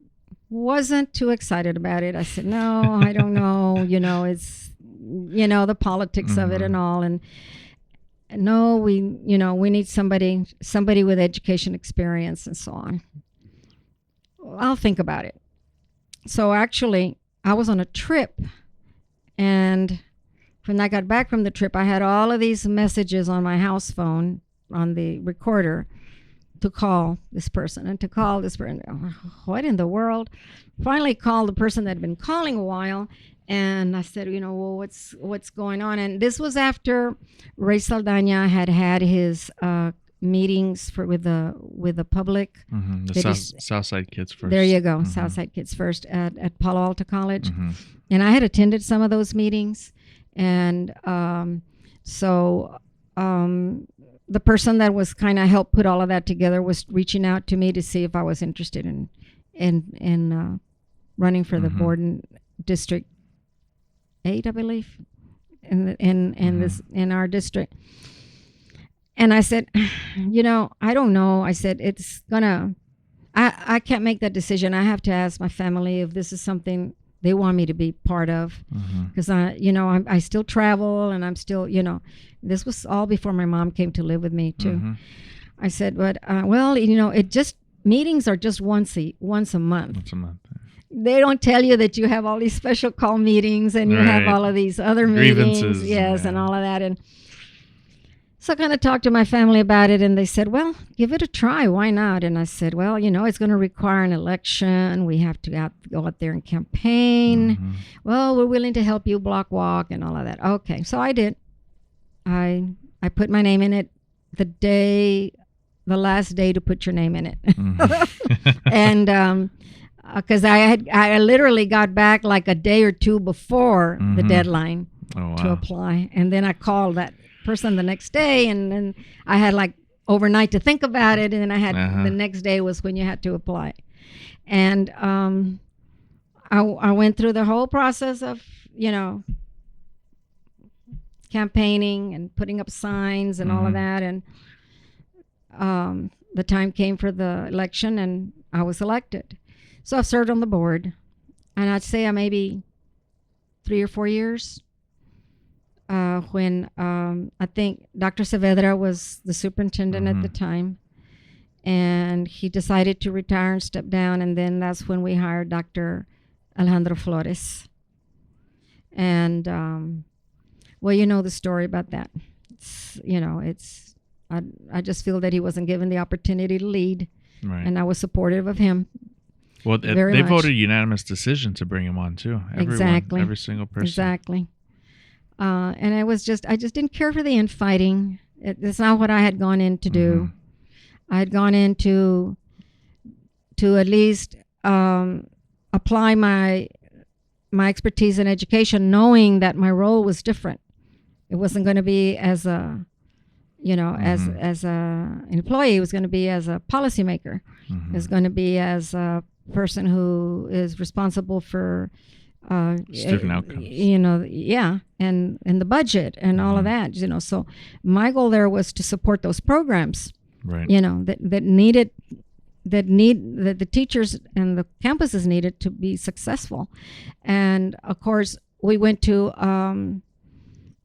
S8: wasn't too excited about it. I said, no, I don't know. It's, the politics of it and all. And no, we need somebody with education experience and so on. I'll think about it. So actually, I was on a trip, and when I got back from the trip, I had all of these messages on my house phone on the recorder to call this person and to call this person. What in the world? Finally called the person that had been calling a while, and I said, well, what's going on? And this was after Ray Saldana had his meetings with the public.
S7: The Southside Kids First.
S8: There you go, Southside Kids First at Palo Alto College. And I had attended some of those meetings. And the person that was kind of helped put all of that together was reaching out to me to see if I was interested in running for the board in District 8, I believe, in our district. And I said, I don't know. I said, I can't make that decision. I have to ask my family if this is something they want me to be part of, because I still travel, and I'm still, this was all before my mom came to live with me too. I said, but meetings are just once a month.
S7: Once a month.
S8: They don't tell you that you have all these special call meetings and you have all of these other meetings, and all of that. And so I kind of talked to my family about it, and they said, well, give it a try. Why not? And I said, well, it's going to require an election. We have to go out there and campaign. Well, we're willing to help you block walk and all of that. Okay, so I did. I put my name in it the last day to put your name in it. And because I literally got back like a day or two before the deadline to apply. And then I called that person the next day, and then I had like overnight to think about it, and then I had the next day was when you had to apply. And I went through the whole process of campaigning and putting up signs and all of that, and the time came for the election, and I was elected. So I've served on the board, and I'd say I maybe 3 or 4 years. When I think Dr. Saavedra was the superintendent at the time, and he decided to retire and step down, and then that's when we hired Dr. Elda Flores. And well, you know the story about that. I just feel that he wasn't given the opportunity to lead, and I was supportive of him.
S7: Well, they voted unanimous decision to bring him on too. Everyone, every single person.
S8: Exactly. And I just didn't care for the infighting. It's not what I had gone in to do. I had gone in to at least apply my expertise in education, knowing that my role was different. It wasn't going to be as a, as a employee. It was going to be as a policymaker. It was going to be as a person who is responsible for
S7: student outcomes,
S8: and the budget and all of that, so my goal there was to support those programs, that the teachers and the campuses needed to be successful. And of course we went to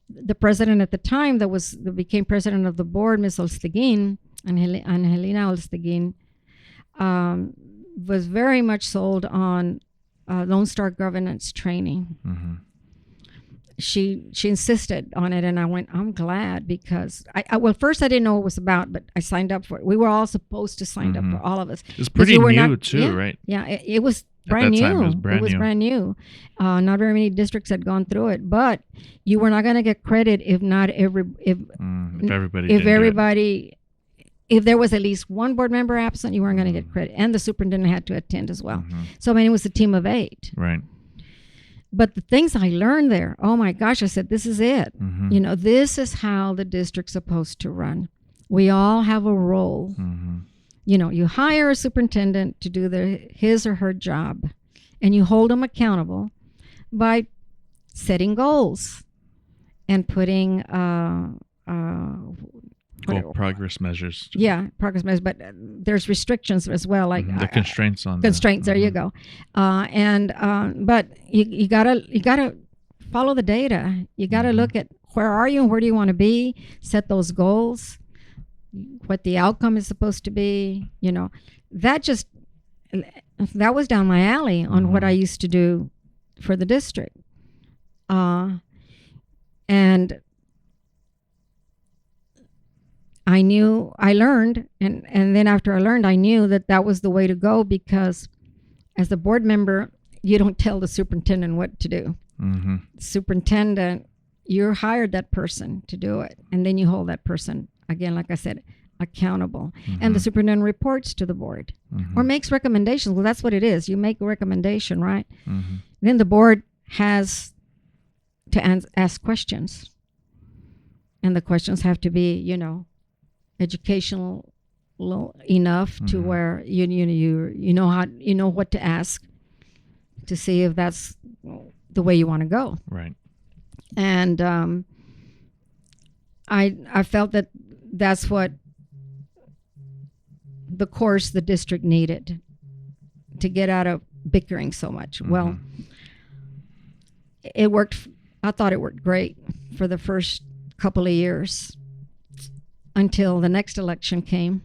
S8: the president at the time that became president of the board, Ms. Olsteguin, Angelina Olsteguin, was very much sold on Lone Star governance training. She insisted on it, and I went, I'm glad, because well, first I didn't know what it was about, but I signed up for it. We were all supposed to sign up, for all of us.
S7: It's pretty new too, right?
S8: Yeah, it was brand new. It was brand new. Not very many districts had gone through it, but you were not going to get credit if there was at least one board member absent, you weren't going to get credit. And the superintendent had to attend as well. So, it was a team of 8.
S7: Right.
S8: But the things I learned there, oh my gosh, I said, this is it.
S7: Mm-hmm.
S8: You know, this is how the district's supposed to run. We all have a role.
S7: Mm-hmm.
S8: You know, you hire a superintendent to do his or her job, and you hold them accountable by setting goals and putting
S7: Progress measures.
S8: Yeah, progress measures, but there's restrictions as well, like
S7: The constraints on
S8: constraints. There you go. But you gotta follow the data. You gotta look at where are you and where do you want to be. Set those goals. What the outcome is supposed to be. You know, that was down my alley on what I used to do for the district. And I learned, and then after I learned, I knew that was the way to go, because as a board member, you don't tell the superintendent what to do.
S7: Mm-hmm.
S8: Superintendent, you hired that person to do it, and then you hold that person, again, like I said, accountable. And the superintendent reports to the board or makes recommendations. Well, that's what it is. You make a recommendation, right? Then the board has to ask questions, and the questions have to be, you know, educational enough to where you know what to ask to see if that's the way you want to go.
S7: Right.
S8: And I felt that's what the course the district needed to get out of bickering so much. Well, it worked. I thought it worked great for the first couple of years, until the next election came.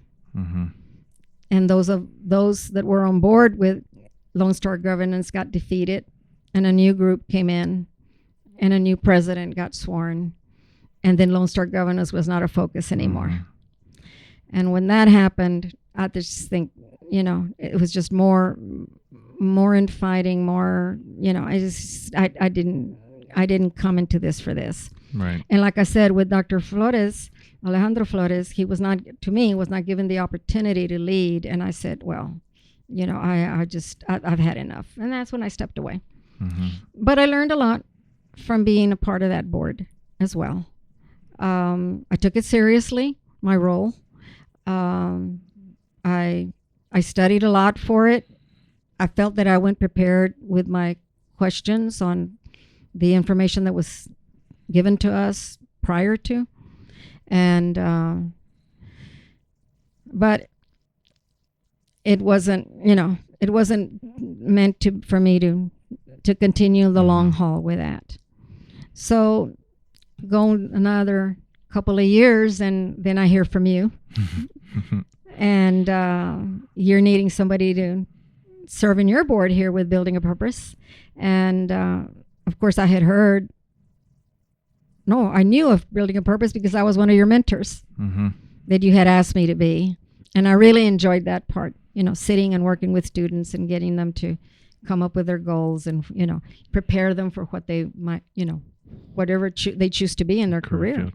S8: And those that were on board with Lone Star governance got defeated, and a new group came in, and a new president got sworn, and then Lone Star governance was not a focus anymore. And when that happened, I just think, you know, it was just more infighting, more, you know, I didn't come into this for this.
S7: Right.
S8: And like I said, with Dr. Flores, Alejandro Flores, he was not given the opportunity to lead. And I said, well, you know, I've had enough. And that's when I stepped away. But I learned a lot from being a part of that board as well. I took it seriously, my role. I studied a lot for it. I felt that I went prepared with my questions on the information that was given to us prior to. And but it wasn't, you know, it wasn't meant for me to continue the long haul with that. So go another couple of years, and then I hear from you. And you're needing somebody to serve in your board here with Building a Purpose. And of course I had heard, no, I knew of Building a Purpose because I was one of your mentors that you had asked me to be. And I really enjoyed that part, you know, sitting and working with students and getting them to come up with their goals and, you know, prepare them for what they might, you know, whatever they choose to be in their career.
S7: Field.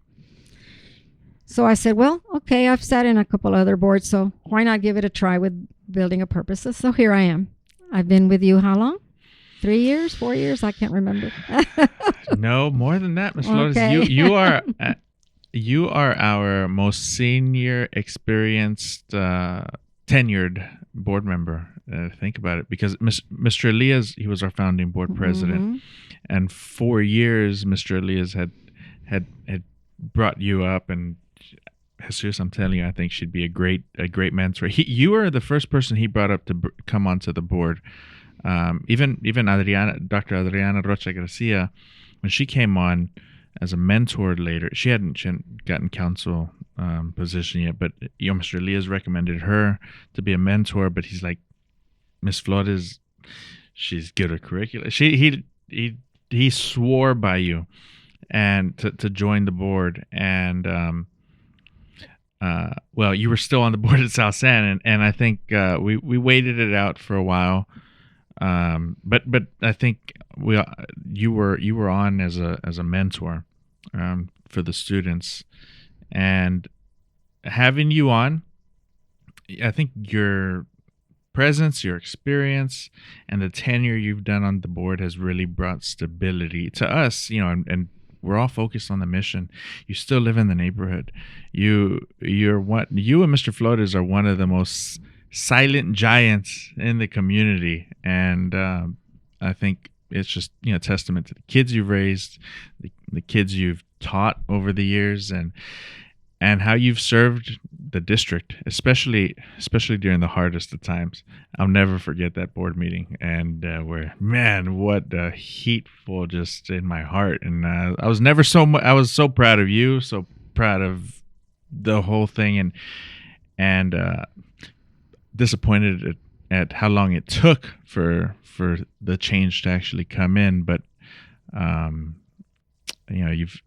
S8: So I said, well, okay, I've sat in a couple other boards, so why not give it a try with Building a Purpose? So here I am. I've been with you how long? 3 years, 4 years? I can't remember.
S7: No, more than that, Ms. Flores.
S8: Okay.
S7: You are our most senior, experienced, tenured board member. Think about it, because Mr. Elias, he was our founding board president, and 4 years Mr. Elias had brought you up, and Jesus, I'm telling you, I think she'd be a great mentor. You were the first person he brought up to come onto the board. Even Dr. Adriana Rocha Garcia, when she came on as a mentor later, she hadn't gotten council position yet, but you know, Mr. Elias recommended her to be a mentor. But he's like, Miss Flores, she's good at curricula. He swore by you, and to join the board. And well, you were still on the board at South San, and I think we waited it out for a while. But I think you were on as a mentor for the students, and having you on, I think your presence, your experience, and the tenure you've done on the board has really brought stability to us, and we're all focused on the mission. You still live in the neighborhood. You and Mr. Flores are one of the most silent giants in the community, and I think it's just testament to the kids you've raised, the kids you've taught over the years, and how you've served the district, especially during the hardest of times. I'll never forget that board meeting, and what a heatful just in my heart. And I was so proud of you, so proud of the whole thing, and disappointed at how long it took for the change to actually come in. But you've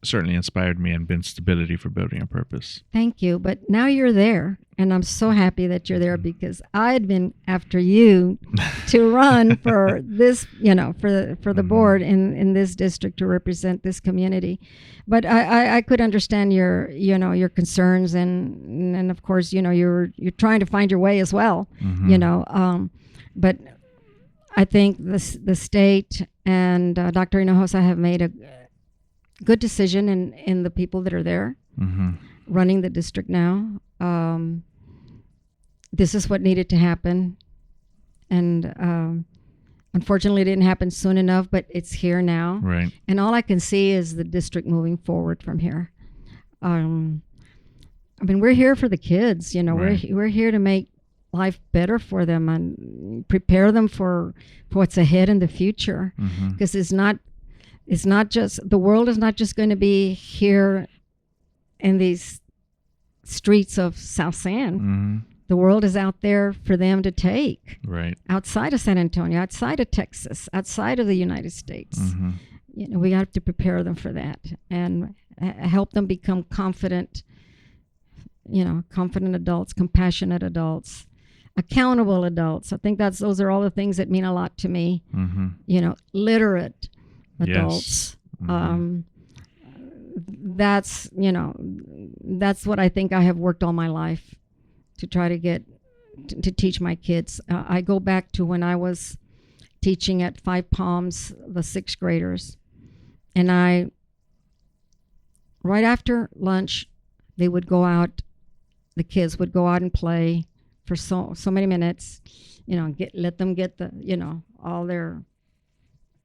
S7: certainly inspired me and been stability for building a purpose.
S8: Thank you. But now you're there, and I'm so happy that you're there, because I had been after you to run for this, for the board in this district to represent this community. But I could understand your concerns, and of course, you're trying to find your way as well, but I think the state and Dr. Hinojosa have made a good decision in the people that are there running the district now. This is what needed to happen, and unfortunately it didn't happen soon enough, but it's here now.
S7: Right.
S8: And all I can see is the district moving forward from here. We're here for the kids,
S7: Right.
S8: we're here to make life better for them and prepare them for what's ahead in the future, because it's not just, the world is not just going to be here in these streets of South San. The world is out there for them to take.
S7: Right.
S8: Outside of San Antonio, outside of Texas, outside of the United States. We have to prepare them for that and help them become confident adults, compassionate adults, accountable adults. I think those are all the things that mean a lot to me. Literate adults.
S7: Yes.
S8: That's what I think I have worked all my life to try to get to teach my kids. I go back to when I was teaching at Five Palms, the 6th graders, and right after lunch, they would go out. The kids would go out and play for so many minutes. Let them get the all their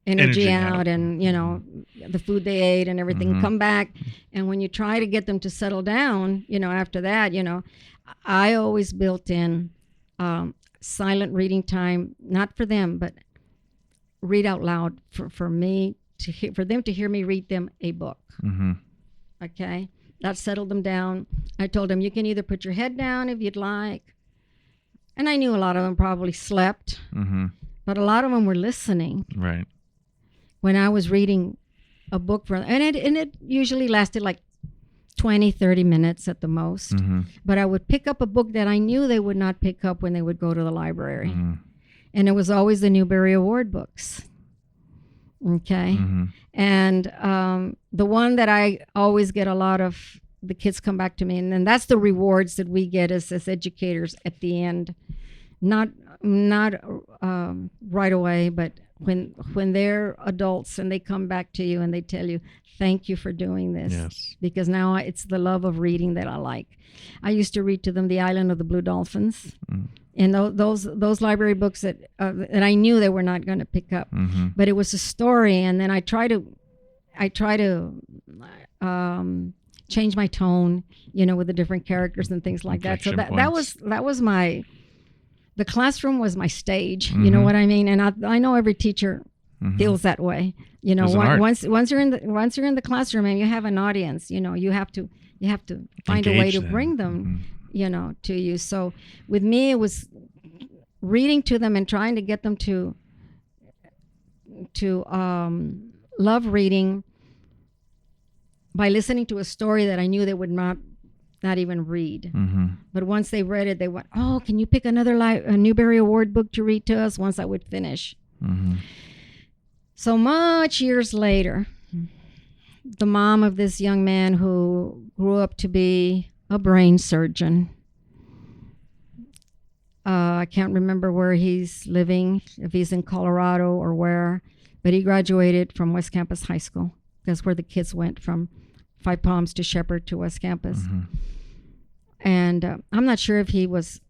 S8: energy out, and the food they ate and everything, come back. And when you try to get them to settle down, after that, I always built in silent reading time, not for them, but read out loud for me for them to hear me read them a book. Okay, that settled them down. I told them, you can either put your head down if you'd like, and I knew a lot of them probably slept, but a lot of them were listening.
S7: Right.
S8: When I was reading a book and it usually lasted like 20-30 minutes at the most, but I would pick up a book that I knew they would not pick up when they would go to the library, and it was always the Newbery Award books. Okay. And the one that I always get a lot of the kids come back to me, and then that's the rewards that we get as educators at the end, not right away, but when they're adults and they come back to you and they tell you, thank you for doing this.
S7: Yes.
S8: Because now it's the love of reading that I like. I used to read to them The Island of the Blue Dolphins, and those library books that I knew they were not going to pick up, but it was a story, and then I try to change my tone, with the different characters and things like that. So that was my. The classroom was my stage, you know what I mean? And I know every teacher feels that way. Once you're in the classroom and you have an audience, you have to find a way to bring them, to you. So with me, it was reading to them and trying to get them to love reading by listening to a story that I knew they would not even read. But once they read it, they went, oh, can you pick another a Newbery Award book to read to us? Once I would finish. So much years later, the mom of this young man who grew up to be a brain surgeon I can't remember where he's living, if he's in Colorado or where, but he graduated from West Campus High School. That's where the kids went from Five Palms to Shepherd to West Campus. And I'm not sure if he was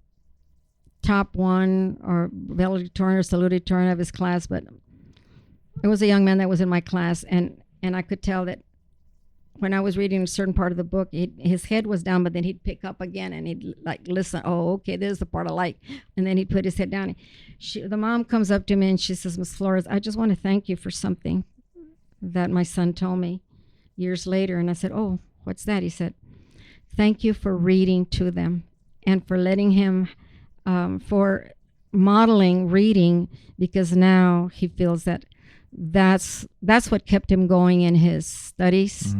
S8: top one or valedictorian or salutatorian of his class, but it was a young man that was in my class, and I could tell that when I was reading a certain part of the book, his head was down, but then he'd pick up again and he'd like listen. Oh, okay, this is the part I like, and then he'd put his head down. The mom comes up to me and she says, "Miss Flores, I just want to thank you for something that my son told me years later." And I said, "Oh, what's that?" He said, "Thank you for reading to them and for letting him, for modeling reading, because now he feels that that's what kept him going in his studies,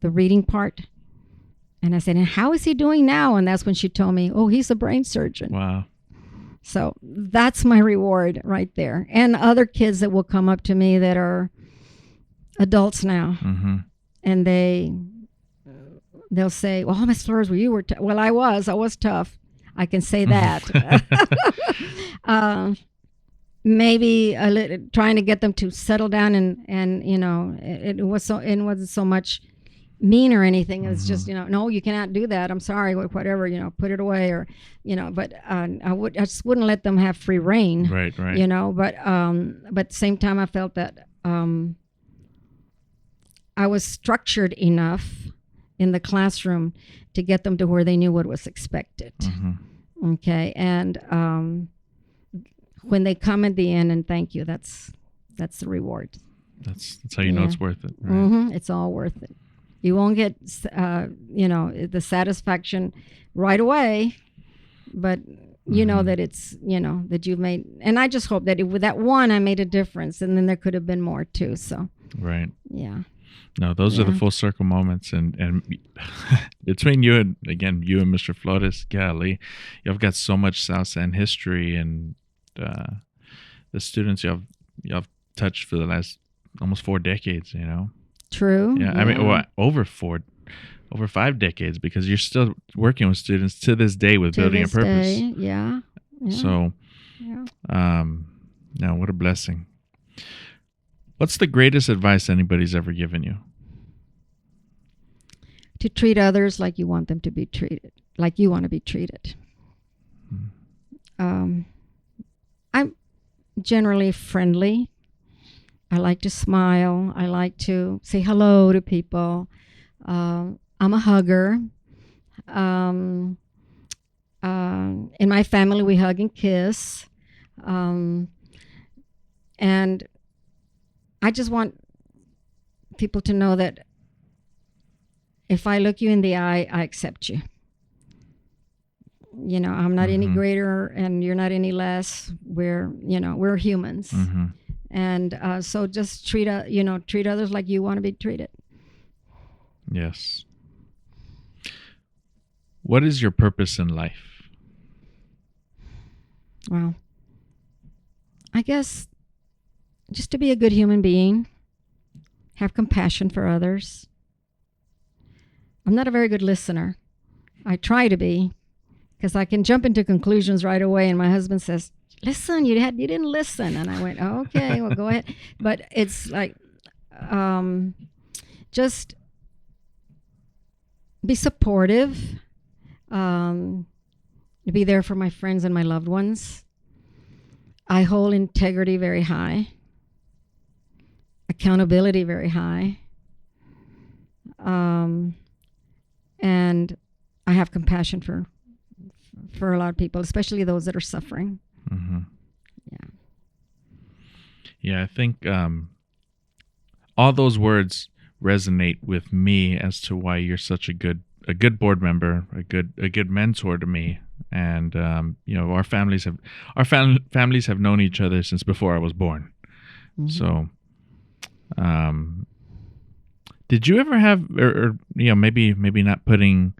S8: the reading part." And I said, "And how is he doing now?" And that's when she told me, "Oh, he's a brain surgeon."
S7: Wow.
S8: So that's my reward right there. And other kids that will come up to me that are adults now, and they'll say, "Well, Miss Flores, you were well, I was tough. I can say that." Maybe trying to get them to settle down, and it wasn't so much mean or anything. It's just, no, you cannot do that. I'm sorry, whatever, put it away, or but I just wouldn't let them have free reign.
S7: Right.
S8: But at the same time, I felt that I was structured enough in the classroom to get them to where they knew what was expected. Okay, and when they come at the end and thank you, that's the reward.
S7: That's how you know it's worth it. Right?
S8: It's all worth it. You won't get the satisfaction right away, but you know that it's that you've made. And I just hope that with that one, I made a difference, and then there could have been more too. So
S7: right.
S8: Yeah.
S7: No, those are the full circle moments, and between you and Mr. Flores, golly, you've got so much South San over and the students you've touched for the last almost 4 decades.
S8: True.
S7: Yeah. I mean, over 5 decades, because you're still working with students to this day with building a purpose.
S8: Yeah.
S7: So, no, what a blessing. What's the greatest advice anybody's ever given you?
S8: To treat others like you want them to be treated, like you want to be treated. I'm generally friendly. I like to smile. I like to say hello to people. I'm a hugger. In my family, we hug and kiss. And I just want people to know that if I look you in the eye, I accept you. I'm not any greater and you're not any less. We're humans. And so just treat others like you want to be treated.
S7: Yes. What is your purpose in life?
S8: Well, I guess just to be a good human being, have compassion for others. I'm not a very good listener. I try to be, because I can jump into conclusions right away. And my husband says, "Listen, you didn't listen." And I went, "Oh, okay, well, go ahead." But it's like, just be supportive, be there for my friends and my loved ones. I hold integrity very high, accountability very high, and I have compassion for a lot of people, especially those that are suffering.
S7: Yeah, I think all those words resonate with me as to why you're such a good board member, a good mentor to me. And our families have known each other since before I was born. So did you ever have, or maybe not putting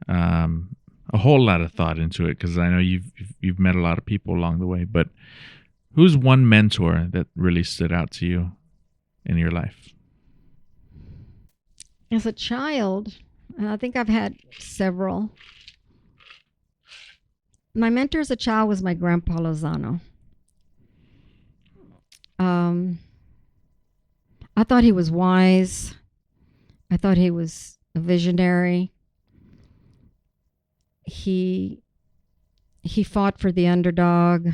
S7: a whole lot of thought into it, because I know you've met a lot of people along the way, but who's one mentor that really stood out to you in your life?
S8: As a child, and I think I've had several, My mentor as a child was my grandpa Lozano. I thought he was wise. I thought he was a visionary. He fought for the underdog.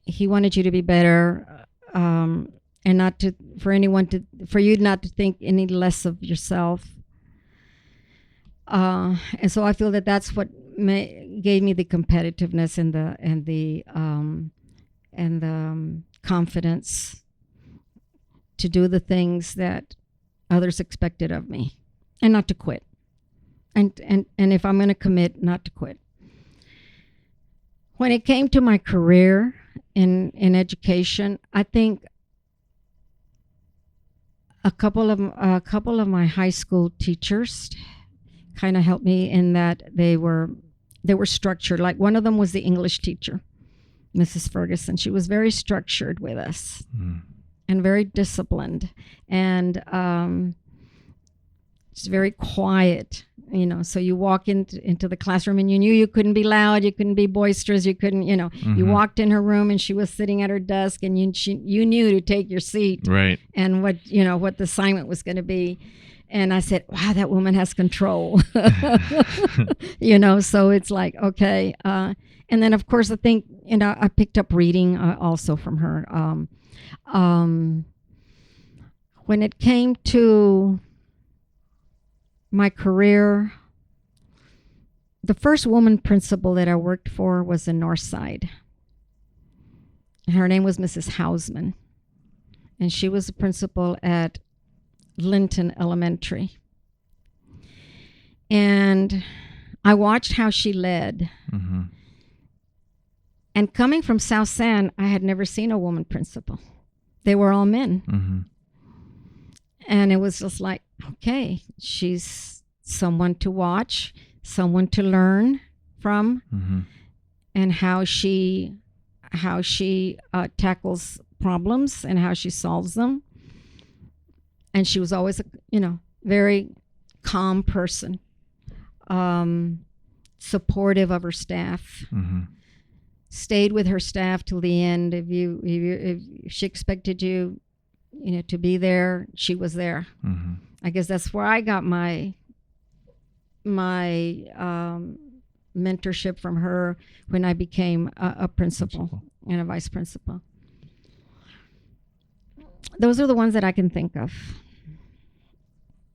S8: He wanted you to be better, and not to for you not to think any less of yourself. And so I feel that that's what gave me the competitiveness and the confidence to do the things that others expected of me, and not to quit. And if I'm going to commit, not to quit. When it came to my career in education, I think a couple of my high school teachers kind of helped me in that they were structured. Like one of them was the English teacher, Mrs. Ferguson. She was very structured with us and very disciplined, and it's very quiet. So you walk into the classroom and you knew you couldn't be loud, you couldn't be boisterous, you couldn't, you walked in her room and she was sitting at her desk and you knew to take your seat,
S7: right?
S8: And what the assignment was going to be. And I said, wow, that woman has control. So it's like, okay. And then of course I think, I picked up reading also from her. When it came to my career, the first woman principal that I worked for was in Northside. Her name was Mrs. Hausman, and she was the principal at Linton Elementary. And I watched how she led.
S7: Mm-hmm.
S8: And coming from South San, I had never seen a woman principal. They were all men.
S7: Mm-hmm. And
S8: it was just like, okay, she's someone to watch, someone to learn from, and how she tackles problems and how she solves them. And she was always a very calm person, supportive of her staff, stayed with her staff till the end. If she expected you to be there, she was there. I guess that's where I got my mentorship from her when I became a principal and a vice principal. Those are the ones that I can think of,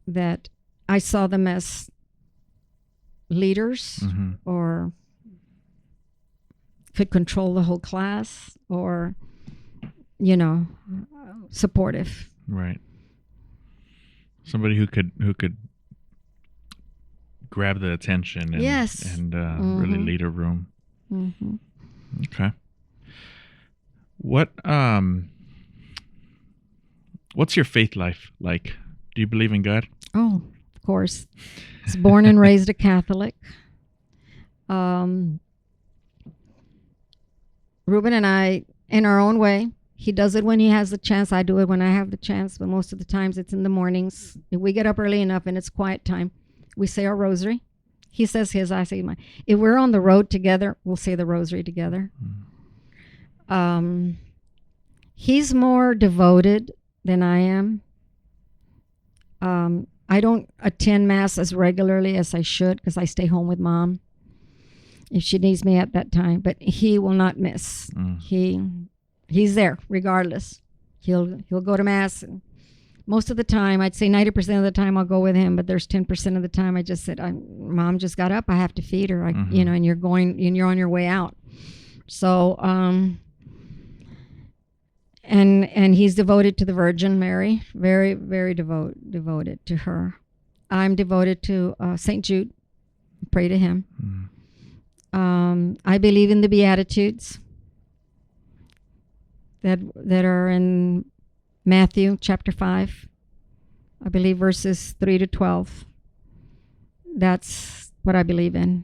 S8: that I saw them as leaders, or could control the whole class, or supportive.
S7: Right. Somebody who could grab the attention and really lead a room. Okay. What's your faith life like? Do you believe in God?
S8: Oh, of course. I was born and raised a Catholic. Ruben and I, in our own way, he does it when he has the chance. I do it when I have the chance, but most of the times it's in the mornings. If we get up early enough and it's quiet time, we say our rosary. He says his, I say mine. If we're on the road together, we'll say the rosary together. He's more devoted than I am. I don't attend Mass as regularly as I should because I stay home with Mom if she needs me at that time. But he will not miss. He's there regardless. He'll go to Mass. And most of the time, I'd say 90% of the time I'll go with him, but there's 10% of the time I just said, Mom just got up. I have to feed her. And you're on your way out. So, and he's devoted to the Virgin Mary, very, very devoted to her. I'm devoted to St. Jude. Pray to him. I believe in the Beatitudes that are in Matthew chapter 5. I believe verses 3 to 12. That's what I believe in.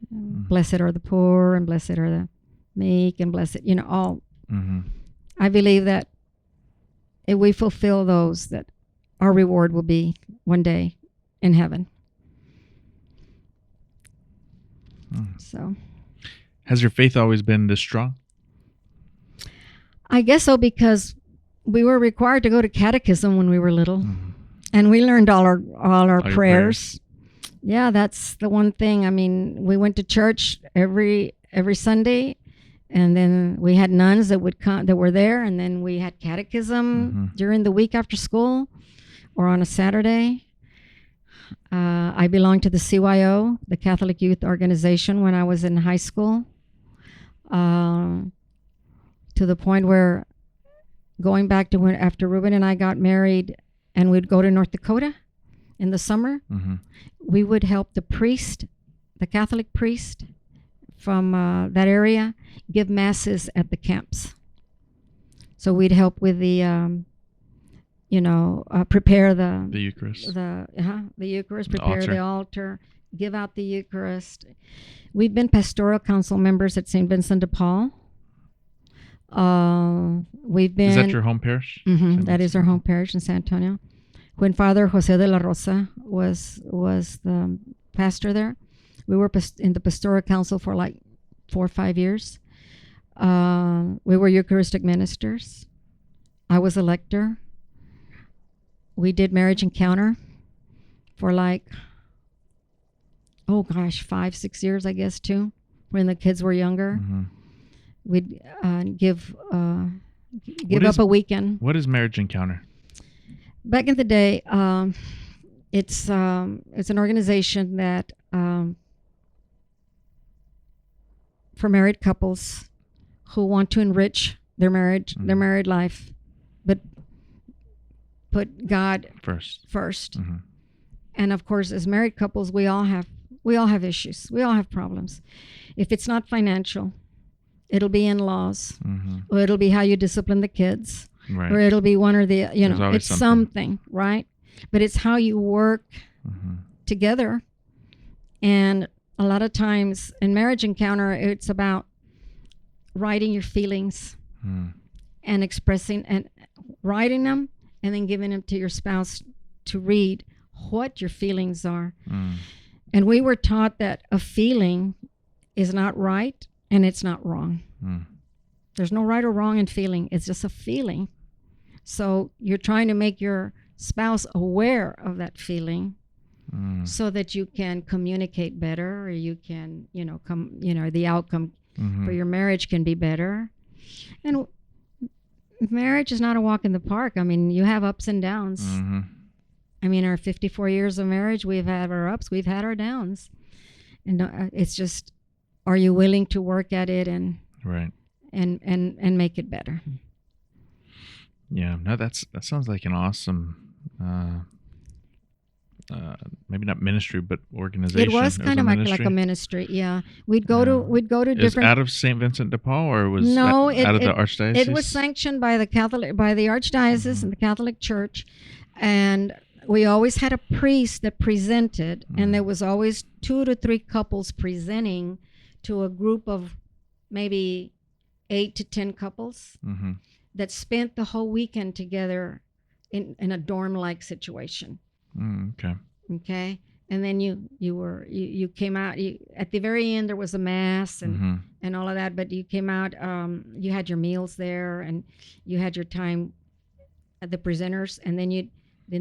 S8: Blessed are the poor, and blessed are the meek, and blessed, all. I believe that if we fulfill those, that our reward will be one day in heaven. So
S7: Has your faith always been this strong?
S8: I guess so, because we were required to go to catechism when we were little, and we learned all our
S7: your
S8: prayers. Yeah, that's the one thing. I mean, we went to church every Sunday, and then we had nuns that would come that were there, and then we had catechism during the week after school or on a Saturday. I belonged to the CYO, the Catholic Youth Organization, when I was in high school, to the point where, going back to when after Ruben and I got married and we'd go to North Dakota in the summer, we would help the priest, the Catholic priest from that area, give masses at the camps. So we'd help with the prepare the
S7: Eucharist.
S8: the Eucharist, prepare the altar, give out the Eucharist. We've been pastoral council members at St. Vincent de Paul. We've been.
S7: Is that your home parish?
S8: That is our home parish in San Antonio. When Father Jose de la Rosa was the pastor there, we were in the pastoral council for like 4 or 5 years. We were Eucharistic ministers. I was a lector. We did marriage encounter for like, 5, 6 years, I guess, too, when the kids were younger. We'd give up a weekend.
S7: What is marriage encounter?
S8: Back in the day, it's an organization that for married couples who want to enrich their marriage, their married life, but put God first. And of course, as married couples, we all have issues. We all have problems. If it's not financial, it'll be in-laws, or it'll be how you discipline the kids, or it'll be one or the, it's something, right? But it's how you work together. And a lot of times in marriage encounter, it's about writing your feelings and expressing and writing them, and then giving them to your spouse to read what your feelings are. And we were taught that a feeling is not right and it's not wrong. There's no right or wrong in feeling. It's just a feeling. So you're trying to make your spouse aware of that feeling so that you can communicate better, or you can, the outcome for your marriage can be better. And marriage is not a walk in the park. I mean, you have ups and downs. I mean, our 54 years of marriage, we've had our ups, we've had our downs. And it's just, are you willing to work at it and make it better?
S7: Yeah, no, that sounds like an awesome, maybe not ministry, but organization.
S8: It was kind of like a ministry. Yeah, we'd go to different.
S7: Out of St. Vincent de Paul, or was
S8: out
S7: of the archdiocese?
S8: It was sanctioned by the archdiocese and the Catholic Church, and we always had a priest that presented, and there was always 2 to 3 couples presenting to a group of maybe 8 to 10 couples that spent the whole weekend together in a dorm-like situation. Okay. And then you came out. At the very end, there was a mass and all of that. But you came out. You had your meals there, and you had your time at the presenters, and then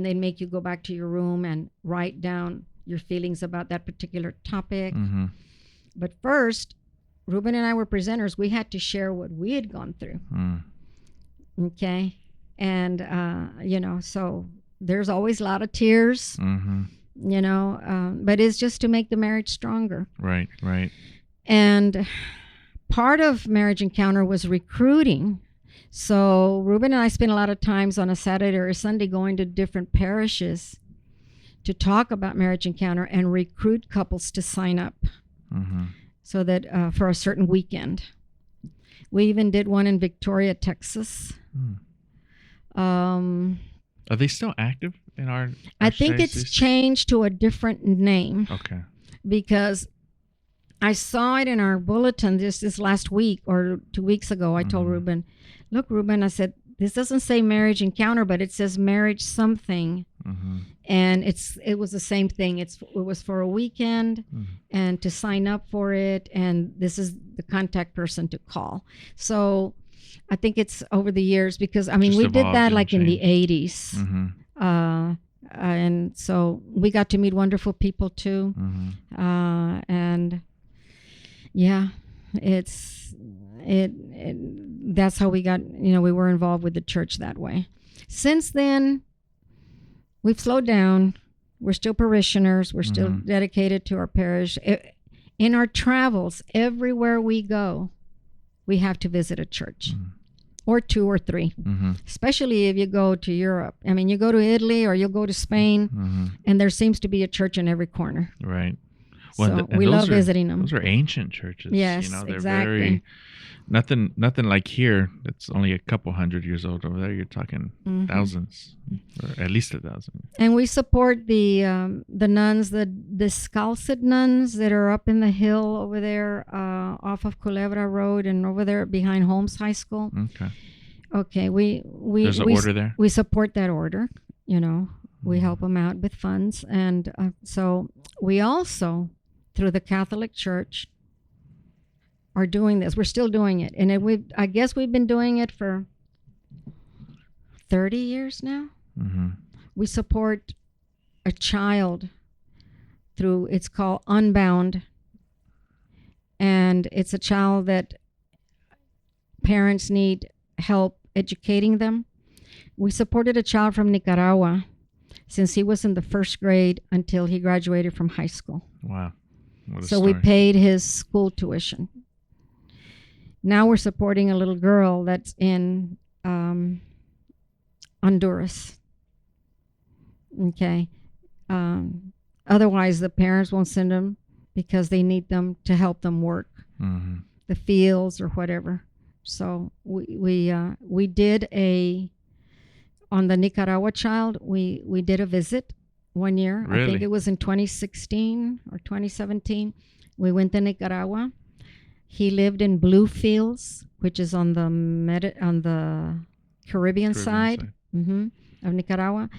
S8: they'd make you go back to your room and write down your feelings about that particular topic. But first, Ruben and I were presenters. We had to share what we had gone through. Okay. And, so there's always a lot of tears, but it's just to make the marriage stronger.
S7: Right.
S8: And part of marriage encounter was recruiting. So Ruben and I spent a lot of times on a Saturday or a Sunday going to different parishes to talk about marriage encounter and recruit couples to sign up so that for a certain weekend. We even did one in Victoria, Texas.
S7: Are they still active in our
S8: I think it's changed to a different name.
S7: Okay.
S8: Because I saw it in our bulletin this last week or 2 weeks ago. I told Ruben, look, Ruben, I said, this doesn't say marriage encounter, but it says marriage something. And it was the same thing. It was for a weekend, and to sign up for it, and this is the contact person to call. So I think it's over the years, because I mean,
S7: Just
S8: we did
S7: evolved
S8: that
S7: and
S8: like in the
S7: changed.
S8: 80s. And so we got to meet wonderful people too. And yeah, that's how we got, we were involved with the church that way. Since then, we've slowed down. We're still parishioners. We're still dedicated to our parish. In our travels, everywhere we go, we have to visit a church, or 2 or 3, especially if you go to Europe. I mean, you go to Italy or you'll go to Spain, and there seems to be a church in every corner.
S7: Right.
S8: So we love visiting them.
S7: Those are ancient churches.
S8: Yes,
S7: they're
S8: exactly.
S7: very nothing like here. That's only a couple hundred years old. Over there, you're talking thousands, or at least 1,000.
S8: And we support the nuns, the Descalced nuns that are up in the hill over there, off of Culebra Road, and over there behind Holmes High School. Okay, we
S7: There's an order there.
S8: We support that order. We help them out with funds, and so we also, through the Catholic Church, are doing this. We're still doing it, and I guess we've been doing it for 30 years now. We support a child through, it's called Unbound, and it's a child that parents need help educating them. We supported a child from Nicaragua since he was in the 1st grade until he graduated from high school.
S7: Wow. What a
S8: So we
S7: story.
S8: paid his school tuition. Now we're supporting a little girl that's in Honduras. Okay. Otherwise, the parents won't send them because they need them to help them work the fields or whatever. So we did on the Nicaragua child, we did a visit one year.
S7: Really?
S8: I think it was in 2016 or 2017. We went to Nicaragua. He lived in Bluefields, which is on the Caribbean side of Nicaragua.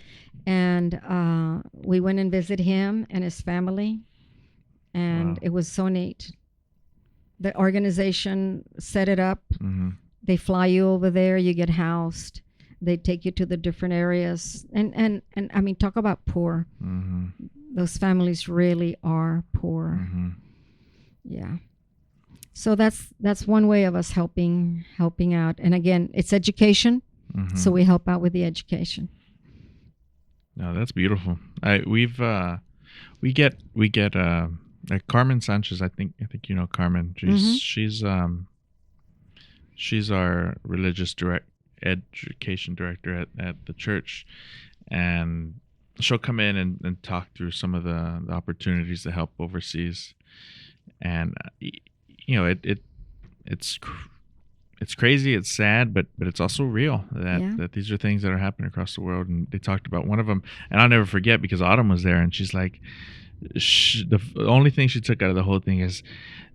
S8: And we went and visited him and his family. And it was so neat. The organization set it up. They fly you over there. You get housed. They take you to the different areas. And I mean, talk about poor. Those families really are poor. Yeah. So that's one way of us helping out. And again, it's education. So we help out with the education.
S7: No, that's beautiful. We get like Carmen Sanchez. I think you know Carmen. She's our religious education director at the church, and she'll come in and talk through some of the opportunities to help overseas. And it's crazy, it's sad, but it's also real that these are things that are happening across the world. And they talked about one of them, and I'll never forget, because Autumn was there, and she's like, the only thing she took out of the whole thing is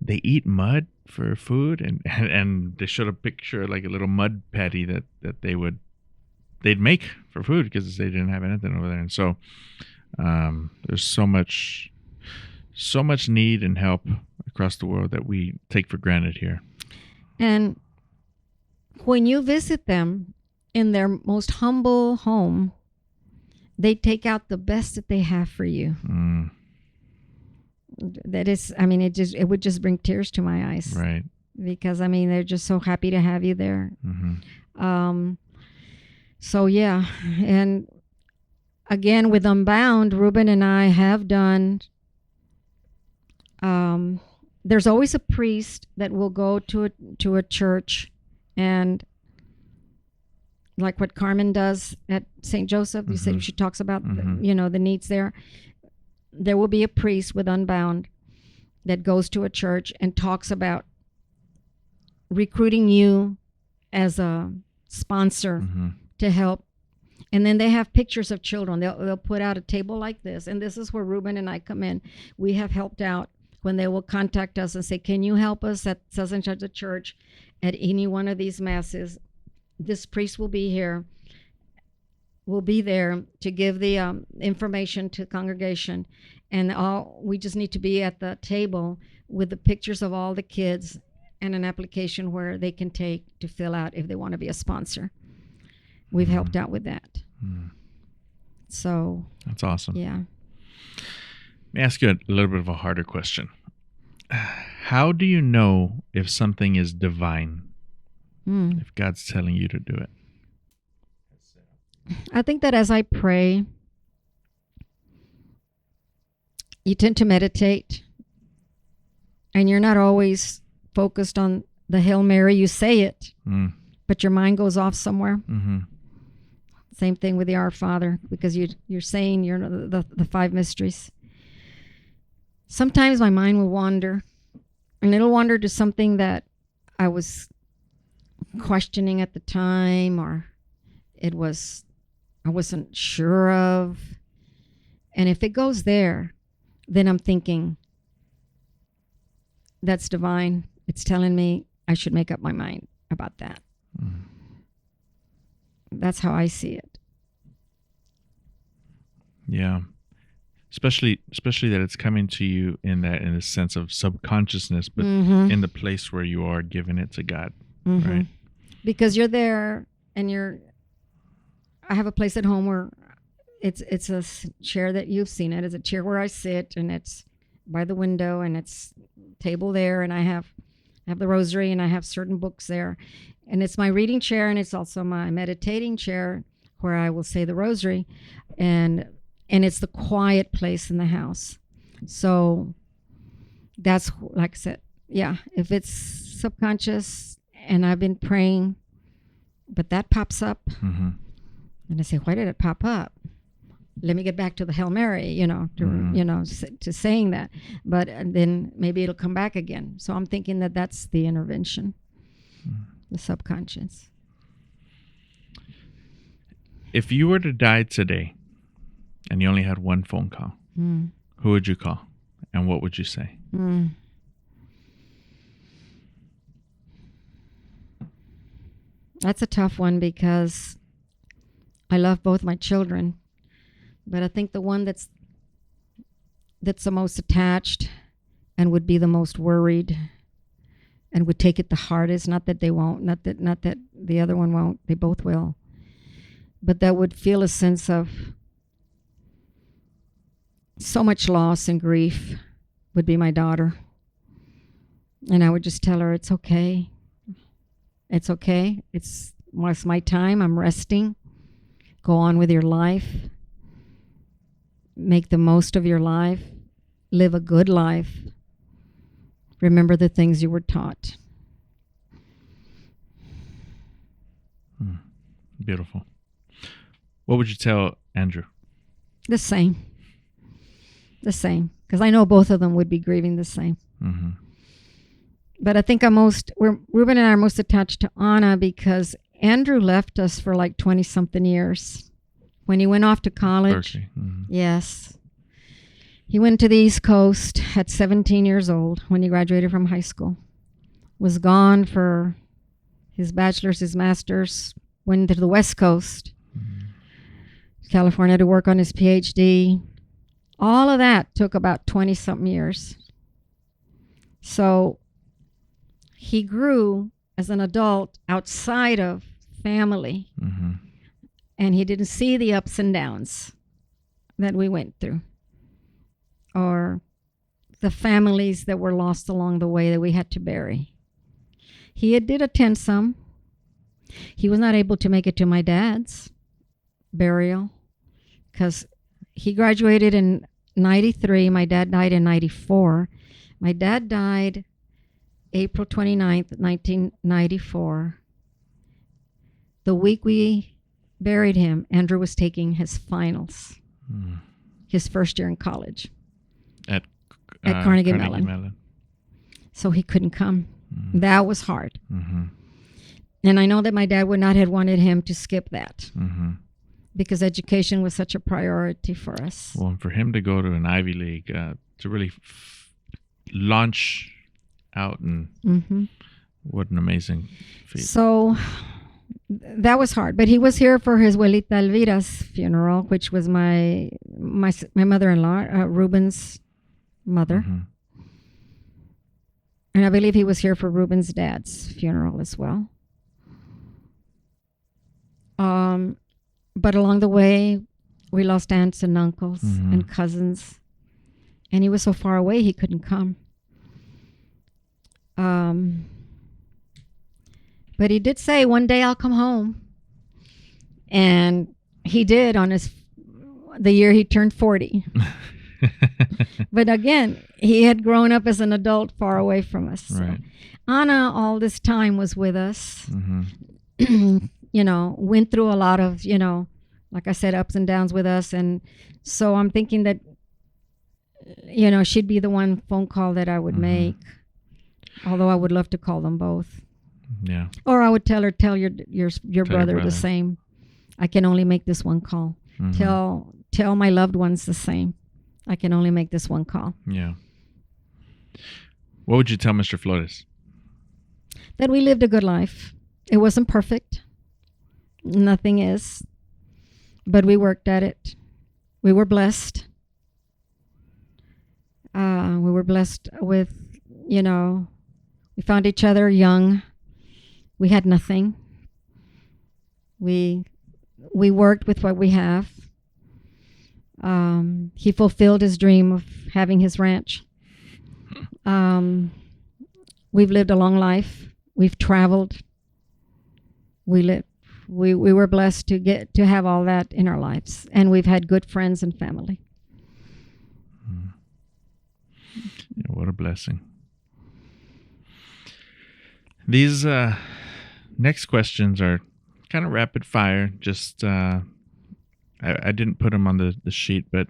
S7: they eat mud for food, and they showed a picture, like a little mud patty that they'd make for food because they didn't have anything over there. And so there's so much need and help across the world that we take for granted here.
S8: And when you visit them in their most humble home, they take out the best that they have for you. That is, I mean, it would just bring tears to my eyes.
S7: Right.
S8: Because, I mean, they're just so happy to have you there. So, yeah. And again, with Unbound, Ruben and I have done, there's always a priest that will go to a church, and like what Carmen does at St. Joseph, you said she talks about the needs there. There will be a priest with Unbound that goes to a church and talks about recruiting you as a sponsor to help. And then they have pictures of children. They'll put out a table like this, and this is where Ruben and I come in. We have helped out when they will contact us and say, can you help us at such and such a church at any one of these masses? This priest will be here. will be there to give the information to the congregation, and we just need to be at the table with the pictures of all the kids and an application where they can take to fill out if they want to be a sponsor. We've helped out with that. So
S7: that's awesome.
S8: Yeah.
S7: Let me ask you a little bit of a harder question. How do you know if something is divine? If God's telling you to do it?
S8: I think that as I pray, you tend to meditate, and you're not always focused on the Hail Mary. You say it, but your mind goes off somewhere. Same thing with the Our Father, because you're saying the five mysteries. Sometimes my mind will wander, and it'll wander to something that I was questioning at the time, or I wasn't sure of. And if it goes there, then I'm thinking, that's divine. It's telling me I should make up my mind about that. That's how I see it.
S7: Yeah. Especially that it's coming to you in a sense of subconsciousness, but in the place where you are giving it to God, right?
S8: Because you're there, and I have a place at home where it's a chair that you've seen it. It's a chair where I sit, and it's by the window, and it's table there, and I have the rosary, and I have certain books there, and it's my reading chair, and it's also my meditating chair where I will say the rosary, and it's the quiet place in the house. So that's, like I said, yeah, if it's subconscious and I've been praying, but that pops up, and I say, why did it pop up? Let me get back to the Hail Mary, to saying that. But then maybe it'll come back again. So I'm thinking that that's the intervention, the subconscious.
S7: If you were to die today, and you only had one phone call, who would you call, and what would you say?
S8: That's a tough one, because I love both my children, but I think the one that's the most attached and would be the most worried and would take it the hardest, not that they won't, not that the other one won't, they both will, but that would feel a sense of so much loss and grief, would be my daughter. And I would just tell her, it's okay. It's okay. It's my time. I'm resting. Go on with your life. Make the most of your life. Live a good life. Remember the things you were taught.
S7: Beautiful. What would you tell Andrew?
S8: The same. Because I know both of them would be grieving the same. But I think Ruben and I are most attached to Anna, because Andrew left us for like 20-something years. When he went off to college, yes, he went to the East Coast at 17 years old when he graduated from high school. Was gone for his bachelor's, his master's, went to the West Coast, California, to work on his PhD. All of that took about 20-something years. So he grew as an adult outside of family, and he didn't see the ups and downs that we went through, or the families that were lost along the way that we had to bury. He did attend some. He was not able to make it to my dad's burial because he graduated in 93. My dad died in 94. My dad died April 29th, 1994. The week we buried him, Andrew was taking his finals, his first year in college at Carnegie Mellon. So he couldn't come. That was hard. And I know that my dad would not have wanted him to skip that because education was such a priority for us.
S7: Well, and for him to go to an Ivy League, to really launch out, and what an amazing feat.
S8: So That was hard, but he was here for his abuelita Elvira's funeral, which was my mother-in-law, Ruben's mother. And I believe he was here for Ruben's dad's funeral as well. But along the way, we lost aunts and uncles and cousins. And he was so far away, he couldn't come. But he did say, one day I'll come home. And he did on the year he turned 40. But again, he had grown up as an adult far away from us.
S7: Right.
S8: So Anna all this time was with us. You know, went through a lot of, you know, like I said, ups and downs with us. And so I'm thinking that, you know, she'd be the one phone call that I would make. Although I would love to call them both.
S7: Yeah.
S8: Or I would tell her, tell your brother the same. I can only make this one call. Tell my loved ones the same. I can only make this one call.
S7: Yeah. What would you tell Mr. Flores?
S8: That we lived a good life. It wasn't perfect. Nothing is. But we worked at it. We were blessed. We were blessed with, you know, we found each other young. We had nothing. We worked with what we have. He fulfilled his dream of having his ranch. We've lived a long life. We've traveled. We were blessed to have all that in our lives, and we've had good friends and family.
S7: Yeah, what a blessing. These next questions are kind of rapid fire. Just I didn't put them on the sheet, but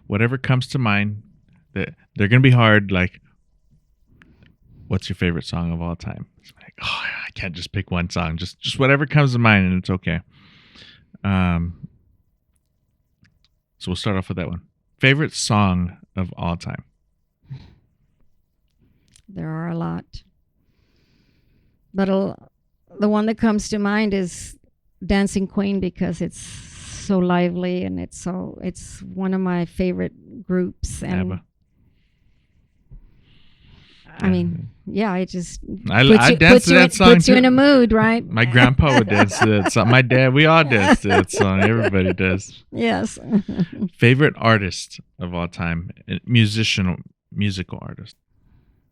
S7: whatever comes to mind, they're going to be hard. Like, what's your favorite song of all time? It's like, oh, I can't just pick one song. Just whatever comes to mind, and it's okay. So we'll start off with that one. Favorite song of all time?
S8: There are a lot. But the one that comes to mind is Dancing Queen, because it's so lively and it's one of my favorite groups. And
S7: ABBA.
S8: I mean, yeah, it just
S7: I dance to that song
S8: puts you in a mood, right?
S7: My grandpa would dance to that song. My dad, we all dance to that song. Everybody does.
S8: Yes.
S7: Favorite artist of all time? Musical artist.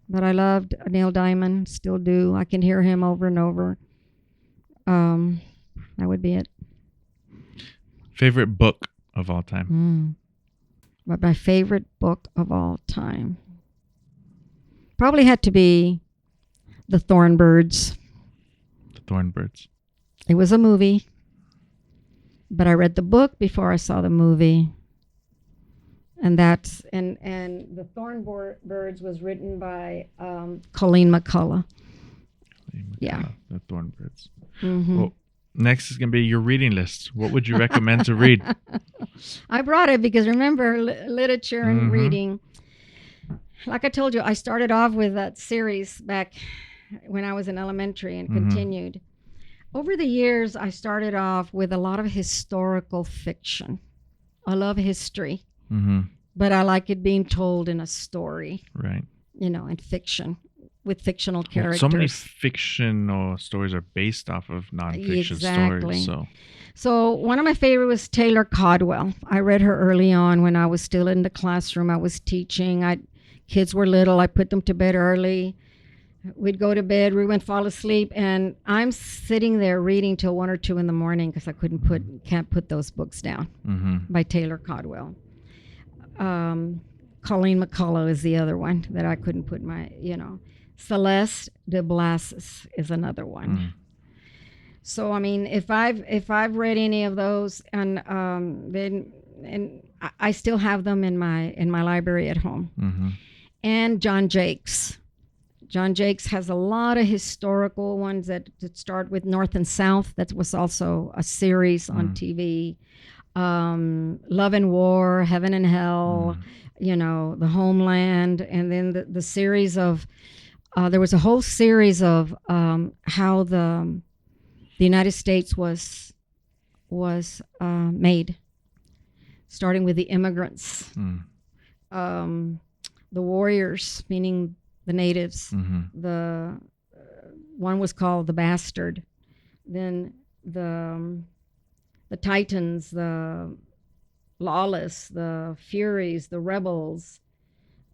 S8: But I loved Neil Diamond, still do. I can hear him over and over. That would be it.
S7: Favorite book of all time?
S8: But my favorite book of all time probably had to be The Thornbirds.
S7: The Thornbirds.
S8: It was a movie, but I read the book before I saw the movie. And that's and The Thornbirds was written by Colleen McCullough. Yeah.
S7: The Thornbirds. Well, next is going to be your reading list. What would you recommend to read?
S8: I brought it because remember, literature and reading. Like I told you, I started off with that series back when I was in elementary and continued. Over the years, I started off with a lot of historical fiction. I love history. But I like it being told in a story.
S7: Right.
S8: You know, in fiction, with fictional characters.
S7: So many fictional stories are based off of nonfiction stories.
S8: So one of my favorite was Taylor Caldwell. I read her early on when I was still in the classroom. I was teaching. Kids were little. I put them to bed early. We'd go to bed. We went fall asleep, and I'm sitting there reading till 1 or 2 in the morning because I can't put those books down. By Taylor Caldwell. Colleen McCullough is the other one that I couldn't put Celeste de Blasis is another one. So I mean, if I've read any of those, and I still have them in my library at home. And John Jakes. John Jakes has a lot of historical ones that start with North and South. That was also a series on TV. Love and War, Heaven and Hell, The Homeland, and then the series of there was a whole series of how the United States was made, starting with the immigrants, the warriors, meaning the natives. The one was called the Bastard, then the Titans, the Lawless, the Furies, the Rebels,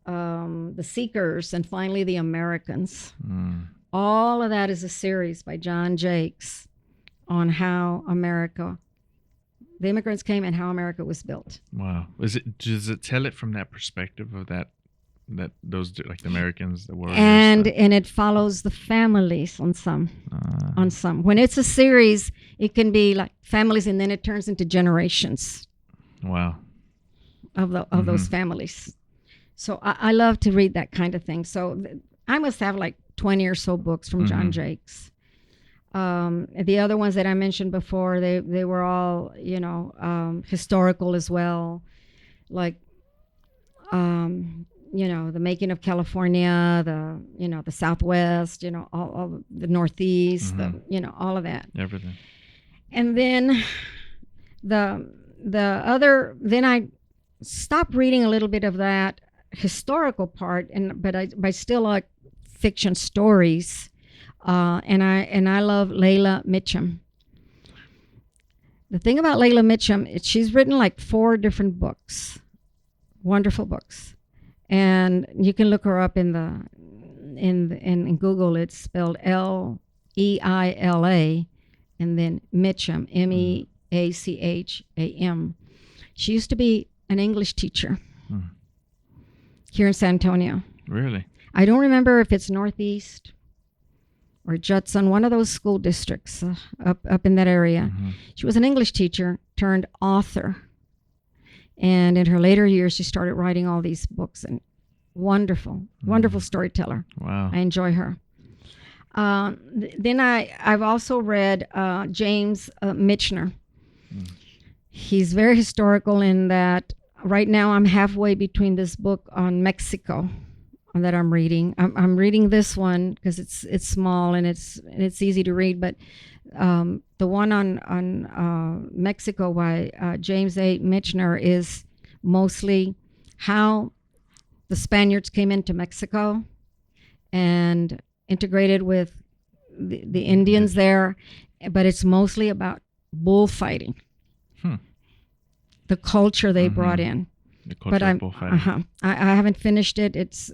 S8: the Seekers, and finally the Americans. All of that is a series by John Jakes on how the immigrants came and how America was built.
S7: Wow. Does it tell it from that perspective of that those like the Americans, the warriors?
S8: And it follows the families on some. When it's a series, it can be like families, and then it turns into generations.
S7: Wow.
S8: Of those families. So I love to read that kind of thing. So I must have like 20 or so books from John Jakes. The other ones that I mentioned before, they were all, historical as well. Like, the making of California, the Southwest, all the Northeast, all of that.
S7: Everything. And
S8: then then I stopped reading a little bit of that historical part, but I still like fiction stories, and I love Layla Mitchum. The thing about Layla Mitchum, she's written like 4 different books, wonderful books, and you can look her up in Google. It's spelled Leila, and then Mitchum, Meacham. She used to be an English teacher here in San Antonio.
S7: Really?
S8: I don't remember if it's Northeast or Judson, one of those school districts up in that area. She was an English teacher turned author. And in her later years, she started writing all these books, and wonderful storyteller.
S7: Wow.
S8: I enjoy her. Then I've also read James Michener. He's very historical in that right now I'm halfway between this book on Mexico that I'm reading. I'm reading this one because it's small and it's easy to read, but the one on Mexico by James A. Michener is mostly how the Spaniards came into Mexico and integrated with the Indians there, but it's mostly about bullfighting. The culture they brought in.
S7: The culture of bullfighting.
S8: I haven't finished it. It's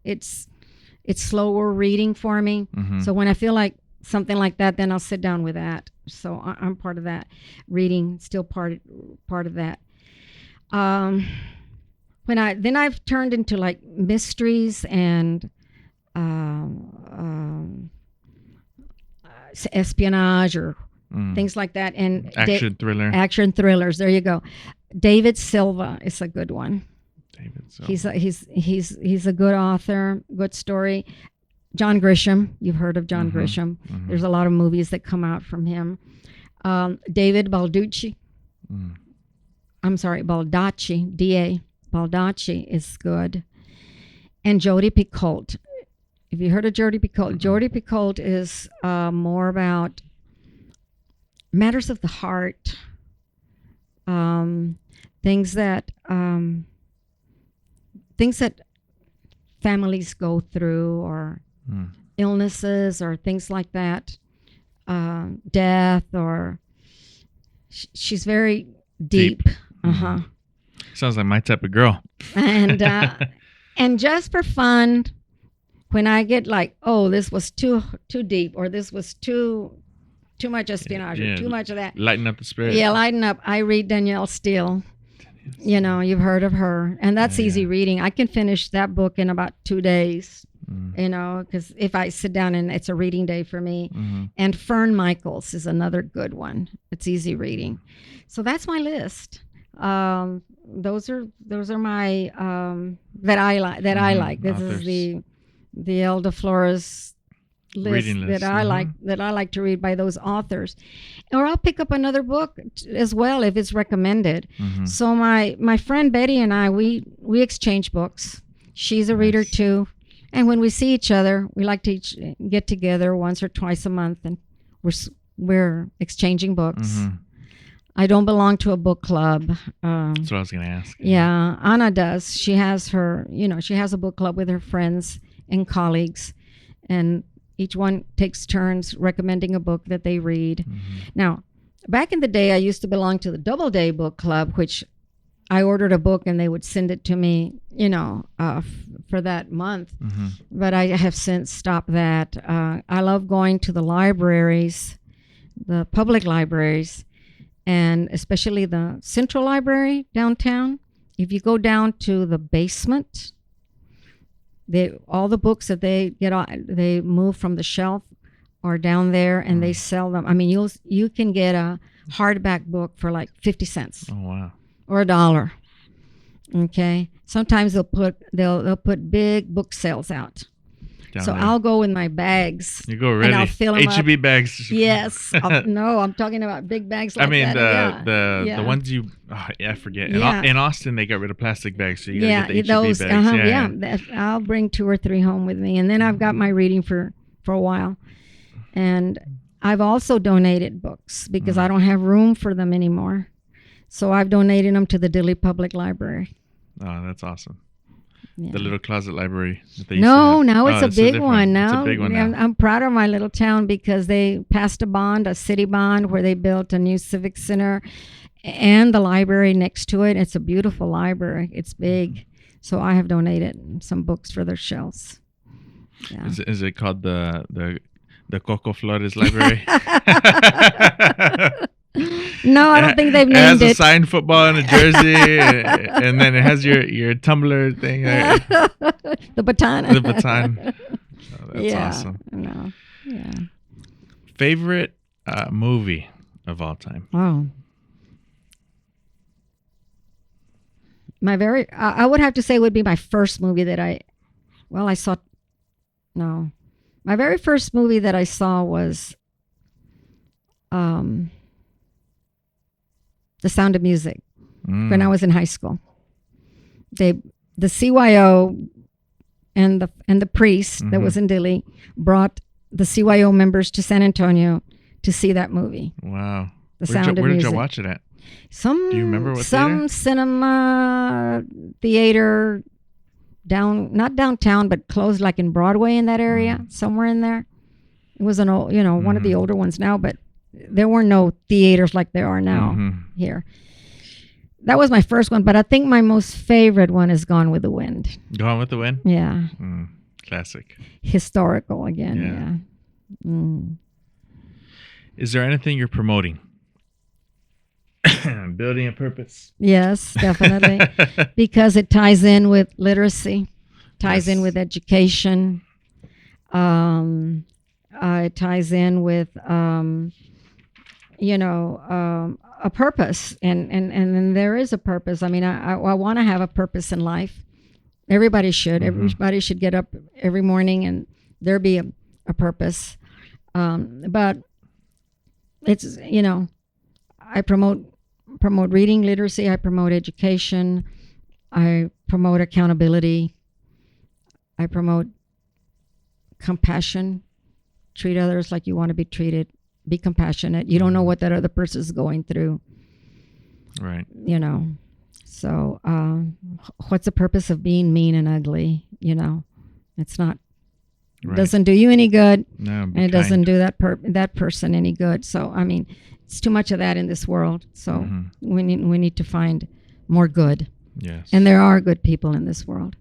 S8: it's slower reading for me. So when I feel like something like that, then I'll sit down with that. So I'm part of that reading, still part of that. Then I've turned into like mysteries and espionage or things like that, and
S7: action
S8: thrillers. There you go. David Silva is a good one.
S7: David Silva.
S8: He's a good author, good story. John Grisham, you've heard of John Grisham. There's a lot of movies that come out from him. David Baldacci. I'm sorry, Baldacci, D.A. Baldacci is good. And Jodi Picoult. Have you heard of Jodi Picoult? Jodi Picoult is more about matters of the heart, things that families go through, or illnesses, or things like that, death, or she's very deep.
S7: Sounds like my type of girl.
S8: And and just for fun, when I get like, oh, this was too deep, or this was too much espionage, or too much of that.
S7: Lighten up the spirit.
S8: Yeah, lighten up. I read Danielle Steele. You've heard of her, and that's easy reading. I can finish that book in about 2 days. Because if I sit down, and it's a reading day for me. And Fern Michaels is another good one. It's easy reading. So that's my list. Those are my that I like. This
S7: authors.
S8: is the Elda Flores list that I like to read by those authors. Or I'll pick up another book as well if it's recommended. So my friend Betty and I, we exchange books. She's a reader too, and when we see each other, we like to get together once or twice a month, and we're exchanging books. I don't belong to a book club.
S7: That's what I was going to ask.
S8: Yeah, Anna does. She has her, she has a book club with her friends and colleagues, and each one takes turns recommending a book that they read. Now, back in the day, I used to belong to the Doubleday Book Club, which I ordered a book and they would send it to me, for that month. But I have since stopped that. I love going to the libraries, the public libraries, and especially the Central Library downtown. If you go down to the basement, all the books that they move from the shelf are down there, and they sell them. I mean, you can get a hardback book for like 50 cents.
S7: Oh, wow.
S8: Or $1. Okay. Sometimes they'll put big book sales out.
S7: Down
S8: so
S7: there.
S8: I'll go with my bags.
S7: You go ready.
S8: And I'll fill them
S7: H-E-B bags.
S8: Yes. No, I'm talking about big bags like
S7: I mean,
S8: that.
S7: the ones I forget. In Austin, they got rid of plastic bags, so you gotta get the
S8: those.
S7: H-E-B bags.
S8: I'll bring 2 or 3 home with me, and then I've got my reading for a while. And I've also donated books because I don't have room for them anymore. So I've donated them to the Dilley Public Library.
S7: Oh, that's awesome.
S8: Yeah.
S7: The little closet library that they used
S8: No,
S7: to have.
S8: now it's a big one.
S7: It's
S8: Now,
S7: a big one now.
S8: I'm proud of my little town because they passed a city bond, where they built a new civic center and the library next to it. It's a beautiful library. It's big. So I have donated some books for their shelves. Yeah.
S7: Is it called the Coco Flores Library?
S8: No, I don't think they've
S7: It has
S8: named
S7: a
S8: it.
S7: signed football and a jersey, and then it has your tumbler thing.
S8: The baton.
S7: The baton. Oh, that's awesome.
S8: No. Yeah.
S7: Favorite movie of all time?
S8: Oh. I would have to say would be my first movie that I saw. No. My very first movie that I saw was The Sound of Music when I was in high school. The CYO and the priest that was in Dilley brought the CYO members to San Antonio to see that movie.
S7: Wow.
S8: The Sound of
S7: Where did
S8: Music.
S7: you watch it at?
S8: Do
S7: you remember what
S8: some
S7: theater?
S8: cinema theater not downtown, but closed, like in Broadway, in that area, somewhere in there. It was an old, one of the older ones now, but there were no theaters like there are now here. That was my first one, but I think my most favorite one is Gone with the Wind.
S7: Gone with the Wind?
S8: Yeah.
S7: Classic.
S8: Historical again. Yeah.
S7: Is there anything you're promoting? Building a purpose.
S8: Yes, definitely. Because it ties in with literacy, ties in with education. It ties in with, a purpose. And there is a purpose. I mean, I want to have a purpose in life. Everybody should. Everybody should get up every morning and there be a purpose. But it's, I promote reading literacy. I promote education. I promote accountability. I promote compassion. Treat others like you want to be treated. Be compassionate. You don't know what that other person is going through.
S7: Right.
S8: So what's the purpose of being mean and ugly? It's not.
S7: Right.
S8: Doesn't do you any good.
S7: No,
S8: and it doesn't do that person any good. So I mean, it's too much of that in this world. So we need to find more good.
S7: Yes.
S8: And there are good people in this world.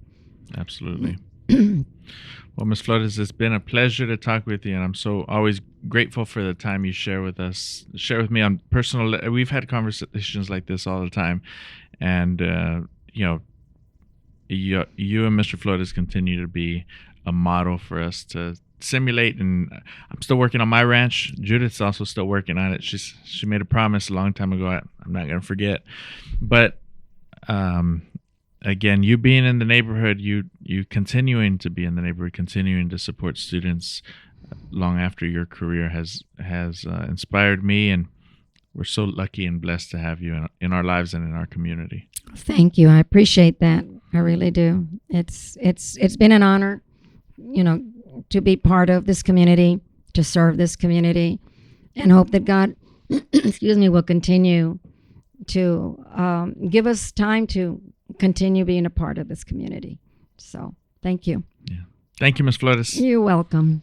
S7: Absolutely. Well, Ms. Flores, it's been a pleasure to talk with you, and I'm so always grateful for the time you share with us, share with me on personal. We've had conversations like this all the time, and you and Mr. Flores continue to be a model for us to simulate. And I'm still working on my ranch. Judith's also still working on it. She made a promise a long time ago. I'm not gonna forget, but again, you being in the neighborhood, you continuing to be in the neighborhood, continuing to support students long after your career has inspired me, and we're so lucky and blessed to have you in our lives and in our community.
S8: Thank you. I appreciate that. I really do. It's been an honor, to be part of this community, to serve this community, and hope that God, excuse me, will continue to give us time to continue being a part of this community. So thank you.
S7: Yeah. Thank you, Ms. Flores.
S8: You're welcome.